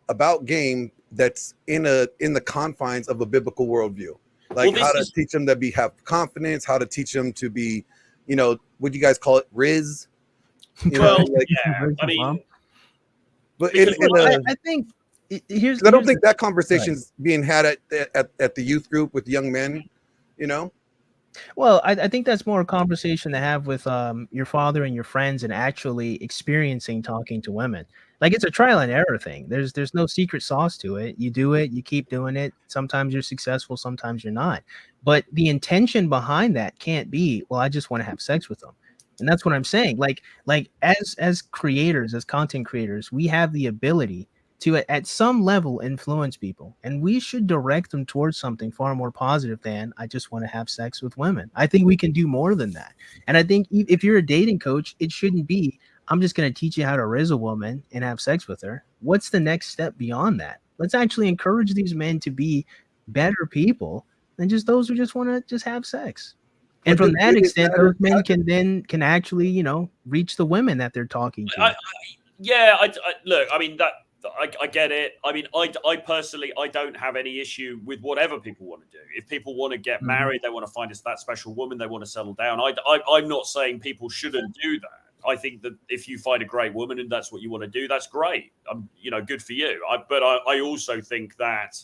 about game that's in the confines of a biblical worldview? Like how to teach them to have confidence, how to teach them to be, what do you guys call it? Riz.
I mean,
but
I think here's.
I don't think that conversation's being had at the youth group with young men.
Well, I think that's more a conversation to have with your father and your friends, and actually experiencing talking to women. Like, it's a trial and error thing. There's no secret sauce to it. You do it, you keep doing it. Sometimes you're successful, sometimes you're not. But the intention behind that can't be, well, I just want to have sex with them. And that's what I'm saying. Like as creators, as content creators, we have the ability to, at some level, influence people, and we should direct them towards something far more positive than I just want to have sex with women. I think we can do more than that. And I think if you're a dating coach, it shouldn't be, I'm just going to teach you how to raise a woman and have sex with her. What's the next step beyond that? Let's actually encourage these men to be better people than just those who just want to just have sex. And from that extent, those men can actually, reach the women that they're talking to.
Look, I mean, I get it. I mean, I personally, I don't have any issue with whatever people want to do. If people want to get married, they want to find that special woman, they want to settle down. I'm not saying people shouldn't do that. I think that if you find a great woman and that's what you want to do, that's great. Good for you. But I also think that,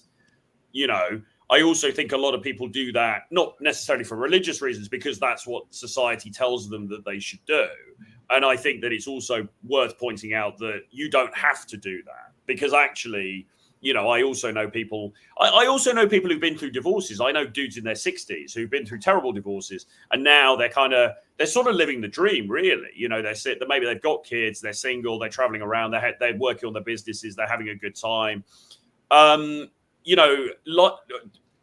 I also think a lot of people do that, not necessarily for religious reasons, because that's what society tells them that they should do. And I think that it's also worth pointing out that you don't have to do that, because actually, I also know people. I also know people who've been through divorces. I know dudes in their 60s who've been through terrible divorces, and now they're sort of living the dream, really. Maybe they've got kids, they're single, they're traveling around, they're working on their businesses, they're having a good time. you know,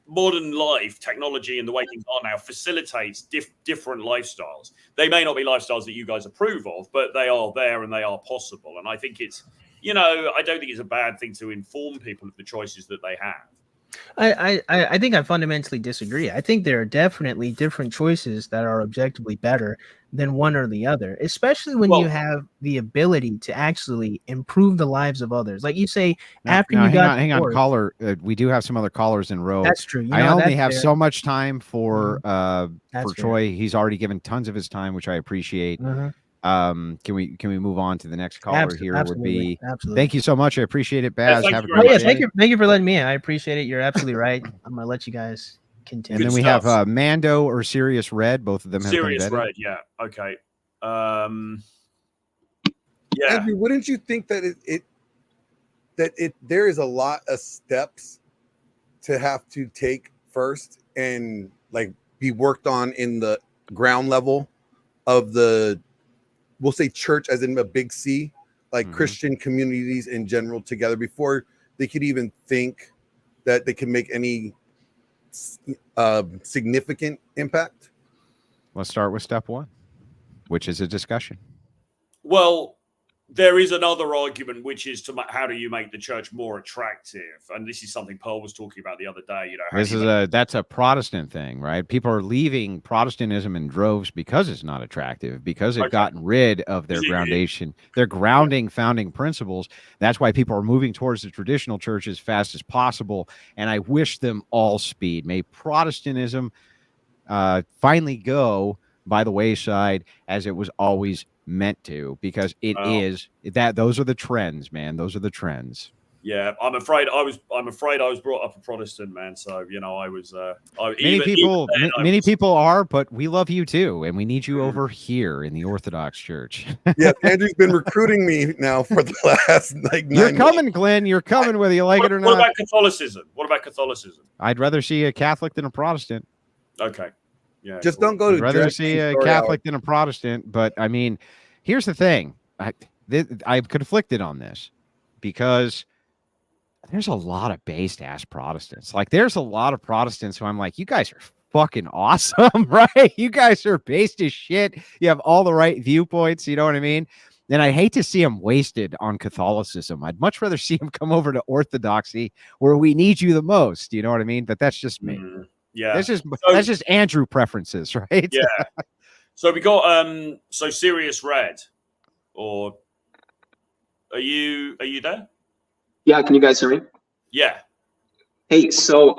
modern life, technology, and the way things are now facilitates different lifestyles. They may not be lifestyles that you guys approve of, but they are there and they are possible. And I think it's, you know, I don't think it's a bad thing to inform people of the choices that they have.
I think I fundamentally disagree. I think there are definitely different choices that are objectively better than one or the other, especially when you have the ability to actually improve the lives of others. Like you say, after you got
hang on, caller. We do have some other callers in row.
That's true.
I only have so much time for
That's
Troy. He's already given tons of his time, which I appreciate. Can we move on to the next caller here?
Absolutely.
Thank you so much. I appreciate it, Baz.
Yeah,
have a great day.
Thank you for letting me in. I appreciate it. You're absolutely right. I'm gonna let you guys continue.
And then we have Mando or Sirius Red. Both of them have
Sirius
been vetted.
Red. Yeah. Okay.
Andrew, wouldn't you think that there is a lot of steps to have to take first and like be worked on in the ground level of the, we'll say church as in a big C, like Christian communities in general together before they could even think that they can make any significant impact?
Let's start with step one, which is a discussion.
Well, there is another argument, which is how do you make the church more attractive? And this is something Pearl was talking about the other day. You know,
that's a Protestant thing, right? People are leaving Protestantism in droves because it's not attractive, because they've gotten rid of their grounding founding principles. That's why people are moving towards the traditional church as fast as possible. And I wish them all speed. May Protestantism finally go by the wayside as it was always meant to, because those are the trends, man. Those are the trends.
Yeah, I'm afraid I was brought up a Protestant, man. So you know, I was.
Many people are, but we love you too, and we need you over here in the Orthodox Church.
Yeah, Andrew's been recruiting me now for the last
You're coming, Glenn. You're coming, whether you like it or not.
What about Catholicism?
I'd rather see a Catholic than a Protestant.
Okay. Yeah,
just don't go to.
I'd rather see a Catholic than a Protestant, but I mean, here's the thing: I'm conflicted on this because there's a lot of based ass Protestants. Like, there's a lot of Protestants who I'm like, you guys are fucking awesome, right? You guys are based as shit. You have all the right viewpoints. You know what I mean? And I hate to see them wasted on Catholicism. I'd much rather see them come over to Orthodoxy, where we need you the most. You know what I mean? But that's just me.
Yeah,
that's just Andrew preferences, right?
Yeah. So we got so Sirius Red, or are you there?
Yeah, can you guys hear me?
Yeah.
Hey, so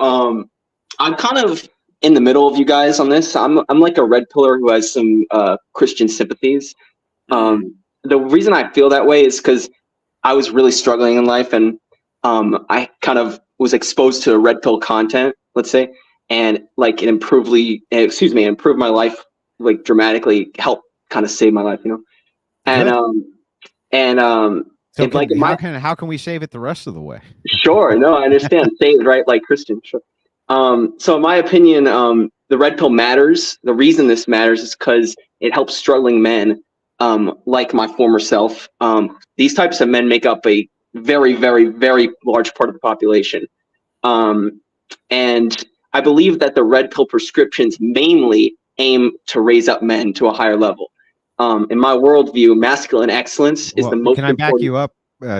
I'm kind of in the middle of you guys on this. I'm like a red pillar who has some Christian sympathies. The reason I feel that way is because I was really struggling in life, and I kind of was exposed to red pill content, let's say, and like it improved my life like dramatically, helped kind of save my life, you know.
So how can we save it the rest of the way?
Sure, no, I understand. Saved, right? Like Christian, sure. So in my opinion, the red pill matters. The reason this matters is because it helps struggling men, like my former self. These types of men make up a very, very, very large part of the population. And I believe that the red pill prescriptions mainly aim to raise up men to a higher level. In my worldview, masculine excellence is the most important.
Can I back you up,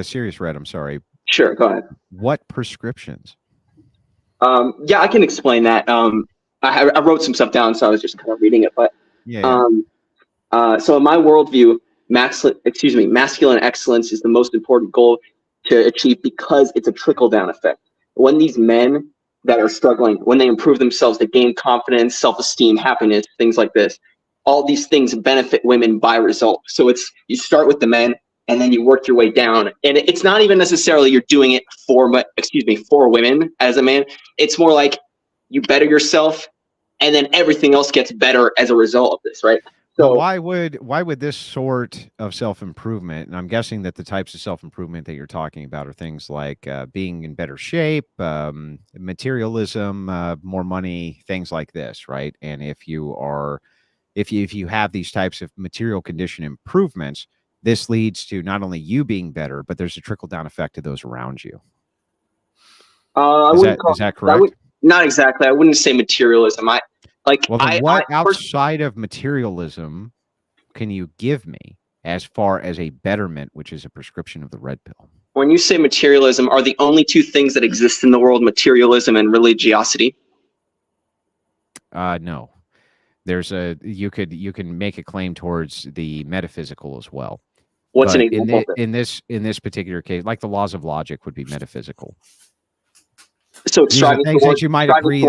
Sirius Red? I'm sorry.
Sure, go ahead.
What prescriptions?
Yeah, I can explain that. I wrote some stuff down, so I was just kind of reading it. But so in my worldview, masculine excellence is the most important goal to achieve because it's a trickle-down effect. When these men that are struggling, when they improve themselves, they gain confidence, self-esteem, happiness, things like this. All these things benefit women by result. So you start with the men, and then you work your way down. And it's not even necessarily you're doing it for women as a man. It's more like you better yourself, and then everything else gets better as a result of this, right? So
why would this sort of self-improvement, and I'm guessing that the types of self-improvement that you're talking about are things like being in better shape, materialism, more money, things like this, right? And if you have these types of material condition improvements, this leads to not only you being better, but there's a trickle-down effect to those around you. Is that correct?
Not exactly. I wouldn't say materialism.
What outside of materialism can you give me as far as a betterment, which is a prescription of the red pill?
When you say materialism, are the only two things that exist in the world materialism and religiosity?
No. There's you can make a claim towards the metaphysical as well.
What's an example?
In this particular case, like the laws of logic would be metaphysical.
So it's
these are things that you might agree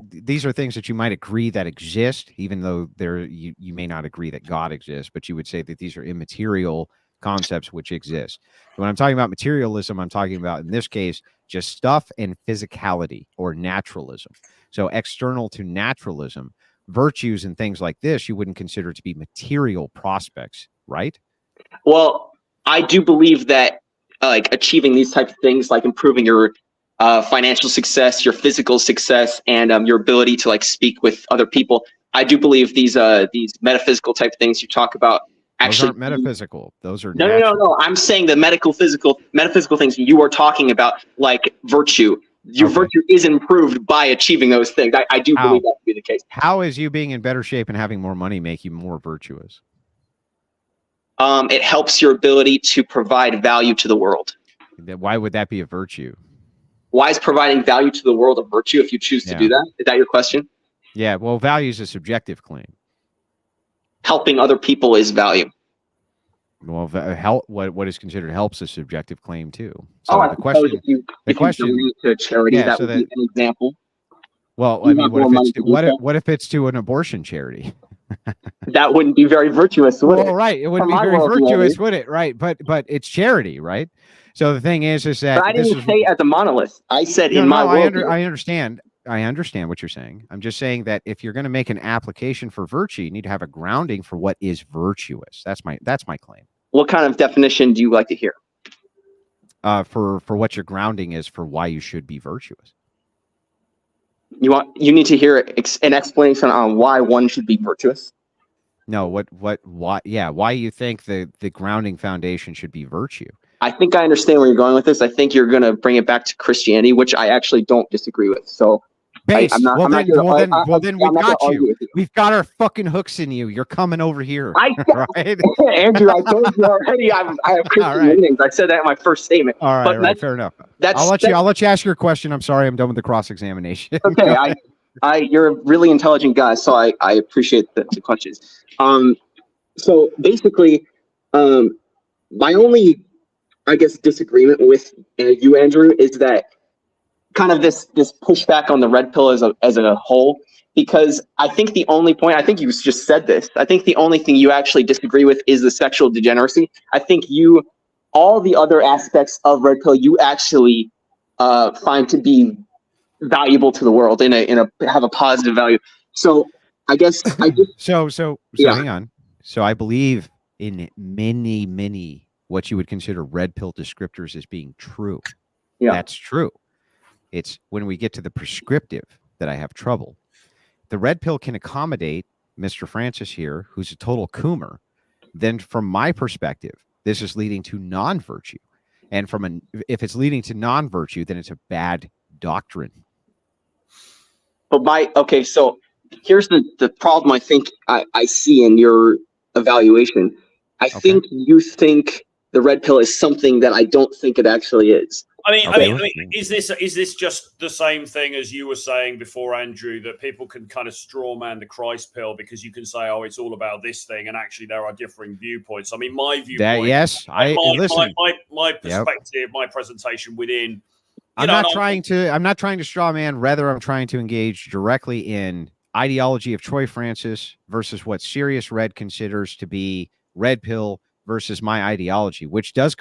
these are things that you might agree that exist, even though you may not agree that God exists, but you would say that these are immaterial concepts which exist. When I'm talking about materialism, I'm talking about, in this case, just stuff and physicality or naturalism. So external to naturalism, virtues and things like this, you wouldn't consider to be material prospects, right?
Well, I do believe that like achieving these types of things, like improving your financial success, your physical success, and your ability to like speak with other people, I do believe these metaphysical type things you talk about actually
aren't metaphysical. Those are
no. I'm saying the metaphysical things you are talking about, like virtue. Your virtue is improved by achieving those things. I do believe that to be the case.
How is you being in better shape and having more money make you more virtuous?
It helps your ability to provide value to the world.
Why would that be a virtue?
Why is providing value to the world a virtue if you choose to do that? Is that your question?
Yeah, well, value is a subjective claim.
Helping other people is value.
Well, what is considered helps a subjective claim too.
So the question, if you donate to charity, that would be an example.
Well, I mean, what if it's to an abortion charity?
That wouldn't be very virtuous, would it?
Well, right, it wouldn't be very virtuous, would it? Right, but it's charity, right? So the thing is that
but I didn't say as a monolith. I said
I understand. I understand what you're saying. I'm just saying that if you're going to make an application for virtue, you need to have a grounding for what is virtuous. That's my claim.
What kind of definition do you like to hear?
For what your grounding is for why you should be virtuous.
You need to hear an explanation on why one should be virtuous.
No, why you think the grounding foundation should be virtue.
I think I understand where you're going with this. I think you're going to bring it back to Christianity, which I actually don't disagrue with. So
then we've got you. We've got our fucking hooks in you. You're coming over here.
Right? Andrew, I told you already. I have Christian leanings. I said that in my first statement.
All right, fair enough. I'll let you ask your question. I'm sorry, I'm done with the cross-examination.
Okay, you're a really intelligent guy, so I appreciate the questions. So basically, my only, I guess, disagreement with you, Andrew, is that kind of this pushback on the red pill as a whole, because I think the only point, I think you just said this, I think the only thing you actually disagree with is the sexual degeneracy. I think all the other aspects of red pill, you actually find to be valuable to the world have a positive value. So I guess
so hang on. So I believe in many what you would consider red pill descriptors as being true. Yeah, that's true. It's when we get to the prescriptive that I have trouble. The red pill can accommodate Mr. Francis here, who's a total coomer. Then from my perspective, this is leading to non-virtue. And if it's leading to non-virtue, then it's a bad doctrine.
But so here's the problem I think I see in your evaluation. I think you think the red pill is something that I don't think it actually is.
I mean, is this just the same thing as you were saying before, Andrew, that people can kind of straw man the Christ pill because you can say, oh, it's all about this thing, and actually there are differing viewpoints. I mean, my viewpoint, my perspective, my presentation within.
I'm not trying to straw man. Rather, I'm trying to engage directly in ideology of Troy Francis versus what Serious Red considers to be red pill versus my ideology, which does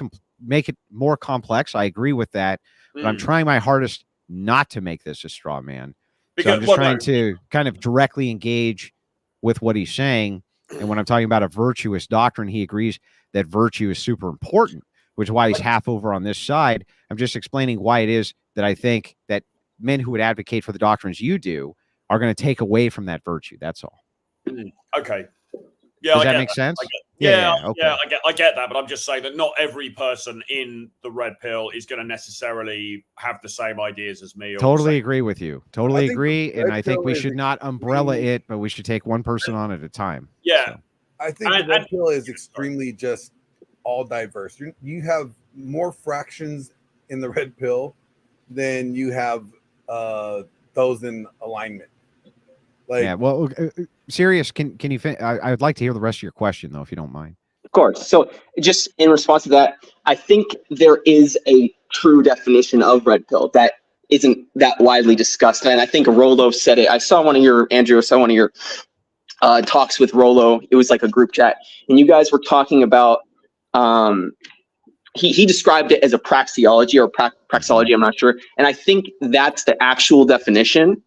make it more complex. I agree with that, but I'm trying my hardest not to make this a straw man. So I'm just trying to kind of directly engage with what he's saying. And when I'm talking about a virtuous doctrine, he agrees that virtue is super important, which is why he's half over on this side. I'm just explaining why it is that I think that men who would advocate for the doctrines you do are going to take away from that virtue. That's all.
Okay. Yeah.
Does that make sense?
Yeah,
okay.
I get that, but I'm just saying that not every person in the red pill is going to necessarily have the same ideas as me. Or
Totally agree with you. Totally
I think the
agree, and
red
I think
pill
we
is
should not umbrella
extremely-
it, but we should take one person on at a time.
Yeah.
So.
I think the red pill is extremely just all diverse. You have more fractions in the red pill than you have those in alignment. Like,
Yeah, well, Sirius, can you? I would like to hear the rest of your question, though, if you don't mind.
Of course. So just in response to that, I think there is a true definition of red pill that isn't that widely discussed. And I think Rolo said it. Andrew, I saw one of your talks with Rolo. It was like a group chat. And you guys were talking about, he described it as a praxeology or praxology, I'm not sure. And I think that's the actual definition.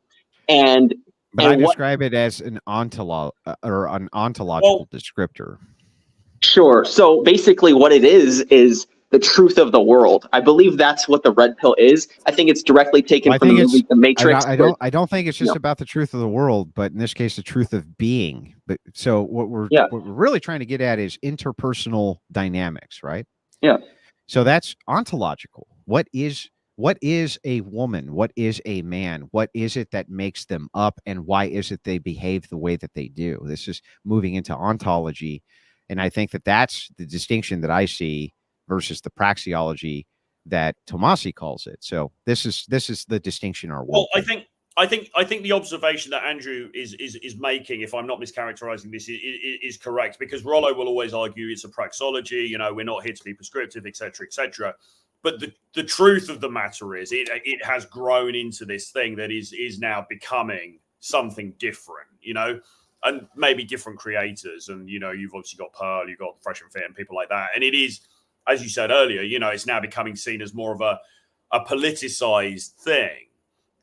But I describe it as an ontological descriptor.
Sure. So basically what it is the truth of the world. I believe that's what the red pill is. I think it's directly taken from the movie The Matrix.
I don't think it's just about the truth of the world, but in this case, the truth of being. But so what we're really trying to get at is interpersonal dynamics, right?
Yeah.
So that's ontological. What is a woman? What is a man? What is it that makes them up? And why is it they behave the way that they do? This is moving into ontology. And I think that that's the distinction that I see versus the praxeology that Tomasi calls it. So this is the distinction our world.
Well, I think the observation that Andrew is making, if I'm not mischaracterizing this, is correct, because Rollo will always argue it's a praxeology. We're not here to be prescriptive, etc., etc. But the truth of the matter is, it has grown into this thing that is now becoming something different, and maybe different creators. And, you've obviously got Pearl, you've got Fresh and Fit and people like that. And it is, as you said earlier, it's now becoming seen as more of a politicized thing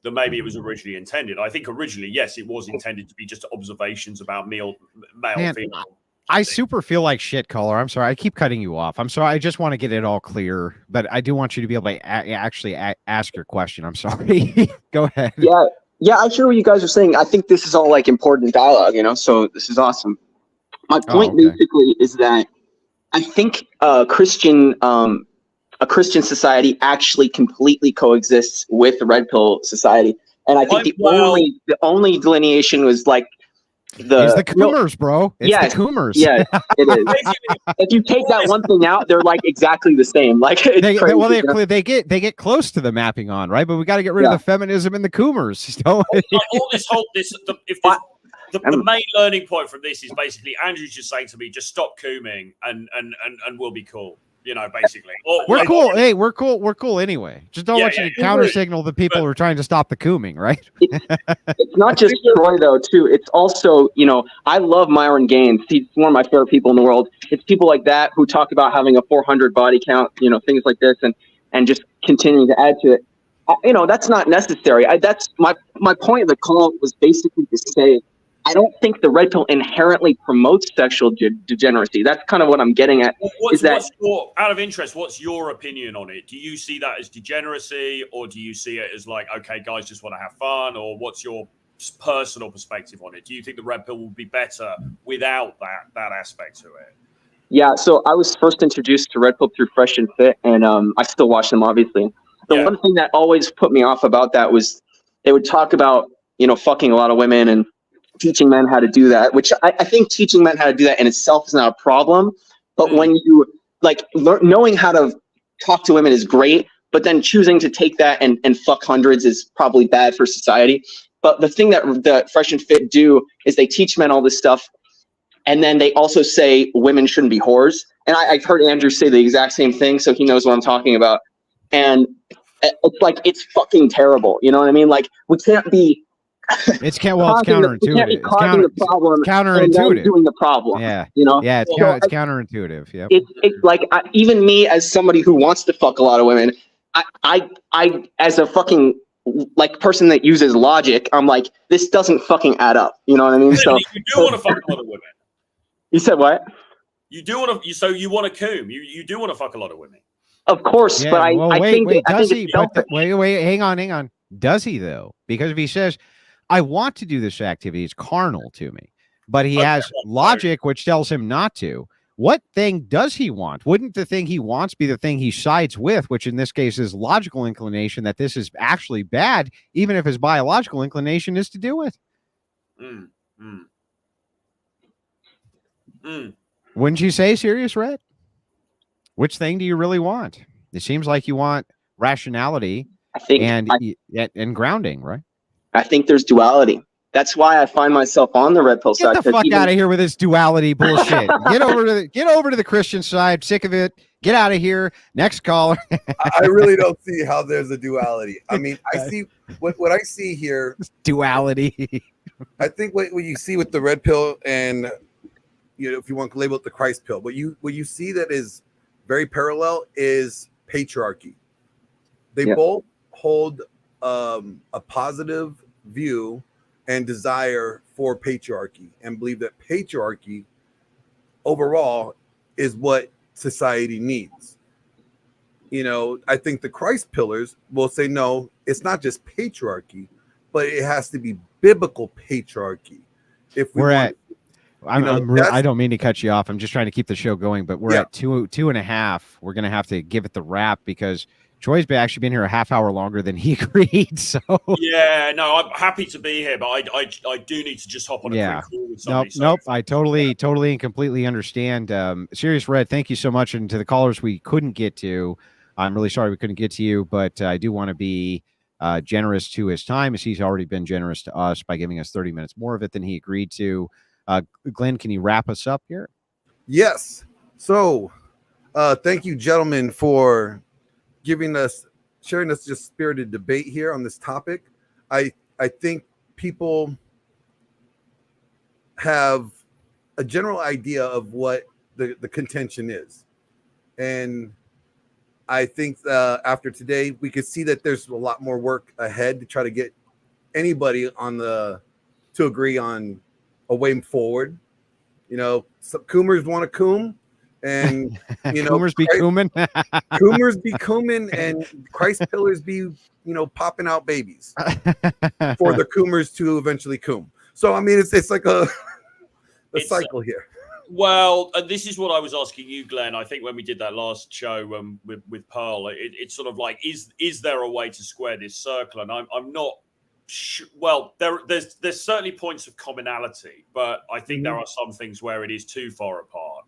than maybe it was originally intended. I think originally, yes, it was intended to be just observations about male, female.
I super feel like shit, caller. I'm sorry. I keep cutting you off. I'm sorry. I just want to get it all clear, but I do want you to be able to actually ask your question. I'm sorry. Go ahead.
Yeah, I hear what you guys are saying. I think this is all like important dialogue, so this is awesome. My point basically is that I think a Christian society actually completely coexists with the red pill society. And I think the only delineation was like
it's the Coomers, bro. It's the Coomers.
Yeah, it is. If you take that one thing out, they're like exactly the same. Like
they get close to the mapping on, right? But we got to get rid of the feminism and the Coomers.
The main learning point from this is basically Andrew's just saying to me, just stop cooming and we'll be cool. Basically.
We're cool. Hey, we're cool. We're cool anyway. Just don't want you to counter signal the people who are trying to stop the cooming, right?
It's not just Troy, though, too. It's also, I love Myron Gaines. He's one of my favorite people in the world. It's people like that who talk about having a 400 body count, things like this, and just continuing to add to it. That's not necessary. That's my point of the call was basically to say, I don't think the red pill inherently promotes sexual degeneracy. That's kind of what I'm getting at.
Out of interest, what's your opinion on it? Do you see that as degeneracy, or do you see it as like, okay, guys just want to have fun, or what's your personal perspective on it? Do you think the red pill will be better without that aspect to it?
Yeah, so I was first introduced to red pill through Fresh and Fit, and I still watch them, obviously. The one thing that always put me off about that was they would talk about, fucking a lot of women and teaching men how to do that, which I think teaching men how to do that in itself is not a problem. But when you knowing how to talk to women is great, but then choosing to take that and fuck hundreds is probably bad for society. But the thing that the Fresh and Fit do is they teach men all this stuff. And then they also say women shouldn't be whores. And I've heard Andrew say the exact same thing, so he knows what I'm talking about. And it's like, it's fucking terrible. You know what I mean? Like, we can't be
it's counterintuitive.
It's counterintuitive. Doing the problem.
Yeah. It's counterintuitive. Yeah.
It's like even me as somebody who wants to fuck a lot of women, I as a fucking person that uses logic, I'm like, this doesn't fucking add up. You know what I mean? So
you do want to fuck a lot of women.
You said what?
You do want to. So you want to coom? You do want to fuck a lot of women.
Of course, but I think
hang on. Does he though? Because if he says, I want to do this activity, it's carnal to me, but he has logic which tells him not to. what thing does he want? Wouldn't the thing he wants be the thing he sides with, which in this case is logical inclination that this is actually bad, even if his biological inclination is to do it? Wouldn't you say, Serious Red? Which thing do you really want? It seems like you want rationality and grounding, right?
I think there's duality. That's why I find myself on the red pill side.
Get the fuck out of here with this duality bullshit. Get over to the Christian side. Sick of it. Get out of here. Next caller.
I really don't see how there's a duality. I mean, I see what I see here.
Duality.
I think what you see with the red pill and, you know, if you want to label it the Christ pill, what you see that is very parallel is patriarchy. They both hold a positive view and desire for patriarchy and believe that patriarchy overall is what society needs. You know, I think the Christ pillars will say, no, it's not just patriarchy, but it has to be biblical patriarchy. If
I don't mean to cut you off. I'm just trying to keep the show going, but we're at 2.5. We're going to have to give it the wrap because Troy's actually been here a half hour longer than he agreed. So
yeah, no, I'm happy to be here, but I do need to just hop on a quick call with somebody.
Nope. I totally and completely understand. Serious Red, thank you so much. And to the callers we couldn't get to, I'm really sorry we couldn't get to you, but I do want to be generous to his time, as he's already been generous to us by giving us 30 minutes more of it than he agreed to. Glenn, can you wrap us up here?
Yes. So thank you, gentlemen, for sharing us just spirited debate here on this topic. I think people have a general idea of what the contention is. And I think after today, we could see that there's a lot more work ahead to try to get anybody to agree on a way forward. You know, some coomers want to coom, and you know,
coomers be cooming,
coomers be cooming, and Christ pillars be, you know, popping out babies for the coomers to eventually coom. So I mean, it's like a cycle here.
Well, this is what I was asking you, Glenn. I think when we did that last show with Pearl, it's sort of like, is there a way to square this circle? And I'm not. Well, there's certainly points of commonality, but I think there are some things where it is too far apart.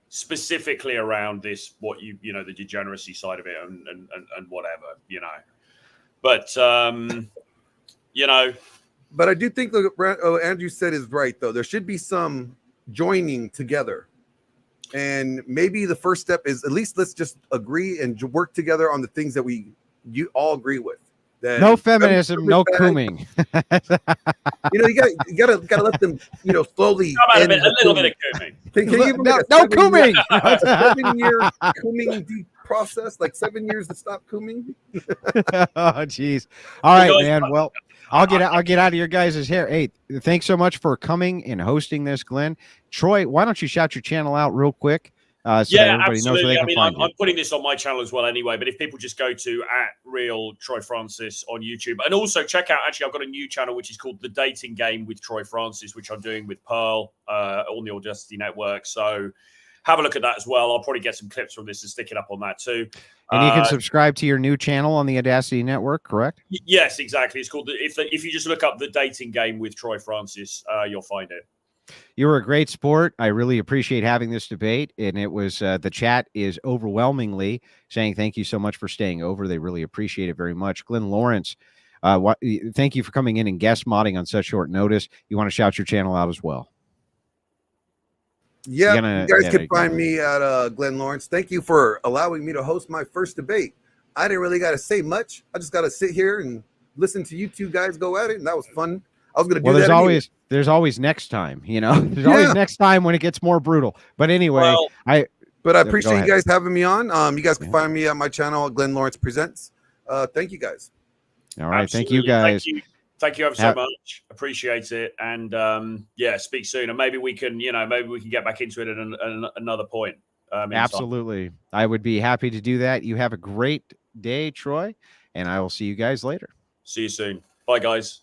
Specifically around this, you know, the degeneracy side of it and whatever, you know. But you know.
But I do think Andrew said is right, though. There should be some joining together. And maybe the first step is at least let's just agree and work together on the things that you all agree with.
No feminism, no cooming.
You know, you gotta let them, you know, slowly.
A little bit of cooming.
Can you give them
no cooming?
A 7-year cooming process, like 7 years to stop cooming.
Oh, geez. All right, man. Well, I'll get out of your guys' hair. Hey, thanks so much for coming and hosting this, Glenn. Troy, why don't you shout your channel out real quick? So
yeah,
everybody
absolutely.
Knows where they can find
I'm putting this on my channel as well anyway, but if people just go to @RealTroyFrancis on YouTube, and also check out, actually, I've got a new channel, which is called The Dating Game with Troy Francis, which I'm doing with Pearl on the Audacity Network. So have a look at that as well. I'll probably get some clips from this and stick it up on that too.
And you can subscribe to your new channel on the Audacity Network, correct? Yes,
exactly. It's called, if you just look up The Dating Game with Troy Francis, you'll find it.
You were a great sport. I really appreciate having this debate. And it was the chat is overwhelmingly saying thank you so much for staying over. They really appreciate it very much. Glenn Lawrence, thank you for coming in and guest modding on such short notice. You want to shout your channel out as well?
Yeah, you guys can find me at Glenn Lawrence. Thank you for allowing me to host my first debate. I didn't really got to say much. I just got to sit here and listen to you two guys go at it, and that was fun. I was going to do that.
There's always next time, you know. There's always next time when it gets more brutal. But anyway, I
appreciate you guys having me on. You guys can find me at my channel, Glenn Lawrence Presents. Thank you guys.
All right, thank you guys.
Thank you ever so much. Appreciate it. And speak soon. And maybe we can get back into it at another point.
Absolutely. I would be happy to do that. You have a great day, Troy, and I will see you guys later.
See you soon. Bye, guys.